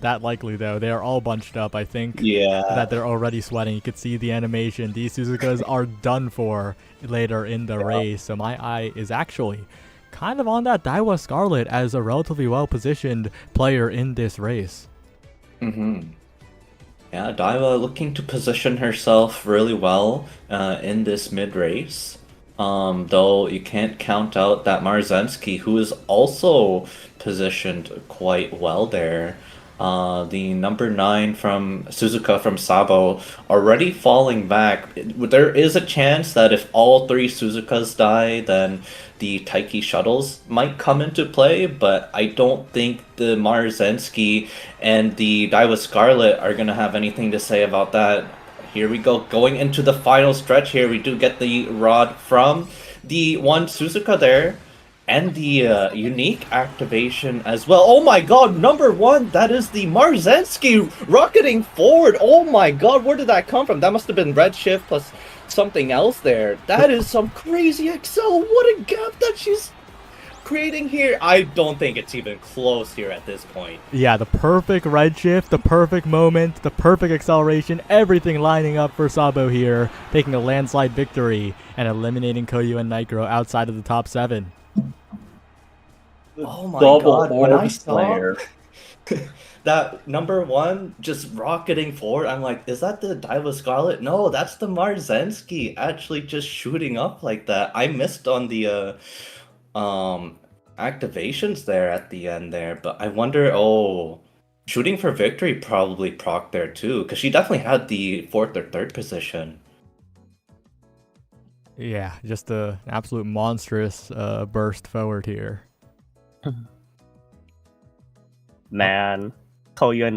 that likely though. They are all bunched up. I think that they're already sweating. You could see the animation. These Suzukas are done for later in the race. So my eye is actually kind of on that Daiwa Scarlet as a relatively well-positioned player in this race. Mm-hmm. Yeah, Daiwa looking to position herself really well in this mid-race. Though you can't count out that Marzensky, who is also positioned quite well there. The number 9 from Suzuka from Sabo already falling back. There is a chance that if all 3 Suzukas die, then the Taiki shuttles might come into play, but I don't think the Marzensky and the Daiwa Scarlet are going to have anything to say about that. Here we go, going into the final stretch here. We do get the rod from the one Suzuka there, and the unique activation as well. Oh my god, number 1, that is the Marzensky rocketing forward. Oh my god, where did that come from? That must have been Redshift plus something else there. That is some crazy Excel. What a gap that she's creating here. I don't think it's even close here at this point. Yeah, the perfect redshift, the perfect moment, the perfect acceleration, everything lining up for Sabo here, taking a landslide victory and eliminating Koyu and Nitro outside of the top 7. Oh my god, when I saw that number 1 just rocketing forward, I'm like, is that the Daiwa Scarlet? No, that's the Marzensky actually just shooting up like that. I missed on the activations there at the end there, but I wonder, shooting for victory probably proc there too, because she definitely had the 4th or 3rd position. Yeah, just an absolute monstrous burst forward here. Man, Koyu and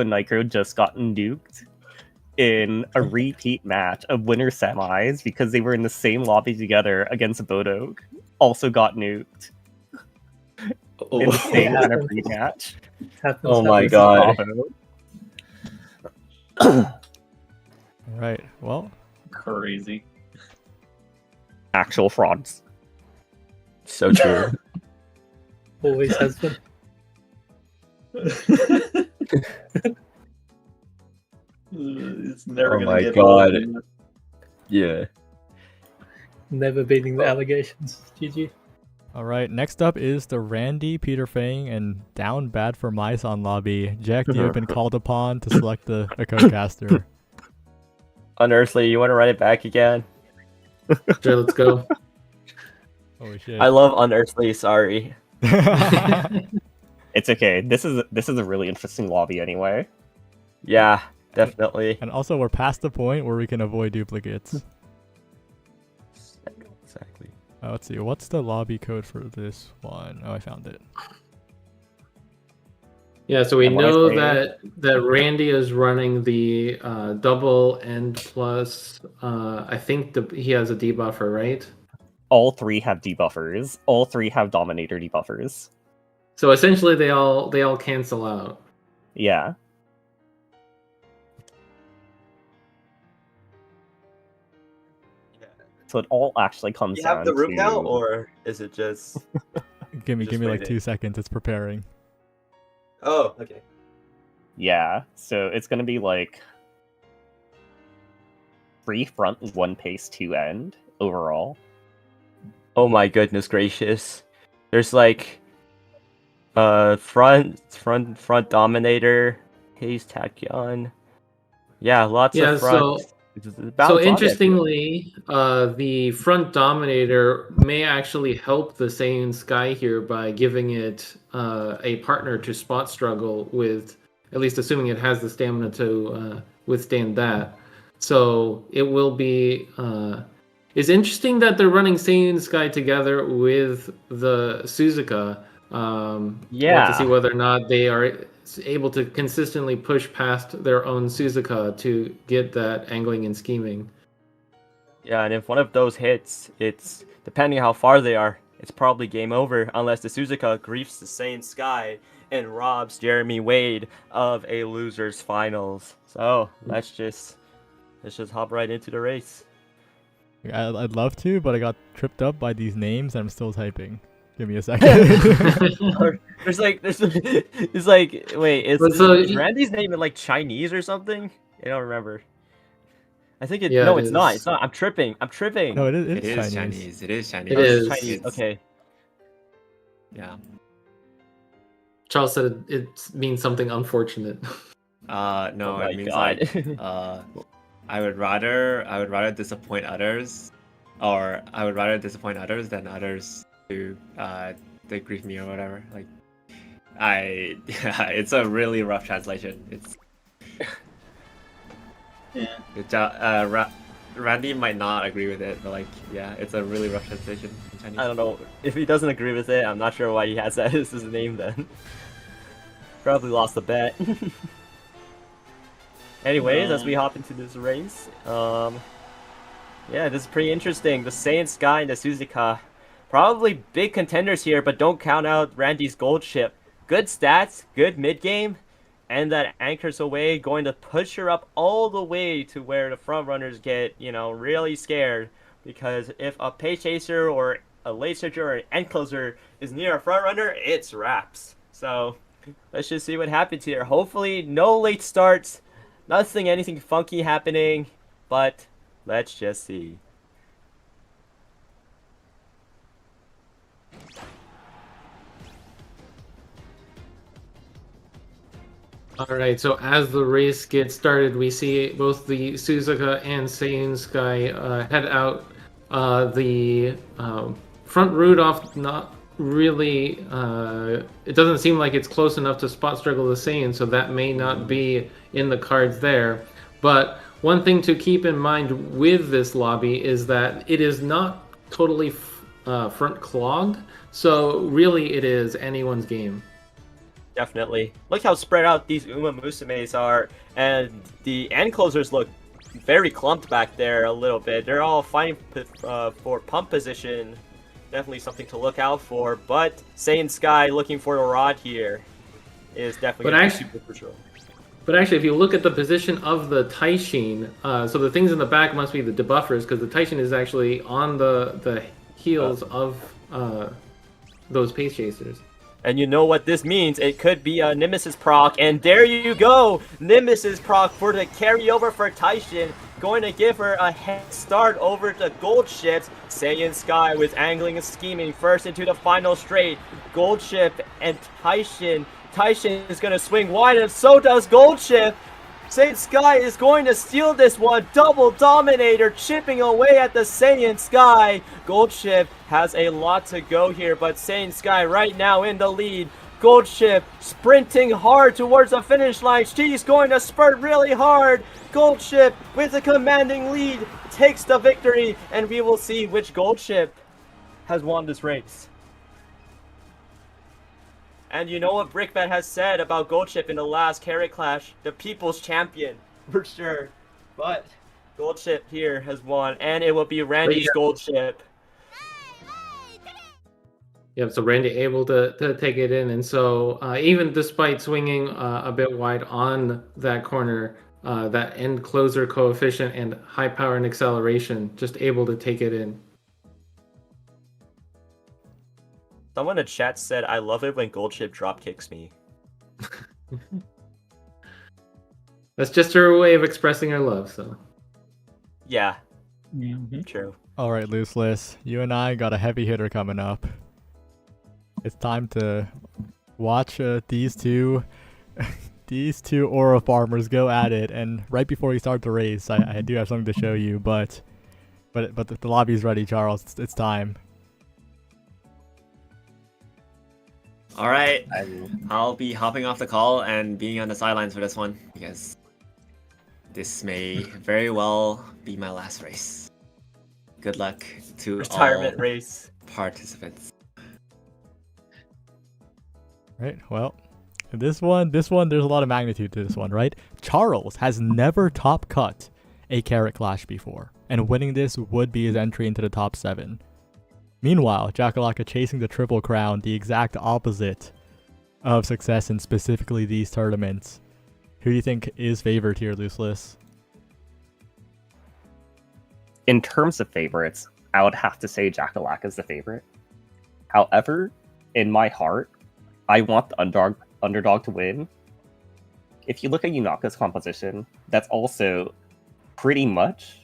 Nitro just got nuked in a repeat match of winter semis because they were in the same lobby together against Bodog. Also got nuked. In the same kind of rematch. Oh my god. Right, well. Crazy. Actual frauds. So true. Always has been. It's never Oh gonna my get god. old. Yeah. Never beating the allegations. GG. All right, next up is the Randy, Peter Fang, and Down Bad for Myson lobby. Jack, you have been called upon to select a co-caster. Unearthly, you want to run it back again? Sure, let's go. Holy shit. I love Unearthly, sorry. It's okay. This is a really interesting lobby anyway. Yeah, definitely. And also, we're past the point where we can avoid duplicates. Exactly. Let's see. What's the lobby code for this one? Oh, I found it. Yeah, so we And what I know say- that Randy is running the double and plus. I think he has a debuffer, right? All 3 have debuffers. All 3 have Dominator debuffers. So essentially, they all cancel out. Yeah. So it all actually comes You down have the room to... now, or is it just? Give me Just like waiting. 2 seconds. It's preparing. Oh, okay. Yeah, so it's gonna be like 3 front, 1 pace, 2 end overall. Oh my goodness gracious! There's like, front dominator, Haze Tachyon. Yeah, lots of front. So interestingly, the front dominator may actually help the Saiyan Sky here by giving it a partner to spot struggle with, at least assuming it has the stamina to withstand that. So it will be. It's interesting that they're running Saiyan Sky together with the Suzuka. We'll have to see whether or not they are able to consistently push past their own Suzuka to get that angling and scheming. Yeah, and if one of those hits, it's depending how far they are, it's probably game over unless the Suzuka griefs the Saiyan Sky and robs Jeremy Wade of a losers finals. So let's just hop right into the race. I'd love to, but I got tripped up by these names and I'm still typing. Give me a second. Is Randy's name in like Chinese or something? I don't remember. I think it's not. It's not. I'm tripping. No, it It is is Chinese. Chinese. It is Chinese. It is. Chinese. Okay. Yeah. Charles said it means something unfortunate. No, Oh my it means God. like I would rather disappoint others, or I would rather disappoint others than others to they grief me or whatever. Like it's a really rough translation. It's Randy might not agree with it, but like it's a really rough translation in Chinese. I don't know if he doesn't agree with it. I'm not sure why he has that as his name then. Probably lost the bet. Anyways, as we hop into this race, yeah, this is pretty interesting. The Saiyan Sky and the Suzuka, probably big contenders here, but don't count out Randy's gold ship. Good stats, good mid game, and that anchors away, going to push her up all the way to where the front runners get, really scared. Because if a pace chaser or a late searcher or an end closer is near a front runner, it's wraps. So let's just see what happens here. Hopefully, no late starts. Anything funky happening, but let's just see. Alright, so as the race gets started, we see both the Suzuka and Saiyan Sky head out. The front Rudolph not really, it doesn't seem like it's close enough to spot struggle the Saiyan, so that may not be in the cards there. But one thing to keep in mind with this lobby is that it is not totally front clogged, so really it is anyone's game. Definitely. Look how spread out these Umamusumes are, and the end closers look very clumped back there a little bit. They're all fighting for pump position. Definitely something to look out for, but Saiyan Sky looking for a rod here is definitely super crucial. But actually, if you look at the position of the Taishin, so the things in the back must be the debuffers, because the Taishin is actually on the heels of those pace chasers. And you know what this means. It could be a Nemesis proc, and there you go! Nemesis proc for the carryover for Taishin. Going to give her a head start over the gold ships. Saiyan Sky with angling and scheming first into the final straight. Gold ship and Taishin. Taishin is going to swing wide, and so does Gold Ship. Saiyan Sky is going to steal this one. Double Dominator chipping away at the Saiyan Sky. Gold Ship has a lot to go here, but Saiyan Sky right now in the lead. Gold Ship sprinting hard towards the finish line. She's going to spurt really hard. Gold Ship with a commanding lead takes the victory, and we will see which Gold Ship has won this race. And you know what Brickbat has said about Goldchip in the last Carat Clash? The people's champion, for sure. But Goldchip here has won, and it will be Randy's Goldchip. Yep, so Randy able to take it in. And so even despite swinging a bit wide on that corner, that end closer coefficient and high power and acceleration, just able to take it in. Someone in chat said, I love it when Goldchip drop kicks me. That's just her way of expressing her love, so. Yeah, Mm-hmm. true. All right, Looseless, you and I got a heavy hitter coming up. It's time to watch these two Aura farmers go at it. And right before we start the race, I do have something to show you, but the lobby's ready, Charles. It's time. All right, I'll be hopping off the call and being on the sidelines for this one because this may very well be my last race. Good luck to Retirement all race. participants. Right. Well, this one, there's a lot of magnitude to this one, right? Charles has never top cut a Carat Clash before, and winning this would be his entry into the top 7. Meanwhile, Jakalaka chasing the Triple Crown, the exact opposite of success in specifically these tournaments. Who do you think is favored here, Looseless? In terms of favorites, I would have to say Jakalaka is the favorite. However, in my heart, I want the underdog to win. If you look at Yunaka's composition, that's also pretty much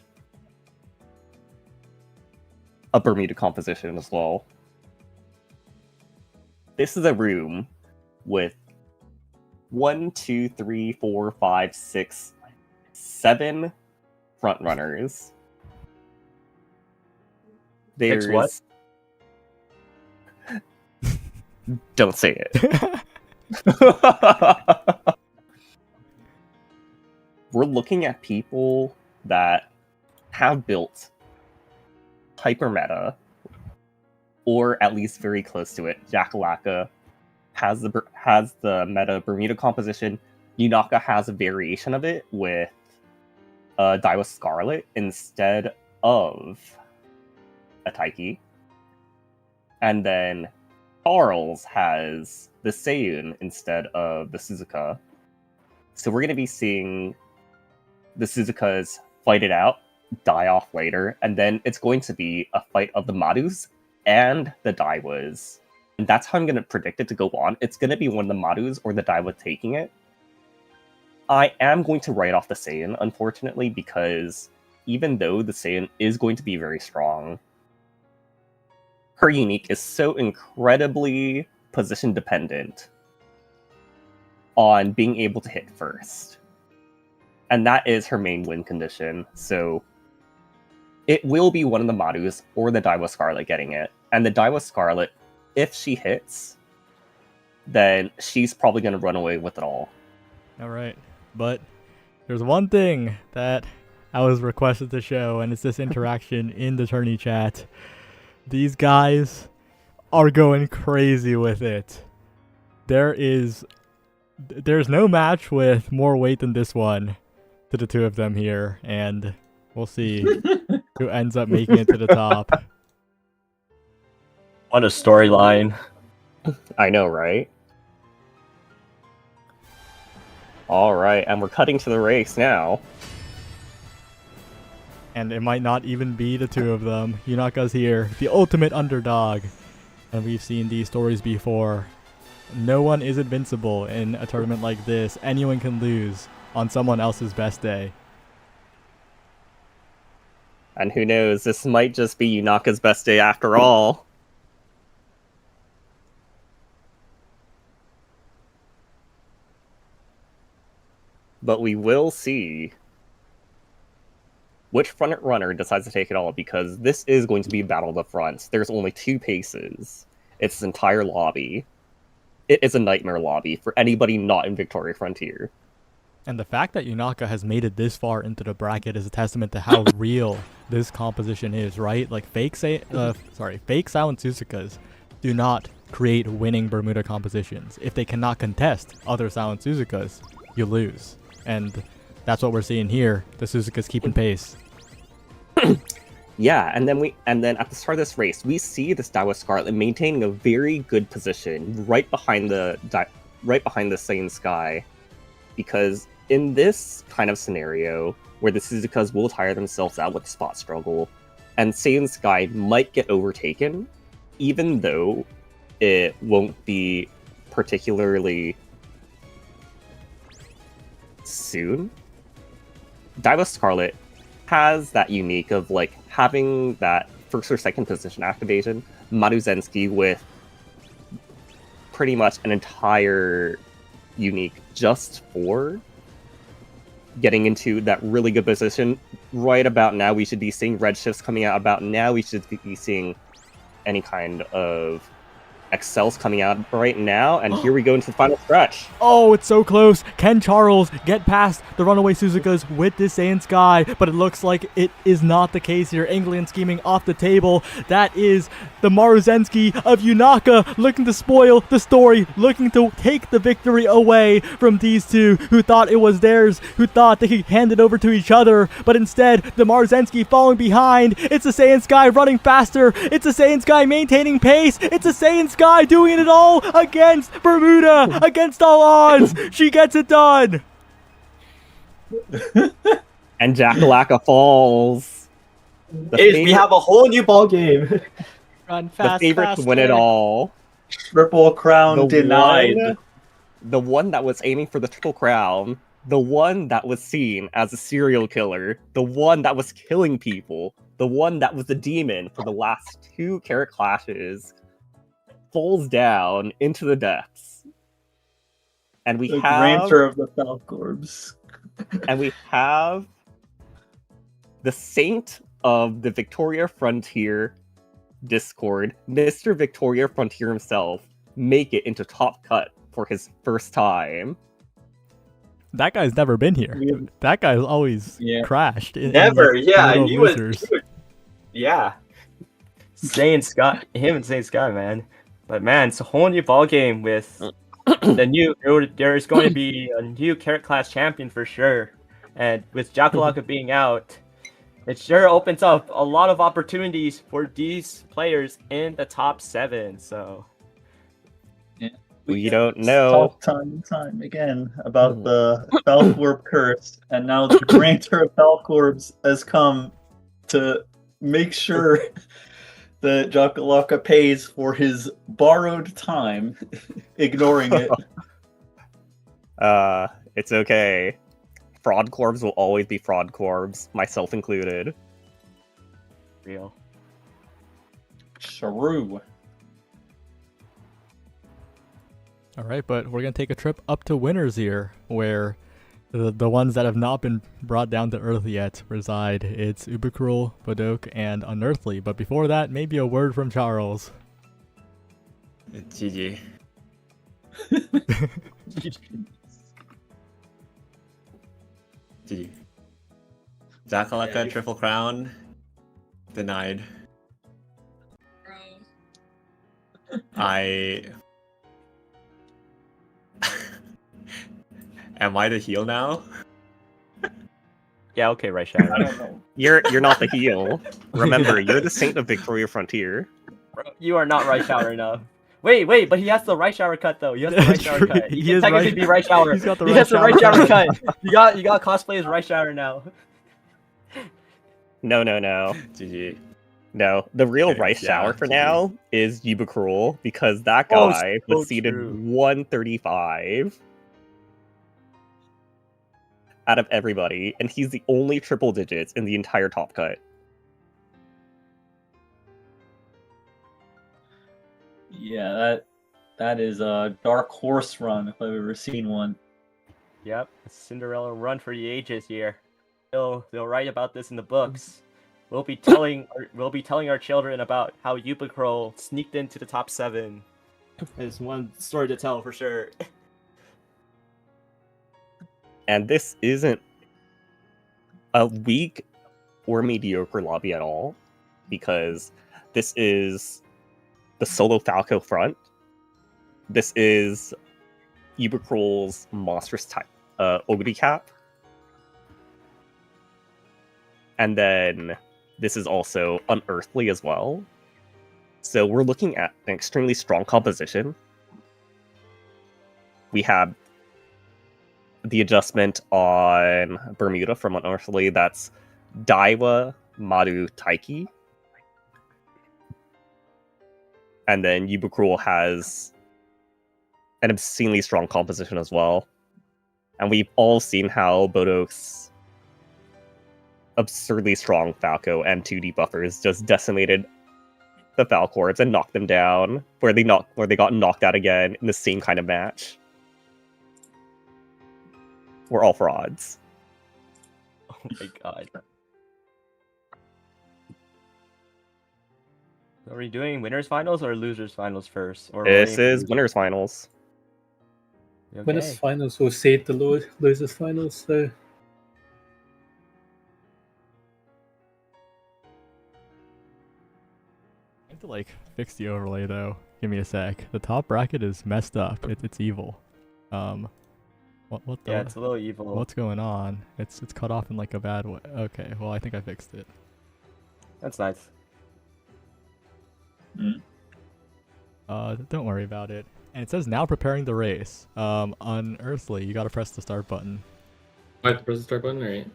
a Bermuda composition as well. This is a room with 1, 2, 3, 4, 5, 6, 7 front runners. There's what? Don't say it. We're looking at people that have built hyper meta, or at least very close to it. Jakalaka has the meta Bermuda composition. Yunaka has a variation of it with Daiwa Scarlet instead of a Taiki. And then Charles has the Seiyun instead of the Suzuka. So we're going to be seeing the Suzukas fight it out, die off later, and then it's going to be a fight of the Madus and the Daiwas. And that's how I'm going to predict it to go on. It's going to be one of the Madus or the Daiwa taking it. I am going to write off the Seiyan, unfortunately, because even though the Seiyan is going to be very strong, her unique is so incredibly position dependent on being able to hit first. And that is her main win condition. So it will be one of the Madus or the Daiwa Scarlet getting it. And the Daiwa Scarlet, if she hits, then she's probably going to run away with it all. All right. But there's one thing that I was requested to show, and it's this interaction in the tourney chat. These guys are going crazy with it. There's no match with more weight than this one to the two of them here, and we'll see who ends up making it to the top. What a storyline. I know, right? All right, and we're cutting to the race now. And it might not even be the two of them. Yunaka's here, the ultimate underdog. And we've seen these stories before. No one is invincible in a tournament like this. Anyone can lose on someone else's best day. And who knows, this might just be Yunaka's best day after all. But we will see which front runner decides to take it all, because this is going to be battle of the fronts. There's only 2 paces. It's this entire lobby. It is a nightmare lobby for anybody not in Victoria Frontier. And the fact that Yunaka has made it this far into the bracket is a testament to how real this composition is, right? Like fake Silent Suzukas do not create winning Bermuda compositions. If they cannot contest other Silent Suzukas, you lose. And that's what we're seeing here. The Suzukas keeping pace. Yeah, and then at the start of this race, we see this Daiwa Scarlet maintaining a very good position right behind the Saiyan Sky, because in this kind of scenario where the Suzukas will tire themselves out with the spot struggle, and Saiyan Sky might get overtaken, even though it won't be particularly soon, Daiwa Scarlet has that unique of like having that first or second position activation, Maruzensky with pretty much an entire unique just for getting into that really good position. Right about now, we should be seeing red shifts coming out. About now, we should be seeing any kind of Excels coming out right now, and here we go into the final stretch. Oh, it's so close. Can Charles get past the runaway Suzukas with this Saiyan Sky? But it looks like it is not the case here. Anglian scheming off the table. That is the Maruzensky of Yunaka looking to spoil the story, looking to take the victory away from these two who thought it was theirs, who thought they could hand it over to each other. But instead, the Maruzensky falling behind. It's a Saiyan Sky running faster. It's a Saiyan Sky maintaining pace. It's a Saiyan Sky doing it all against Bermuda, against all odds. She gets it done. And Jackalaka falls. We have a whole new ball game. Run fast, The favorites faster. win it all. Triple Crown denied. The one that was aiming for the Triple Crown. The one that was seen as a serial killer. The one that was killing people. The one that was the demon for the last two Carat clashes. Falls down into the depths. And we The have... grantor of the Falcorbs. And we have the saint of the Victoria Frontier Discord, Mr. Victoria Frontier himself, make it into Top Cut for his first time. That guy's never been here. That guy's always crashed. Never, yeah. He He was, yeah. Saiyan Sky, him and Saiyan Sky, man. But man, it's a whole new ball game with the new. There's going to be a new Carat class champion for sure, and with Jackalaka being out, it sure opens up a lot of opportunities for these players in the top 7. So we don't know. Talk time and time again about the Falcorb curse, and now the grantor of Falcorbs has come to make sure that Jackalaka pays for his borrowed time, ignoring it. It's okay. Fraud Corps will always be Fraud Corps, myself included. Real. Shrew. All right, but we're going to take a trip up to Winners here, where the ones that have not been brought down to Earth yet reside. It's Ubercruel, Bodok, and Unearthly. But before that, maybe a word from Charles. GG. GG. Jackalaka Triple Crown denied. Am I the heel now? Yeah, okay, right, Shadow. I don't know. You're not the heel. Remember, you're the saint of Victoria Frontier. You are not right shower enough. Wait, but he has the right shower cut though. He has the right shower cut. He can technically be right shower. He's got the He right has the right shower. shower cut. You got cosplay as right shower now. No. GG. No, the real Okay, Rice yeah, Shower for GG. now is Ubercruel, because that Oh, guy so was seeded true. 135 out of everybody, and he's the only triple digits in the entire top cut. Yeah, that is a dark horse run if I've ever seen one. Yep, a Cinderella run for the ages here. They'll write about this in the books. We'll be telling our children about how Ubercruel sneaked into the top 7. There's one story to tell for sure. And this isn't a weak or mediocre lobby at all, because this is the solo Falco front. This is Ubercrawl's monstrous type Ogre Cap. And then this is also Unearthly as well. So we're looking at an extremely strong composition. We have the adjustment on Bermuda from Unearthly, that's Daiwa, Maru, Taiki. And then Ubercrawl has an obscenely strong composition as well. And we've all seen how Bodok's absurdly strong Falco and 2D buffers just decimated the Falcorps and knocked them down, where they got knocked out again in the same kind of match. We're all frauds. Oh my god. Are we doing winners finals or losers finals first? Or This is winners finals. Okay. Winners finals will seed the losers finals. So I need to like fix the overlay though. Give me a sec. The top bracket is messed up. It's evil. What the? Yeah, it's a little evil. What's going on? It's cut off in like a bad way. Okay, well I think I fixed it. That's nice. Don't worry about it. And it says now preparing the race. Unearthly, you gotta press the start button. I have to press the start button, alright.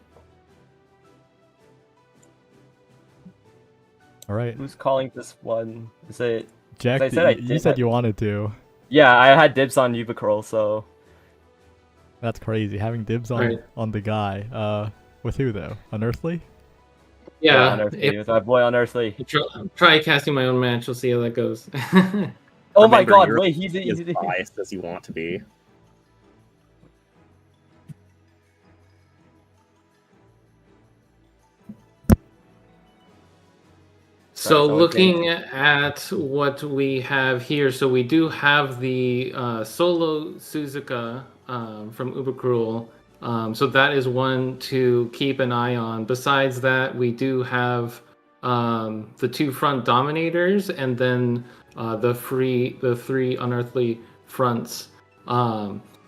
Alright. Who's calling this one? Is it Jack, I said you said you wanted to. Yeah, I had dibs on Ubercrawl, so That's crazy. Having dibs on Right. on the guy. With who though? Unearthly? Yeah, Unearthly, with my boy Unearthly. try casting my own match. We'll see how that goes. Oh my Remember, god, you're wait, he's as biased as you want to be. So okay. looking at what we have here, so we do have the solo Suzuka from Ubercruel. So that is one to keep an eye on. Besides that, we do have the two front dominators, and then the three unearthly fronts.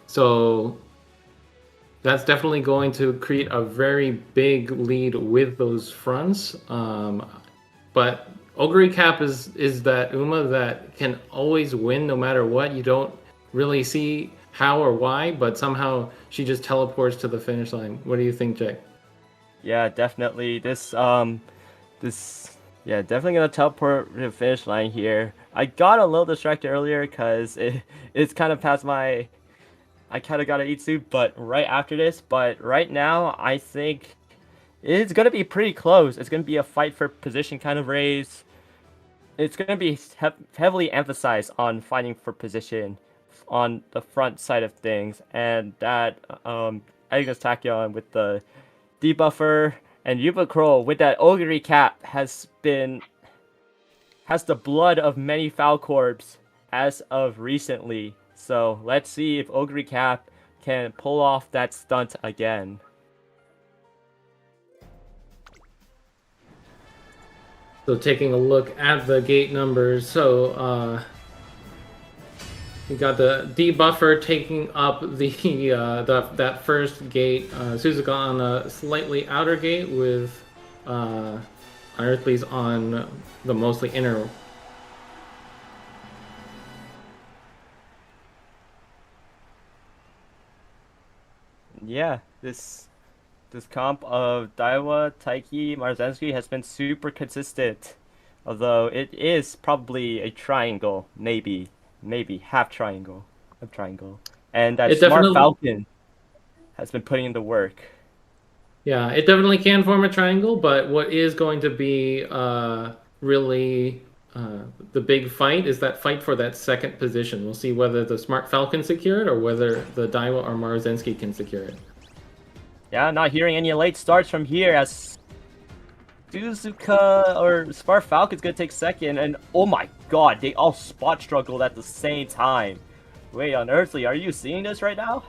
So that's definitely going to create a very big lead with those fronts. But Ogre Cap is that Uma that can always win no matter what. You don't really see how or why, but somehow she just teleports to the finish line. What do you think, Jake? Yeah, definitely. Definitely gonna teleport to the finish line here. I got a little distracted earlier because it's kind of past my. I kind of got to eat soup, but right after this. But right now, I think it's gonna be pretty close. It's gonna be a fight for position kind of race. It's gonna be heavily emphasized on fighting for position on the front side of things, and that Agnes Tachyon with the debuffer and Ubercrawl with that Ogre Cap has the blood of many Falcorps as of recently. So let's see if Ogre Cap can pull off that stunt again. So taking a look at the gate numbers, so we got the debuffer taking up that first gate. Suzuka on a slightly outer gate with Unearthly's on the mostly inner. Yeah, this comp of Daiwa, Taiki, Marzensky has been super consistent. Although it is probably a triangle, maybe half triangle, and that Smart Falcon has been putting in the work. Yeah, it definitely can form a triangle, but what is going to be really the big fight is that fight for that second position. We'll see whether the Smart Falcon secure it or whether the Daiwa or Marzensky can secure it. Yeah, not hearing any late starts from here as Suzuka or Smart Falcon's gonna take second, and oh my god, they all spot struggled at the same time. Wait, Unearthly, are you seeing this right now?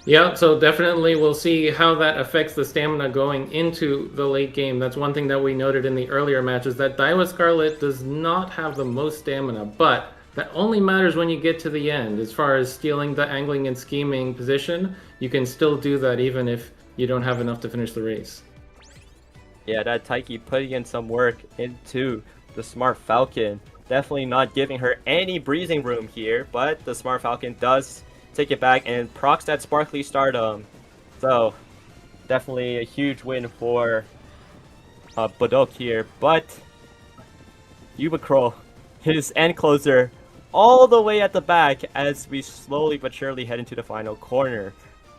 Yeah, so definitely we'll see how that affects the stamina going into the late game. That's one thing that we noted in the earlier matches, that Daiwa Scarlet does not have the most stamina, but that only matters when you get to the end. As far as stealing the angling and scheming position, you can still do that even if you don't have enough to finish the race. Yeah, that Taiki putting in some work into the Smart Falcon. Definitely not giving her any breathing room here, but the Smart Falcon does take it back and procs that Sparkly Stardom. So, definitely a huge win for Badok here, but Ubicrow, his end closer, all the way at the back as we slowly but surely head into the final corner.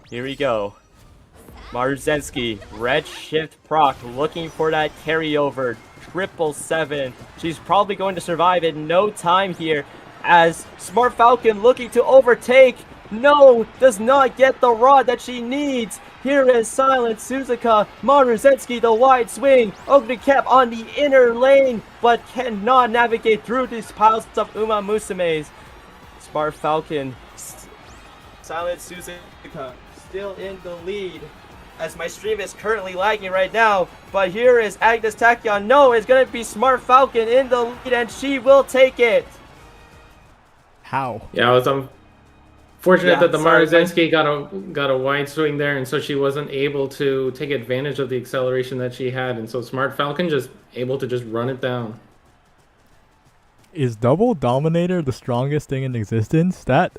Here we go. Maruzensky, red shift proc, looking for that carryover. 777. She's probably going to survive in no time here as Smart Falcon looking to overtake. No, does not get the rod that she needs. Here is Silent Suzuka, Maruzensky, the wide swing. Ognicap on the inner lane, but cannot navigate through these piles of Umamusumes. Smart Falcon, Silent Suzuka, still in the lead. As my stream is currently lagging right now, but here is Agnes Tachyon. No, it's gonna be Smart Falcon in the lead, and she will take it. How? Yeah, it was unfortunate that the Maruzensky got a wide swing there, and so she wasn't able to take advantage of the acceleration that she had, and so Smart Falcon just able to just run it down. Is Double Dominator the strongest thing in existence? That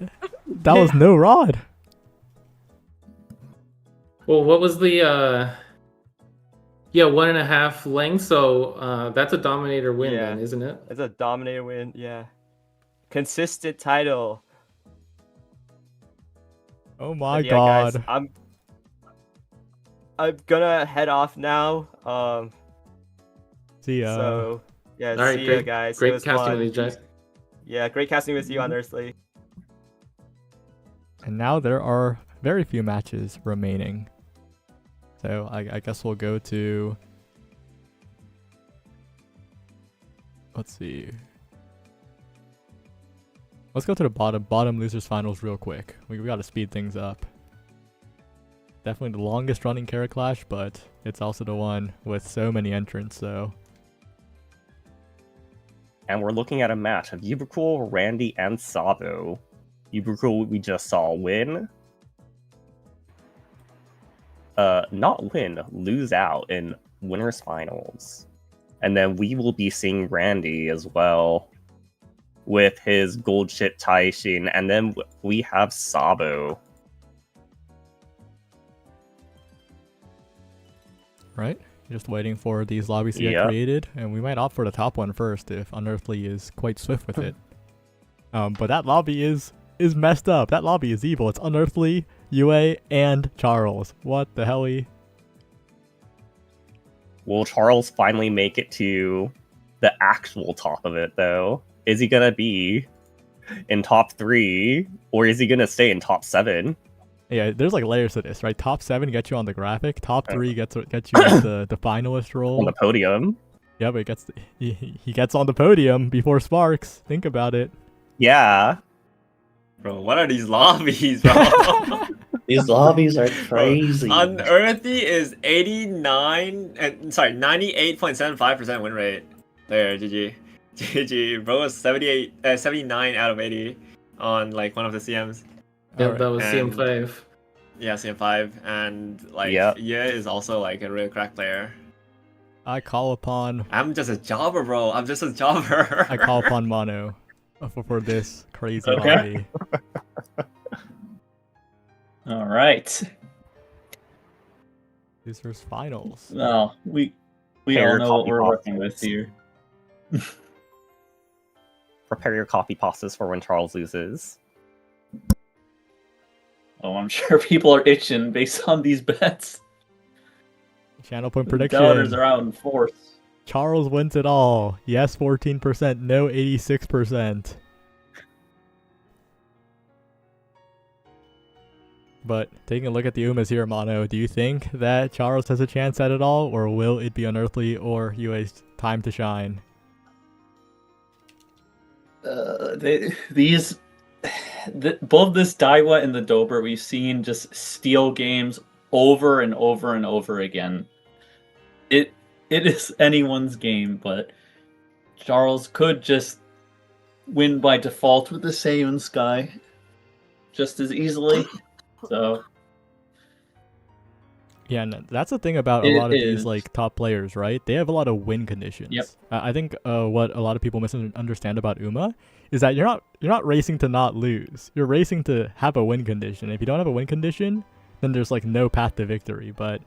was no rod. Well, what was the 1.5 length? So that's a Dominator win, then, isn't it? It's a Dominator win. Yeah, consistent title. Oh my god! Guys, I'm gonna head off now. See ya. So yeah, all right, see great, ya, guys. Great casting with you, guys. Yeah, great casting with you, Unearthly. And now there are very few matches remaining. So I guess we'll go to, let's see. Let's go to the bottom losers finals real quick. We got to speed things up. Definitely the longest running Carat Clash, but it's also the one with so many entrants, so. And we're looking at a match of Ubercool, Randy, and Sabo. Ubercool we just saw win. Not win, lose out in winners finals. And then we will be seeing Randy as well with his gold ship Taishin, and then we have Sabo. Right? Just waiting for these lobbies to get created, and we might opt for the top one first if Unearthly is quite swift with it. But that lobby is messed up. That lobby is evil. It's Unearthly, UA, and Charles. What the hell? Will Charles finally make it to the actual top of it, though? Is he gonna be in top 3, or is he gonna stay in top 7? Yeah, there's like layers to this, right? Top 7 gets you on the graphic. Top 3 gets you the finalist role on the podium. Yeah, but he gets on the podium before Sparks. Think about it. Yeah. Bro, what are these lobbies, bro? These lobbies are crazy. Unearthly is 98.75% win rate. There, GG. GG. Bro was 79 out of 80 on like one of the CMs. Yeah, that was CM5. Yeah, CM5, and like yeah is also like a real crack player. I call upon. I'm just a jobber, bro. I'm just a jobber. I call upon Mono for this crazy lobby. All right. Losers finals. Well, we all know what we're working with here. Prepare your coffee pastas for when Charles loses. Oh, I'm sure people are itching based on these bets. Channel point prediction. Doubters are out in force. Charles wins it all. Yes, 14%. No, 86%. But taking a look at the Umas here, Mono, do you think that Charles has a chance at it all, or will it be Unearthly or UA's time to shine? These both this Daiwa and the Dober, we've seen just steal games over and over and over again. It is anyone's game, but Charles could just win by default with the Seiun Sky just as easily. So yeah, and that's the thing about a lot of these like top players, right? They have a lot of win conditions. Yep. I think what a lot of people misunderstand about Uma is that you're not racing to not lose. You're racing to have a win condition. If you don't have a win condition, then there's like no path to victory. But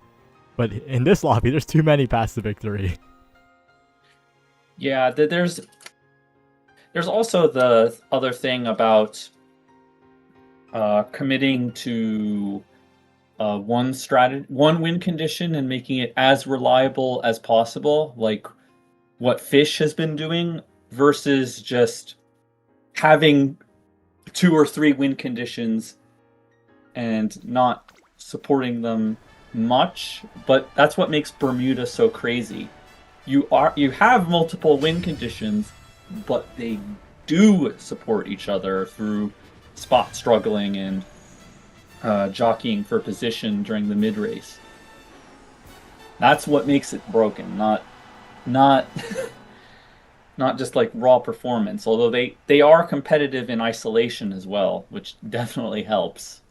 in this lobby, there's too many paths to victory. Yeah, there's also the other thing about committing to one win condition and making it as reliable as possible, like what Fish has been doing, versus just having 2 or 3 win conditions and not supporting them much. But that's what makes Bermuda so crazy. You have multiple win conditions, but they do support each other through spot struggling and jockeying for position during the mid race. That's what makes it broken, not not just like raw performance. Although they are competitive in isolation as well, which definitely helps.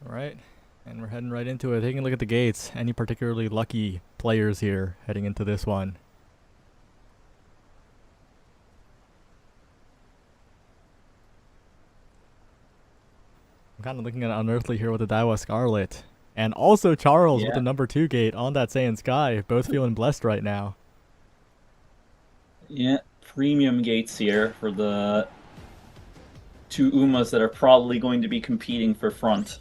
All right, and we're heading right into it. Taking a look at the gates. Any particularly lucky players here heading into this one? I'm kind of looking at Unearthly here with the Daiwa Scarlet. And also Charles with the number 2 gate on that Saiyan Sky. Both feeling blessed right now. Yeah, premium gates here for the 2 Umas that are probably going to be competing for front.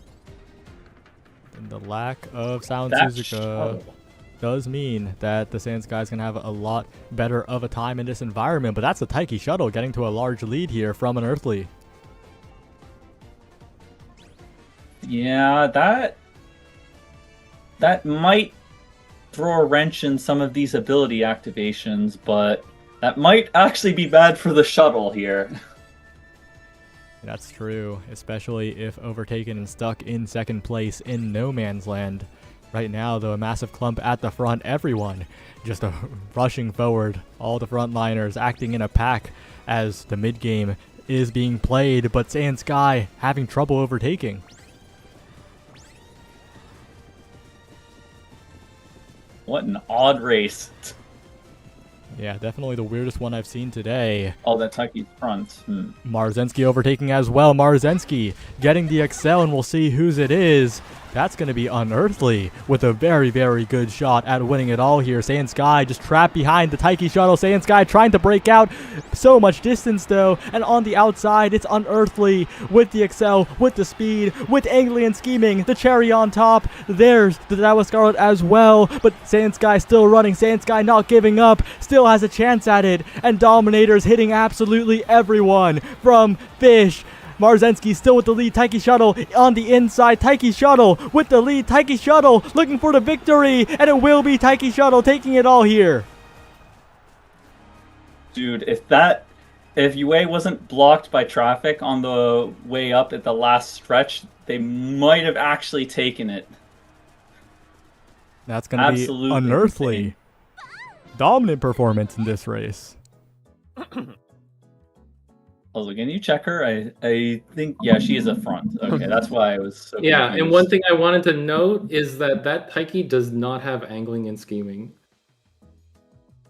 And the lack of Sound Suzuka does mean that the Saiyan Sky is going to have a lot better of a time in this environment. But that's the Taiki Shuttle getting to a large lead here from Unearthly. Yeah, that might throw a wrench in some of these ability activations, but that might actually be bad for the shuttle here. That's true, especially if overtaken and stuck in second place in no man's land. Right now, though, a massive clump at the front, everyone just rushing forward. All the frontliners acting in a pack as the mid-game is being played, but Saiyan Sky having trouble overtaking. What an odd race. Yeah, definitely the weirdest one I've seen today. Oh, that Taiki's front. Marzensky overtaking as well. Marzensky getting the Excel, and we'll see whose it is. That's going to be Unearthly with a very, very good shot at winning it all here. Saiyan Sky just trapped behind the Taiki Shuttle. Saiyan Sky trying to break out. So much distance, though. And on the outside, it's Unearthly with the Excel, with the speed, with angling and scheming. The cherry on top. There's the Daiwa Scarlet as well. But Saiyan Sky still running. Saiyan Sky not giving up. Still has a chance at it. And Dominator's hitting absolutely everyone from Fish. Marzensky still with the lead. Taiki Shuttle on the inside. Taiki Shuttle with the lead. Taiki Shuttle looking for the victory. And it will be Taiki Shuttle taking it all here. Dude, if Yue wasn't blocked by traffic on the way up at the last stretch, they might have actually taken it. That's going to be Unearthly. Insane. Dominant performance in this race. Also, can you check her? I think, yeah, she is a front. Okay, that's why I was so Yeah, confused. and one thing I wanted to note is that Taiki does not have angling and scheming.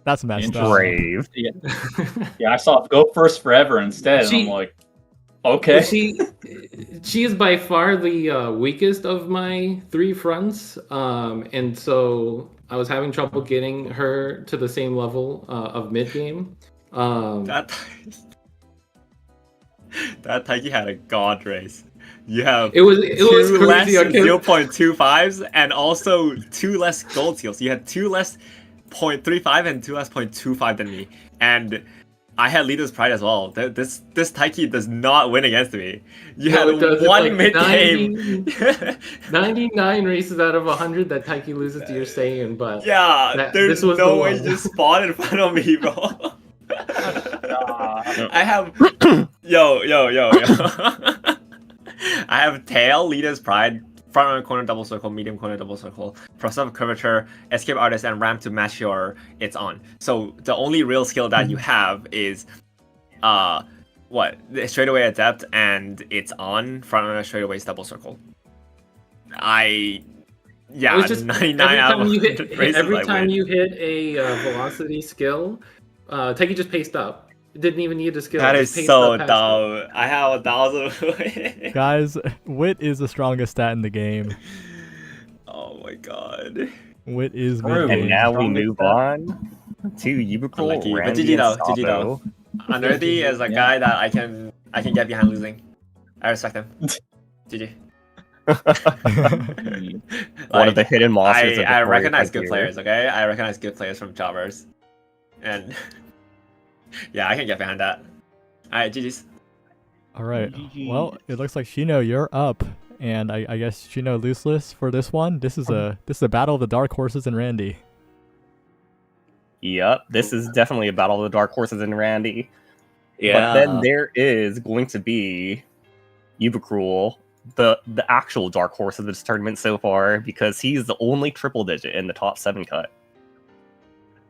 That's messed up. Brave. Yeah. Yeah, I saw it go first forever instead. I'm like, okay. She is by far the weakest of my 3 fronts, and so I was having trouble getting her to the same level of mid game. That Taiki had a god race. You have it was two less crazy. 0.25s and also 2 less gold seals. You had 2 less 0.35 and 2 less 0.25 than me, and I had Leader's Pride as well. This Taiki does not win against me. You had one like mid game. 99 races out of 100 that Taiki loses to your Saiyan, but yeah, there's no way you just spawn in front of me, bro. I have Yo. I have tail, leader's pride, front runner corner double circle, medium corner double circle, process of curvature, escape artist, and ramp to match your it's on. So the only real skill that you have is what? The straightaway adept and it's on, front runner straightaway double circle. It was just 99 out of 100 races every I time win. you hit a velocity skill, Teki just paced up. It didn't even need a skill. That it is just paced so up past dumb. I have 1,000. Guys, wit is the strongest stat in the game. Oh my god. Wit is True. mid And now we Strongest move stat. on to Ubiquitous, Unlucky, but Randy, GG and though, GG Sabo. though. Unearthy is a guy that I can get behind losing. I respect him. GG. One of the hidden monsters. I recognize good players, okay? I recognize good players from jobbers. And yeah, I can get behind that. Alright, GG's. All right. Well, it looks like Shino, you're up, and I guess Shino looseless for this one. This is a battle of the dark horses and Randy. Yep, this is definitely a battle of the dark horses and Randy. Yeah. But then there is going to be Ubiquitous, the actual dark horse of this tournament so far, because he's the only triple digit in the top 7 cut.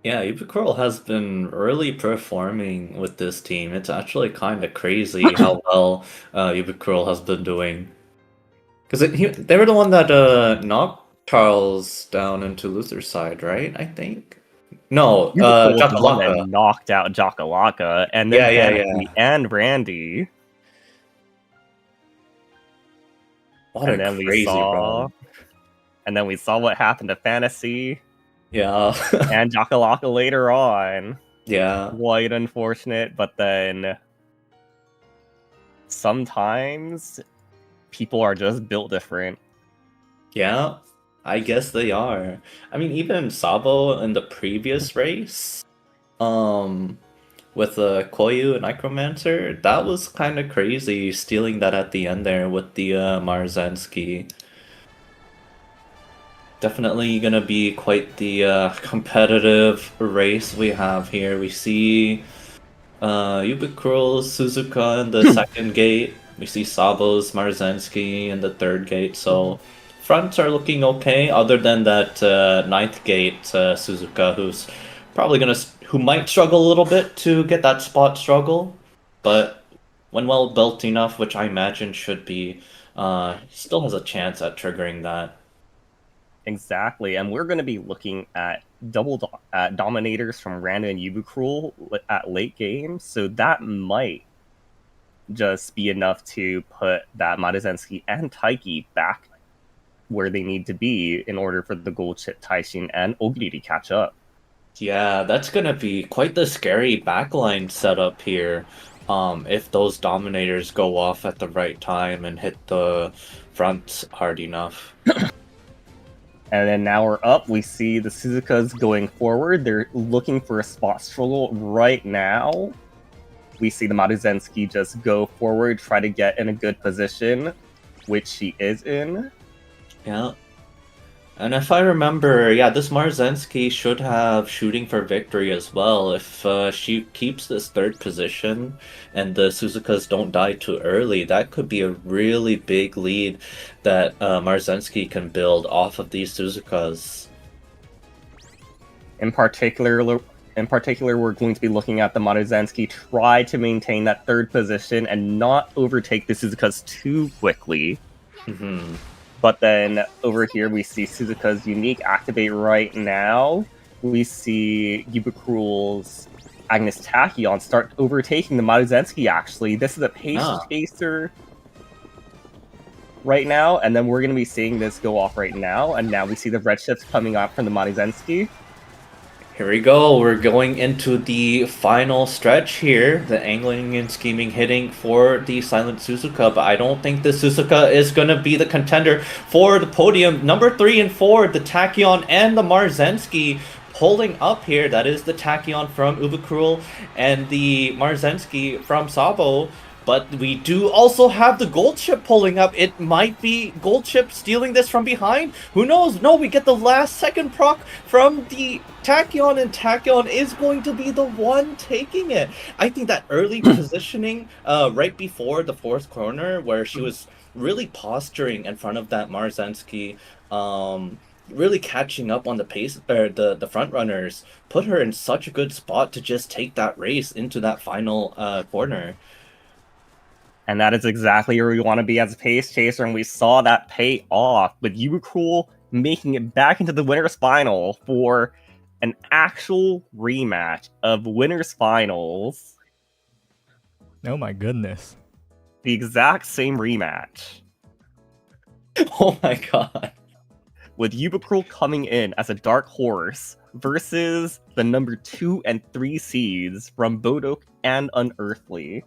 Yeah, Ubiquitous has been really performing with this team. It's actually kind of crazy how well Ubiquitous has been doing. Because they were the one that knocked Charles down into loser's side, right? I think. No, Ubiquitous was the one that Jakalaka. knocked out Jakalaka, and then Yeah. Fantasy and Randy. What And a then crazy run. And then we saw what happened to Fantasy Yeah. and Jakalaka later on. Yeah. Quite unfortunate, but then sometimes people are just built different. Yeah, I guess they are. I mean, even Sabo in the previous race, with Koyu and Necromancer, that was kind of crazy, stealing that at the end there with the Marzanski. Definitely gonna be quite the competitive race we have here. We see Ubiquitous, Suzuka in the second gate. We see Sabo's Marzanski in the third gate. So fronts are looking okay, other than that ninth gate Suzuka, who's probably who might struggle a little bit to get that spot struggle, but when well built enough, which I imagine should be, still has a chance at triggering that. Exactly, and we're going to be looking at dominators from Randa and Ubiquitous at late game, so that might just be enough to put that Marzanski and Taiki back where they need to be in order for the gold chip Taishin and Ogiri to catch up. Yeah, that's gonna be quite the scary backline setup here. If those dominators go off at the right time and hit the front hard enough. And then now we're up, we see the Suzukas going forward. They're looking for a spot struggle right now. We see the Marzanski just go forward, try to get in a good position, which she is in. Yeah. And if I remember, yeah, this Marzanski should have shooting for victory as well. If she keeps this third position and the Suzukas don't die too early, that could be a really big lead that Marzanski can build off of these Suzukas. In particular, we're going to be looking at the Marzanski try to maintain that third position and not overtake the Suzukas too quickly. Mm-hmm. But then over here we see Suzuka's unique activate right now. We see Ubiquitous' Agnes Tachyon start overtaking the Marzanski actually. This is a pace chaser right now, and then we're going to be seeing this go off right now, and now we see the red shifts coming out from the Marzanski. Here we go. We're going into the final stretch here. The angling and scheming hitting for the Silent Suzuka, but I don't think the Suzuka is going to be the contender for the podium. Number 3 and 4, the Tachyon and the Marzanski pulling up here. That is the Tachyon from Ubiquitous and the Marzanski from Sabo. But we do also have the gold chip pulling up. It might be gold chip stealing this from behind. Who knows? No, we get the last second proc from the Tachyon, and Tachyon is going to be the one taking it. I think that early positioning right before the fourth corner, where she was really posturing in front of that Marzensky, really catching up on the pace, or the front runners, put her in such a good spot to just take that race into that final corner. And that is exactly where we want to be as a pace chaser, and we saw that pay off with Umamusume making it back into the winner's final for an actual rematch of winner's finals. Oh my goodness. The exact same rematch. Oh my god. With Umamusume coming in as a dark horse versus the number 2 and 3 seeds from Bodok and Unearthly.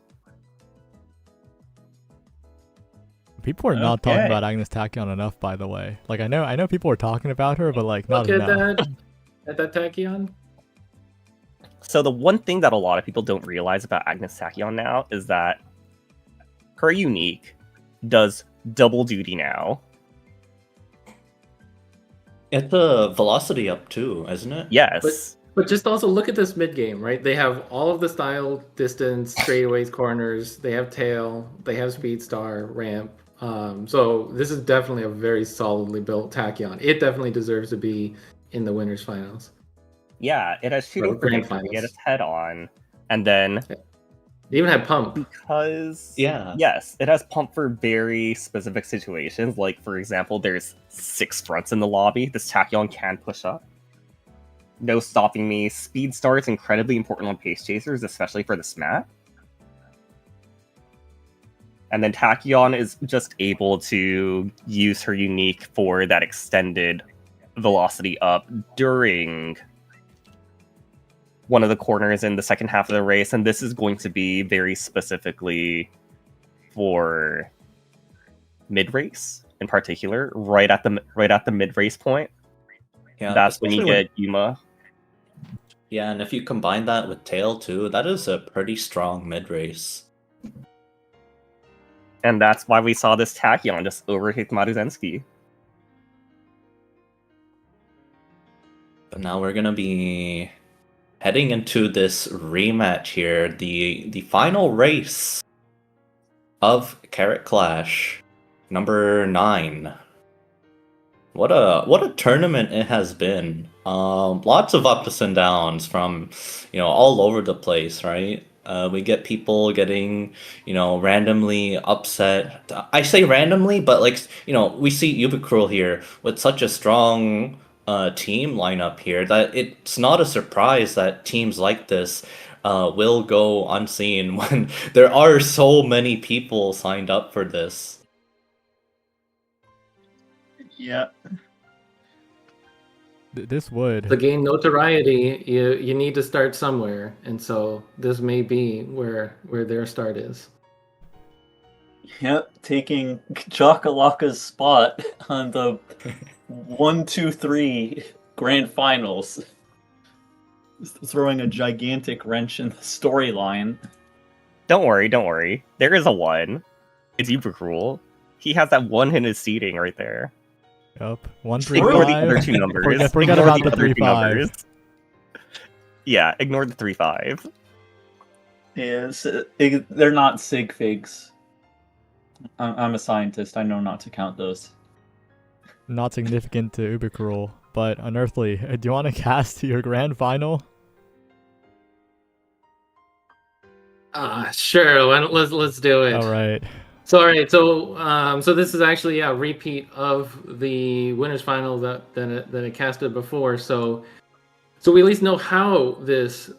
People are not talking about Agnes Tachyon enough, by the way. Like I know people are talking about her, but like not Look enough. at that Tachyon. So the one thing that a lot of people don't realize about Agnes Tachyon now is that her unique does double duty now. It's a velocity up too, isn't it? Yes. But just also look at this mid game, right? They have all of the style, distance, straightaways, corners. They have tail. They have speed star, ramp. So this is definitely a very solidly built Tachyon. It definitely deserves to be in the winners finals. Yeah, it has shooting Grand potential to get finals. its head on. And then They even have pump. because Yeah. yes, it has pump for very specific situations. Like for example, there's 6 fronts in the lobby. This Tachyon can push up. No stopping me. Speed star is incredibly important on pace chasers, especially for the SMAT. And then Tachyon is just able to use her unique for that extended velocity up during one of the corners in the second half of the race, and this is going to be very specifically for mid-race in particular, right at the mid-race point. Yeah, That's when you especially get Yuma. Yeah, and if you combine that with tail too, that is a pretty strong mid race. And that's why we saw this Tachyon just overhit Maruzensky. But now we're gonna be heading into this rematch here, the final race of Carat Clash, number 9. What a tournament it has been. Lots of ups and downs from all over the place, right? We get people getting randomly upset. I say randomly, but we see Ubiquirl here with such a strong team lineup here that it's not a surprise that teams like this will go unseen when there are so many people signed up for this. Yeah. This would. To gain notoriety, you need to start somewhere, and so this may be where their start is. Yep, taking Chakalaka's spot on the 1, 2, 3 grand finals. Throwing a gigantic wrench in the storyline. Don't worry. There is a 1. It's Ubiquirl. He has that 1 in his seating right there. Yup. 1, 3, Ignore the 5. other 2 numbers. Forget Ignore about the other 3, 2 5. numbers. Yeah, ignore the 3, 5. Yes, they're not sig figs. I'm a scientist. I know not to count those. Not significant to Ubiquirl, but Unearthly, do you want to cast your grand final? Sure. Let's do it. All right. So all right. So this is actually a repeat of the winners final that it casted before. So we at least know how this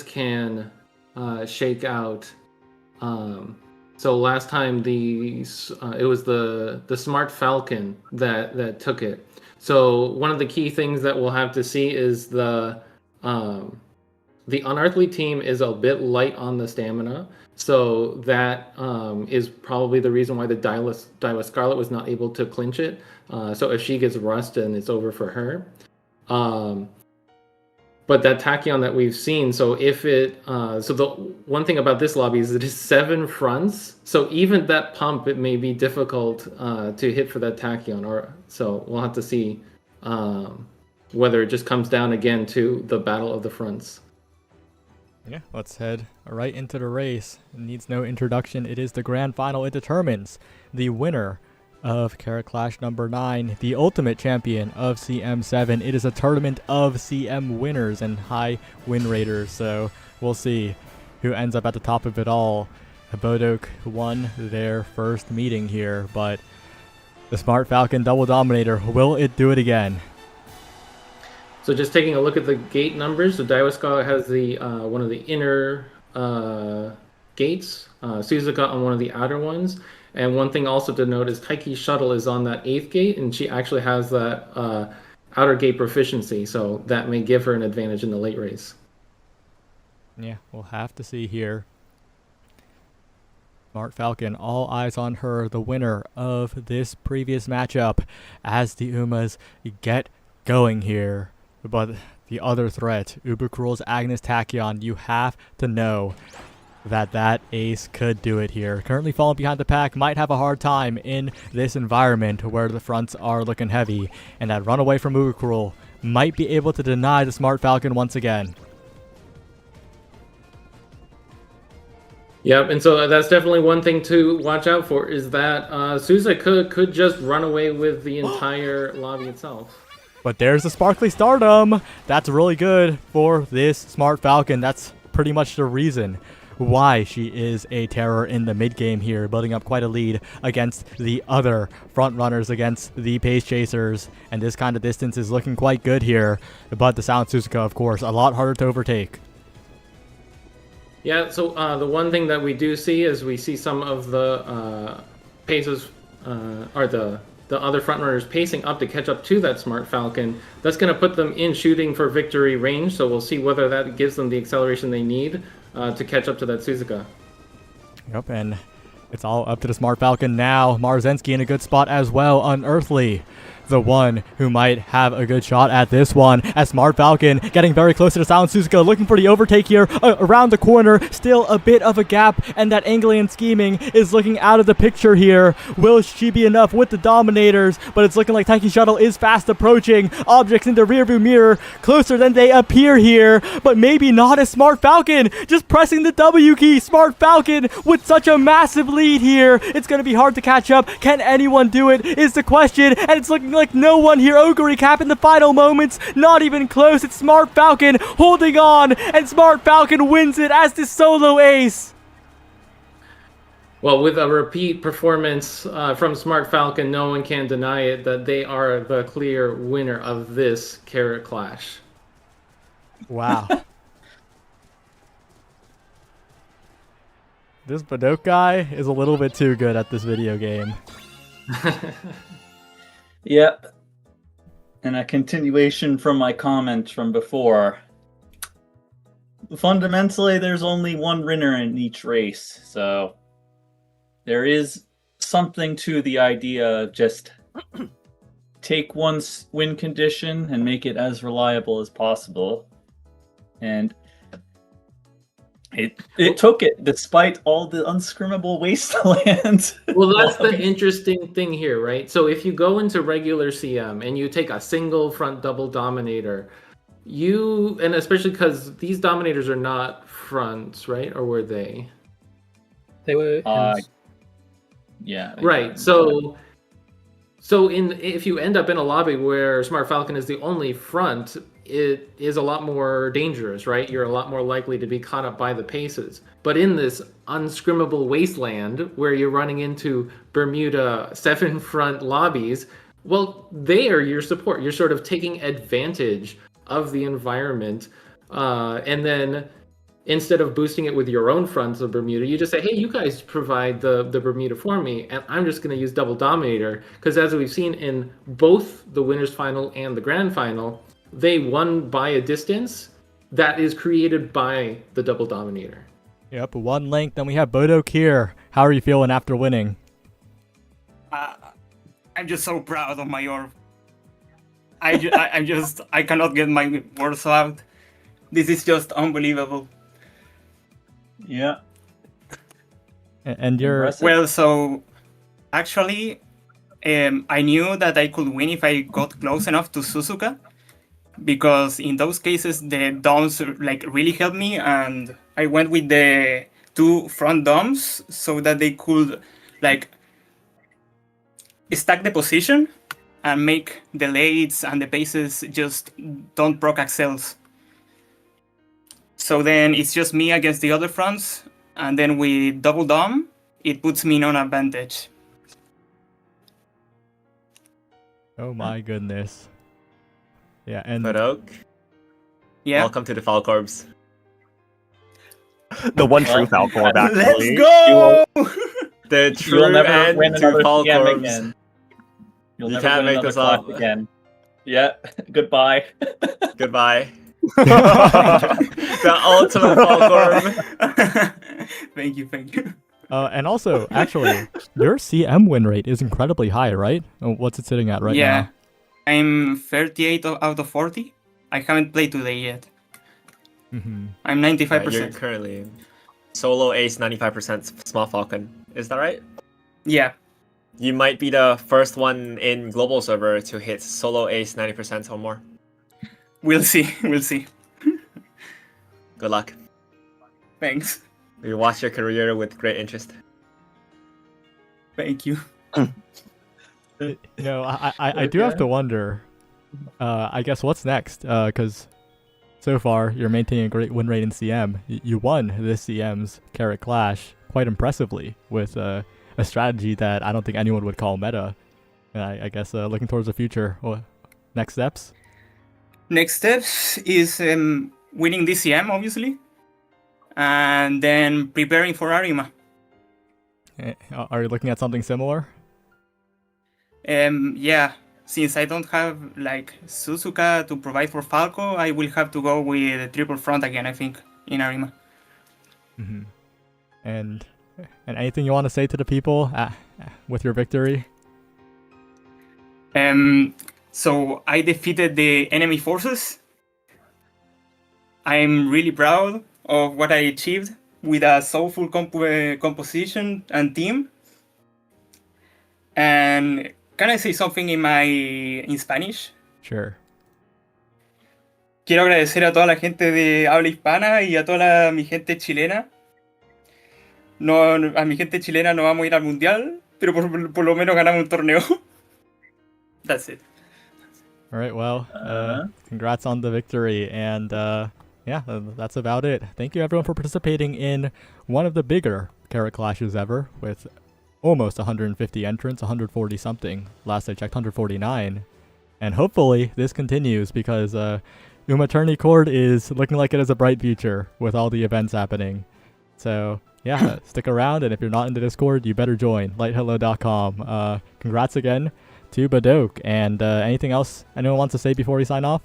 can shake out. So last time it was the Smart Falcon that took it. So one of the key things that we'll have to see is the Unearthly team is a bit light on the stamina. So that is probably the reason why the Daiwa Scarlet was not able to clinch it. So if she gets rust, then it's over for her. but that tachyon that we've seen, so if it, so the one thing about this lobby is it is 7 fronts, so even that pump, it may be difficult to hit for that tachyon, or so we'll have to see whether it just comes down again to the battle of the fronts. Yeah, let's head right into the race. It needs no introduction. It is the grand final. It determines the winner of Carat Clash number 9, the ultimate champion of CM7. It is a tournament of CM winners and high win raters, so we'll see who ends up at the top of it all. Bodok won their first meeting here, but the Smart Falcon Double Dominator, will it do it again? So just taking a look at the gate numbers, so Daiwaska has the one of the inner gates, Suzuka on one of the outer ones. And one thing also to note is Taiki's shuttle is on that 8th gate, and she actually has that outer gate proficiency, so that may give her an advantage in the late race. Yeah, we'll have to see here. Smart Falcon, all eyes on her, the winner of this previous matchup, as the Umas get going here. But the other threat, Ubercruel's Agnes Tachyon, you have to know that ace could do it here. Currently falling behind the pack, might have a hard time in this environment where the fronts are looking heavy, and that runaway from Ubercruel might be able to deny the Smart Falcon once again. Yep, and so that's definitely one thing to watch out for, is that Suzuka could just run away with the entire lobby itself. But there's the Sparkly Stardom. That's really good for this Smart Falcon. That's pretty much the reason why she is a terror in the mid game here, building up quite a lead against the other front runners, against the pace chasers, and this kind of distance is looking quite good here. But the Sound Suzuka, of course, a lot harder to overtake. Yeah, so the one thing that we do see is we see some of the paces, or the other frontrunners pacing up to catch up to that Smart Falcon. That's going to put them in shooting for victory range, so we'll see whether that gives them the acceleration they need to catch up to that Suzuka. Yep, and it's all up to the Smart Falcon now. Marzensky in a good spot as well. Unearthly, the one who might have a good shot at this one, as Smart Falcon getting very close to the Sound Suzuka, looking for the overtake here around the corner. Still a bit of a gap, and that angling and scheming is looking out of the picture here. Will she be enough with the Dominators? But it's looking like Taiki Shuttle is fast approaching. Objects in the rearview mirror, closer than they appear here, but maybe not as Smart Falcon just pressing the W key. Smart Falcon with such a massive lead here. It's going to be hard to catch up. Can anyone do it is the question, and it's looking like no one here. Ogre Cap in the final moments, not even close. It's Smart Falcon holding on, and Smart Falcon wins it as the solo ace. Well, with a repeat performance from Smart Falcon, no one can deny it that they are the clear winner of this Carat Clash. Wow. This Badok guy is a little bit too good at this video game. Yep. And a continuation from my comment from before. Fundamentally, there's only one winner in each race, so there is something to the idea of just take one win condition and make it as reliable as possible. And it took it despite all the unscrimmable wasteland. Well, that's the interesting thing here, right? So if you go into regular CM and you take a single front double dominator, and especially because these dominators are not fronts, right? Or were they? They were. Yeah. Right. So if you end up in a lobby where Smart Falcon is the only front, it is a lot more dangerous, right? You're a lot more likely to be caught up by the paces. But in this unscrimmable wasteland where you're running into Bermuda 7 front lobbies, well, they are your support. You're sort of taking advantage of the environment. And then instead of boosting it with your own fronts of Bermuda, you just say, hey, you guys provide the Bermuda for me, and I'm just going to use Double Dominator. Because as we've seen in both the Winners' Final and the Grand Final, they won by a distance that is created by the Double Dominator. Yep, one link. Then we have Bodok here. How are you feeling after winning? I'm just so proud of my orb. I cannot get my words out. This is just unbelievable. Yeah. And you're Well, so actually, I knew that I could win if I got close enough to Suzuka, because in those cases the doms like really helped me, and I went with the 2 front doms so that they could like stack the position and make the lades and the bases just don't proc accels. So then it's just me against the other fronts, and then with double dom, it puts me in an advantage. oh my goodness. Yeah, and Badoke, Yeah. welcome to the Falcorps. The one true Falcor, actually. Let's go! The You'll true never end win to another CM Falcorps. again. You'll You never can't win make another this up. class again. Yeah. Goodbye. Goodbye. The ultimate Falcorp. Thank you. and also, actually, your CM win rate is incredibly high, right? What's it sitting at right Yeah. now? I'm 38 out of 40. I haven't played today yet. Mm-hmm. I'm You're 95%. currently solo ace 95% small falcon. Is that right? Yeah. You might be the first one in global server to hit solo ace 90% or more. We'll see. We'll see. Good luck. Thanks. We watch your career with great interest. Thank you. You know, I do have to wonder, I guess, what's next? Because so far, you're maintaining a great win rate in CM. You won this CM's Carat Clash quite impressively with a strategy that I don't think anyone would call meta. And I guess looking towards the future, next steps? Next steps is winning DCM, obviously, and then preparing for Arima. Are you looking at something similar? Yeah, since I don't have like Suzuka to provide for Falco, I will have to go with a triple front again, I think, in Arima. Mm-hmm. And anything you want to say to the people with your victory? So I defeated the enemy forces. I'm really proud of what I achieved with a soulful composition and team. And can I say something in Spanish? Sure. Quiero agradecer a toda la gente de habla hispana y a toda mi gente chilena. No, a mi gente chilena no vamos a ir al mundial, pero por lo menos ganamos un torneo. That's it. All right, well, congrats on the victory, and yeah, that's about it. Thank you everyone for participating in one of the bigger Carat Clashes ever, with almost 150 entrants, 140 something. Last I checked, 149. And hopefully this continues, because Tourneycord is looking like it has a bright future with all the events happening. So yeah, stick around, and if you're not in the Discord, you better join, lighthello.com. Congrats again to Badoke, and anything else anyone wants to say before we sign off?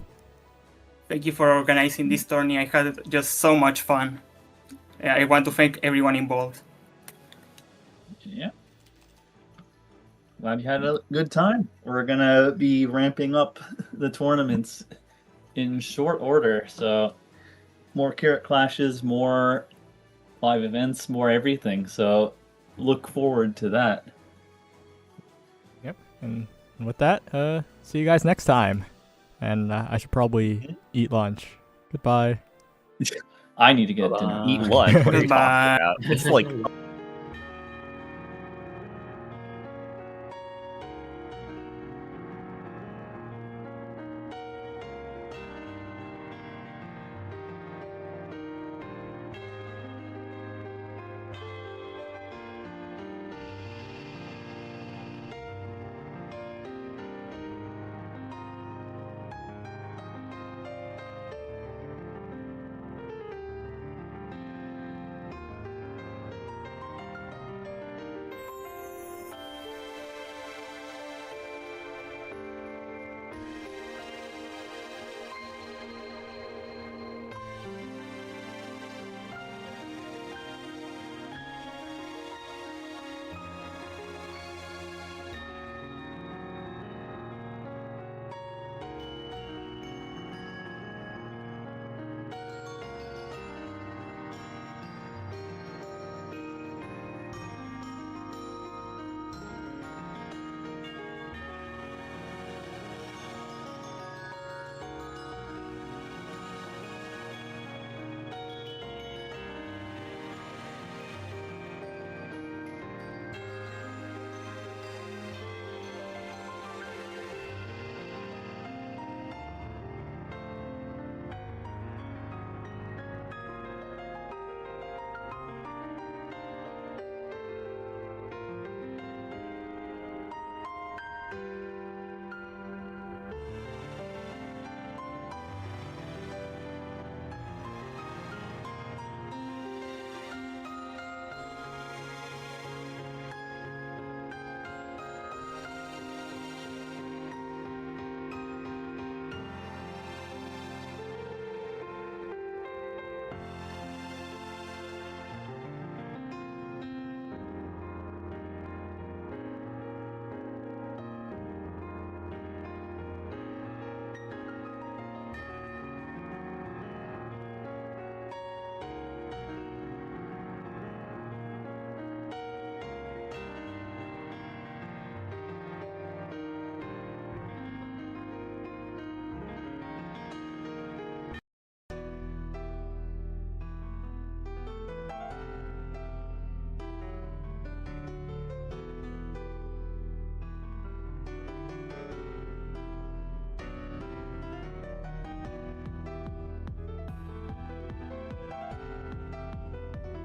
Thank you for organizing this tourney. I had just so much fun. I want to thank everyone involved. Yeah. Glad you had a good time. We're gonna be ramping up the tournaments in short order, so more Carat Clashes, more live events, more everything. So look forward to that. Yep. And with that, see you guys next time. And I should probably eat lunch. Goodbye. I need to get dinner. Eat lunch? What are you talking Goodbye. about? It's like